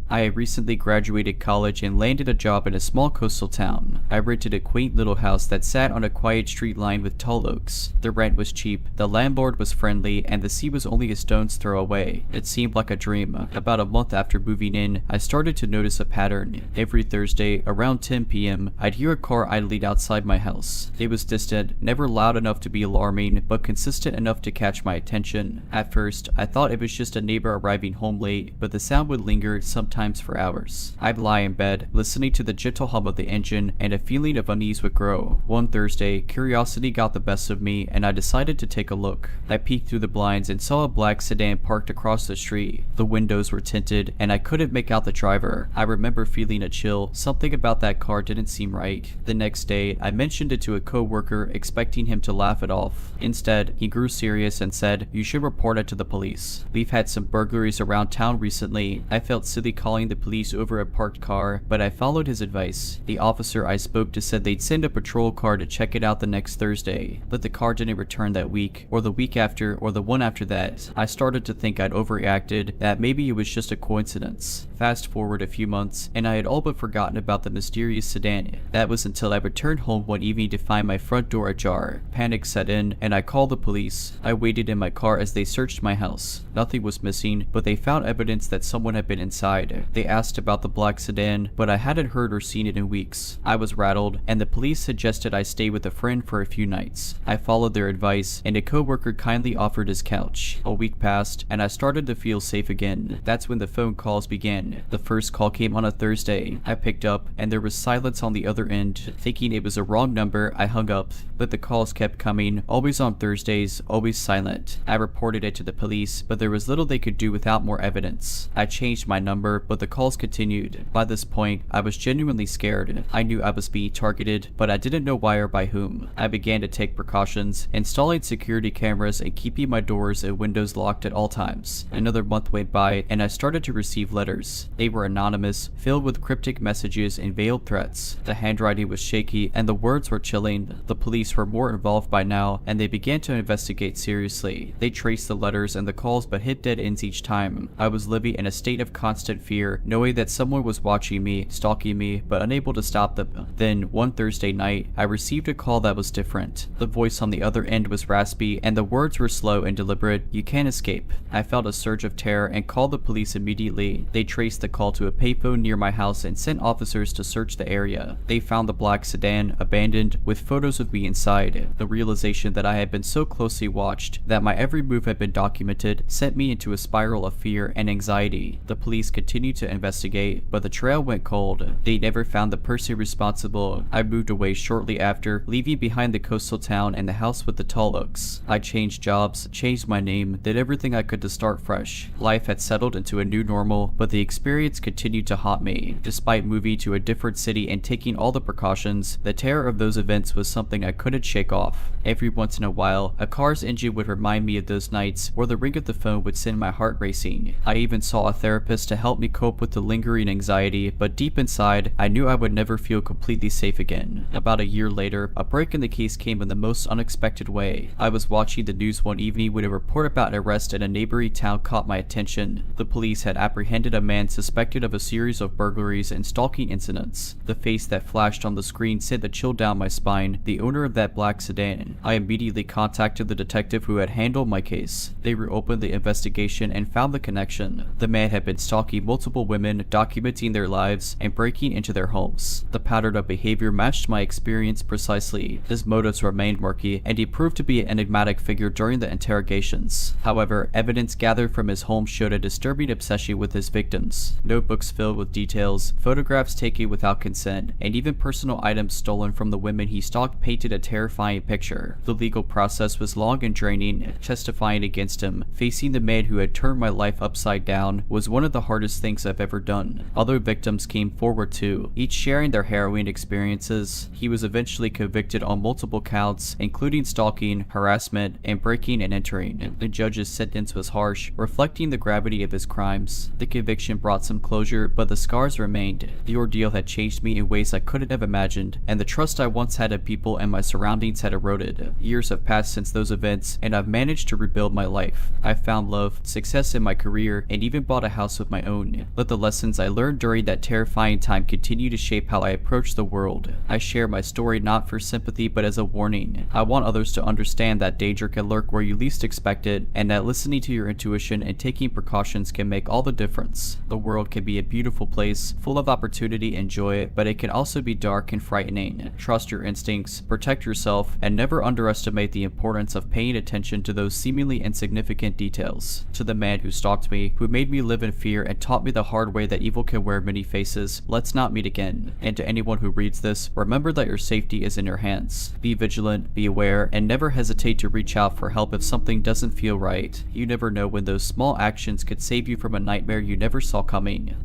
S1: I recently graduated college and landed a job in a small coastal town. I rented a quaint little house that sat on a quiet street lined with tall oaks. The rent was cheap, the landlord was friendly, and the sea was only a stone's throw away. It seemed like a dream. About a month after moving in, I started to notice a pattern. Every Thursday, around 10 p.m., I'd hear a car idling outside my house. It was distant, never loud enough to be alarming, but consistent enough to catch my attention. At first, I thought it was just a neighbor arriving home late, but the sound would linger, sometimes for hours. I'd lie in bed, listening to the gentle hum of the engine, and a feeling of unease would grow. One Thursday, curiosity got the best of me, and I decided to take a look. I peeked through the blinds and saw a black sedan parked across the street. The windows were tinted, and I couldn't make out the driver. I remember feeling a chill. Something about that car didn't seem right. The next day, I mentioned it to a co-worker, expecting him to laugh it off. Instead, he grew serious and said, "You should report it to the police. We've had some burglaries around town recently." I felt silly calling the police over a parked car, but I followed his advice. The officer I spoke to said they'd send a patrol car to check it out the next Thursday, but the car didn't return that week, or the week after, or the one after that. I started to think I'd overreacted, that maybe it was just a coincidence. Fast forward a few months, and I had all but forgotten about the mysterious sedan. That was until I returned home one evening to find my front door ajar. Panic set in, and I called the police. I waited in my car as they searched my house. Nothing was missing, but they found evidence that someone had been inside. They asked about the black sedan, but I hadn't heard or seen it in weeks. I was rattled, and the police suggested I stay with a friend for a few nights. I followed their advice, and a coworker kindly offered his couch. A week passed, and I started to feel safe again. That's when the phone calls began. The first call came on a Thursday. I picked up, and there was silence on the other end. Thinking it was a wrong number, I hung up, but the calls kept coming, always on Thursdays, always silent. I reported it to the police, but there was little they could do without more evidence. I changed my number, but the calls continued. By this point, I was genuinely scared. I knew I was being targeted, but I didn't know why or by whom. I began to take precautions, installing security cameras and keeping my doors and windows locked at all times. Another month went by, and I started to receive letters. They were anonymous, filled with cryptic messages and veiled threats. The handwriting was shaky, and the words were chilling. The police were more involved by now, and they began to investigate seriously. They traced the letters and the calls but hit dead ends each time. I was living in a state of constant fear, knowing that someone was watching me, stalking me, but unable to stop them. Then, one Thursday night, I received a call that was different. The voice on the other end was raspy, and the words were slow and deliberate. "You can't escape." I felt a surge of terror and called the police immediately. They traced the call to a payphone near my house and sent officers to search the area. They found the black sedan, abandoned, with photos of me inside. The realization that I had been so closely watched, that my every move had been documented, sent me into a spiral of fear and anxiety. The police continued to investigate, but the trail went cold. They never found the person responsible. I moved away shortly after, leaving behind the coastal town and the house with the tall oaks. I changed jobs, changed my name, did everything I could to start fresh. Life had settled into a new normal, but the experience continued to haunt me. Despite moving to a different city and taking all the precautions, the terror of those events was something I couldn't shake off. Every once in a while, a car's engine would remind me of those nights, or the ring of the phone would send my heart racing. I even saw a therapist to help me cope with the lingering anxiety, but deep inside, I knew I would never feel completely safe again. About a year later, a break in the case came in the most unexpected way. I was watching the news one evening when a report about an arrest in a neighboring town caught my attention. The police had apprehended a man suspected of a series of burglaries and stalking incidents. The face that flashed on the screen sent a chill down my spine, the owner of that black sedan. I immediately contacted the detective who had handled my case. They reopened the investigation and found the connection. The man had been stalking multiple women, documenting their lives, and breaking into their homes. The pattern of behavior matched my experience precisely. His motives remained murky, and he proved to be an enigmatic figure during the interrogations. However, evidence gathered from his home showed a disturbing obsession with his victims. Notebooks filled with details, photographs taken without consent, and even personal items stolen from the women he stalked painted a terrifying picture. The legal process was long and draining. Testifying against him, facing the man who had turned my life upside down, was one of the hardest things I've ever done. Other victims came forward too, each sharing their harrowing experiences. He was eventually convicted on multiple counts, including stalking, harassment, and breaking and entering. The judge's sentence was harsh, reflecting the gravity of his crimes. The conviction brought some closure, but the scars remained. The ordeal had changed me in ways I couldn't have imagined, and the trust I once had in people and my surroundings had eroded. Years have passed since those events, and I've managed to rebuild my life. I've found love, success in my career, and even bought a house of my own. Let the lessons I learned during that terrifying time continue to shape how I approach the world. I share my story not for sympathy but as a warning. I want others to understand that danger can lurk where you least expect it, and that listening to your intuition and taking precautions can make all the difference. The world can be a beautiful place, full of opportunity and joy, but it can also be dark and frightening. Trust your instincts, protect yourself, and never underestimate the importance of paying attention to those seemingly insignificant details. To the man who stalked me, who made me live in fear and taught me the hard way that evil can wear many faces, let's not meet again. And to anyone who reads this, remember that your safety is in your hands. Be vigilant, be aware, and never hesitate to reach out for help if something doesn't feel right. You never know when those small actions could save you from a nightmare you never saw coming.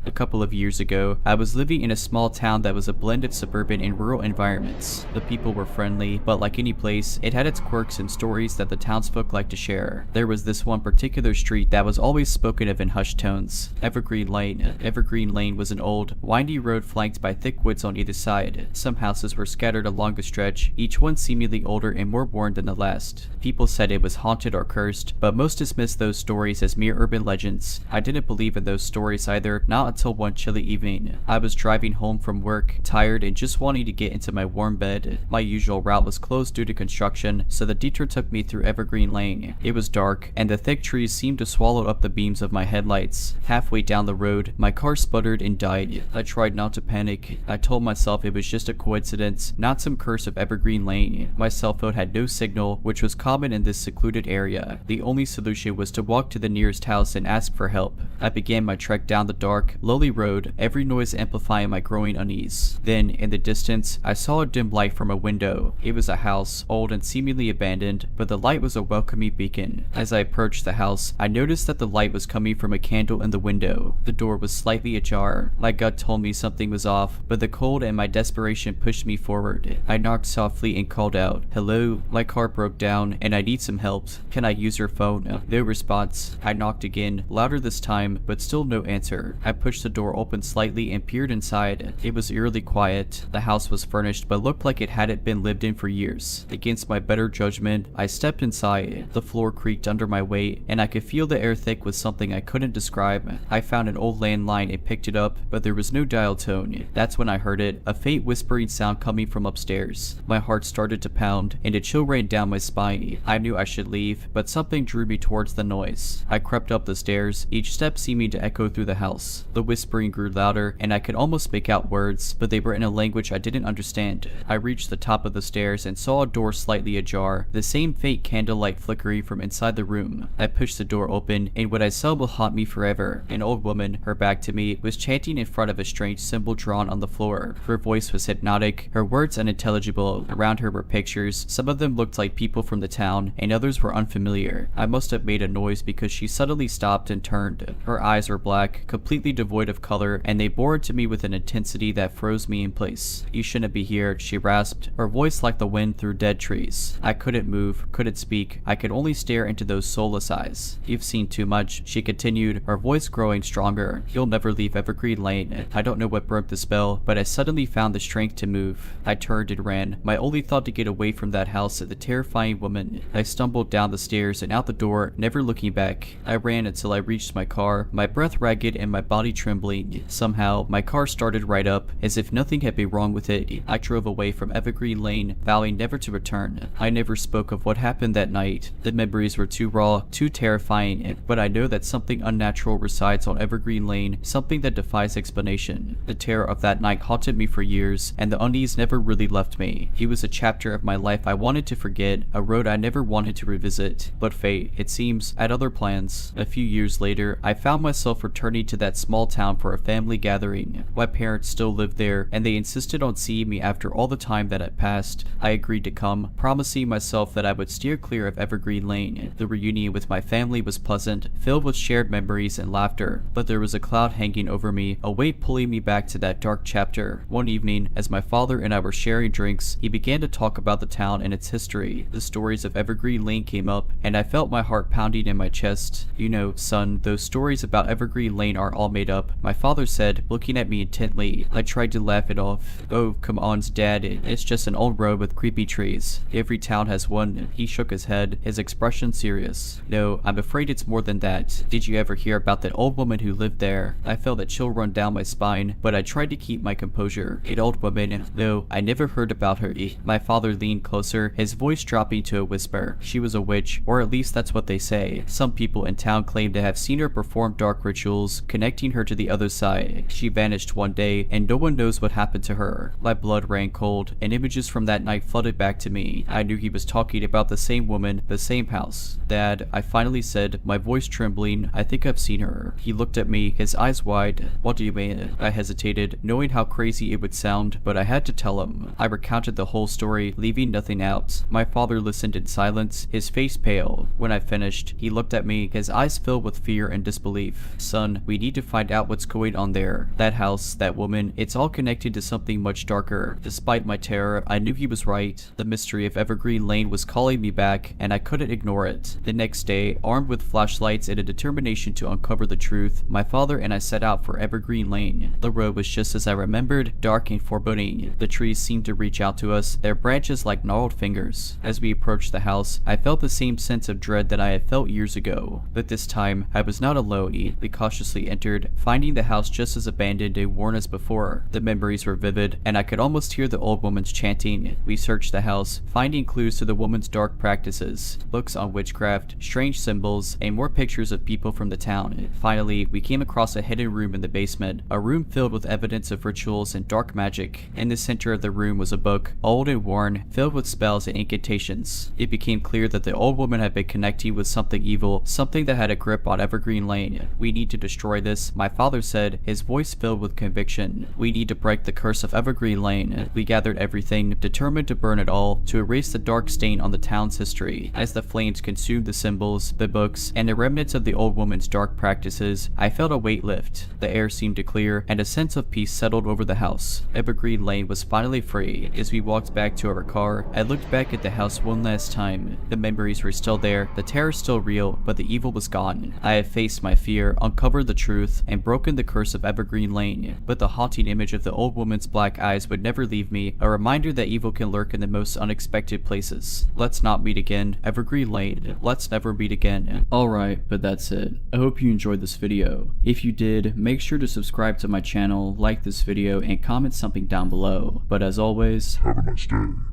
S1: A couple of years ago, I was living in a small town that was a blend of suburban and rural environments. The people were friendly, but like any place, it had its quirks and stories that the townsfolk liked to share. There was this one particular street that was always spoken of in hushed tones. Evergreen Lane. Evergreen Lane was an old, windy road flanked by thick woods on either side. Some houses were scattered along the stretch, each one seemingly older and more worn than the last. People said it was haunted or cursed, but most dismissed those stories as mere urban legends. I didn't believe in those stories either, not until one chilly evening. I was driving home from work, tired and just wanting to get into my warm bed. My usual route was closed due to construction, so the detour took me through Evergreen Lane. It was dark, and the thick trees seemed to swallow up the beams of my headlights. Halfway down the road, my car sputtered and died. I tried not to panic. I told myself it was just a coincidence, not some curse of Evergreen Lane. My cell phone had no signal, which was common in this secluded area. The only solution was to walk to the nearest house and ask for help. I began my trek down the dark, lonely road, every noise amplifying my growing unease. Then, in the distance, I saw a dim light from a window. It was a house, old and seemingly abandoned, but the light was a welcoming beacon. As I approached the house, I noticed that the light was coming from a candle in the window. The door was slightly ajar. My gut told me something was off, but the cold and my desperation pushed me forward. I knocked softly and called out, "Hello, my car broke down and I need some help. Can I use your phone?" No response. I knocked again, louder this time, but still no answer. I pushed the door open slightly and peered inside. It was eerily quiet. The house was furnished but looked like it hadn't been lived in for years. Against my better judgment, I stepped inside. The floor creaked under my weight, and I could feel the air thick with something I couldn't describe. I found an old landline and picked it up, but there was no dial tone. That's when I heard it, a faint whispering sound coming from upstairs. My heart started to pound, and a chill ran down my spine. I knew I should leave, but something drew me towards the noise. I crept up the stairs, each step seeming to echo through the house. The whispering grew louder, and I could almost make out words, but they were in a language I didn't understand. I reached the top of the stairs and saw a door slightly ajar, the same faint candlelight flickering from inside the room. I pushed the door open, and what I saw will haunt me forever. An old woman, her back to me, was chanting in front of a strange symbol drawn on the floor. Her voice was hypnotic, her words unintelligible. Around her were pictures. Some of them looked like people from the town, and others were unfamiliar. I must have made a noise because she suddenly stopped and turned. Her eyes were black, completely devoid of color, and they bored to me with an intensity that froze me in place. "You shouldn't be here," she rasped, her voice like the wind through dead trees. I couldn't move, couldn't speak. I could only stare into those soulless eyes. "You've seen too much," she continued, her voice growing stronger. "You'll never leave Evergreen Lane." I don't know what broke the spell, but I suddenly found the strength to move. I turned and ran, my only thought to get away from that house and the terrifying woman. I stumbled down the stairs and out the door, never looking back. I ran until I reached my car, my breath ragged and my body trembling. Somehow, my car started right up, as if nothing had been wrong with it. I drove away from Evergreen Lane, vowing never to return. I never spoke of what happened that night. The memories were too raw, too terrifying, but I know that something unnatural resides on Evergreen Lane, something that defies explanation. The terror of that night haunted me for years, and the unease never really left me. It was a chapter of my life I wanted to forget, a road I never wanted to revisit. But fate, it seems, had other plans. A few years later, I found myself returning to that small town for a family gathering. My parents still lived there, and they insisted on seeing me after all the time that had passed. I agreed to come, promising myself that I would steer clear of Evergreen Lane. The reunion with my family was pleasant, filled with shared memories and laughter, but there was a cloud hanging over me, a weight pulling me back to that dark chapter. One evening, as my father and I were sharing drinks, he began to talk about the town and its history. The stories of Evergreen Lane came up, and I felt my heart pounding in my chest. "You know, son, those stories about Evergreen Lane are all made up," my father said, looking at me intently. I tried to laugh it off. "Oh, come on, Dad, it's just an old road with creepy trees. Every town has one." He shook his head, his expression serious. "No, I'm afraid it's more than that. Did you ever hear about that old woman who lived there?" I felt a chill run down my spine, but I tried to keep my composure. "An old woman? No, I never heard about her." My father leaned closer, his voice dropping to a whisper. "She was a witch, or at least that's what they say. Some people in town claim to have seen her perform dark rituals, connecting her to the other side. She vanished one day, and no one knows what happened to her." My blood ran cold, and images from that night flooded back to me. I knew he was talking about the same woman, the same house. "Dad," I finally said, my voice trembling, "I think I've seen her." He looked at me, his eyes wide. "What do you mean?" I hesitated, knowing how crazy it would sound, but I had to tell him. I recounted the whole story, leaving nothing out. My father listened in silence, his face pale. When I finished, he looked at me, his eyes filled with fear and disbelief. "Son, we need to find find out what's going on there. That house, that woman, it's all connected to something much darker. Despite my terror, I knew he was right. The mystery of Evergreen Lane was calling me back, and I couldn't ignore it. The next day, armed with flashlights and a determination to uncover the truth, my father and I set out for Evergreen Lane. The road was just as I remembered, dark and foreboding. The trees seemed to reach out to us, their branches like gnarled fingers. As we approached the house, I felt the same sense of dread that I had felt years ago. But this time, I was not alone. We cautiously entered, finding the house just as abandoned and worn as before. The memories were vivid, and I could almost hear the old woman's chanting. We searched the house, finding clues to the woman's dark practices, books on witchcraft, strange symbols, and more pictures of people from the town. Finally, we came across a hidden room in the basement, a room filled with evidence of rituals and dark magic. In the center of the room was a book, old and worn, filled with spells and incantations. It became clear that the old woman had been connecting with something evil, something that had a grip on Evergreen Lane. We need to destroy this, my father said, his voice filled with conviction. We need to break the curse of Evergreen Lane. We gathered everything, determined to burn it all, to erase the dark stain on the town's history. As the flames consumed the symbols, the books, and the remnants of the old woman's dark practices, I felt a weight lift. The air seemed to clear, and a sense of peace settled over the house. Evergreen Lane was finally free. As we walked back to our car, I looked back at the house one last time. The memories were still there, the terror still real, but the evil was gone. I had faced my fear, uncovered the truth, and broken the curse of Evergreen Lane. But the haunting image of the old woman's black eyes would never leave me, a reminder that evil can lurk in the most unexpected places. Let's not meet again, Evergreen Lane. Let's never meet again. Alright, but that's it. I hope you enjoyed this video. If you did, make sure to subscribe to my channel, like this video, and comment something down below. But as always,
S2: Have a nice day.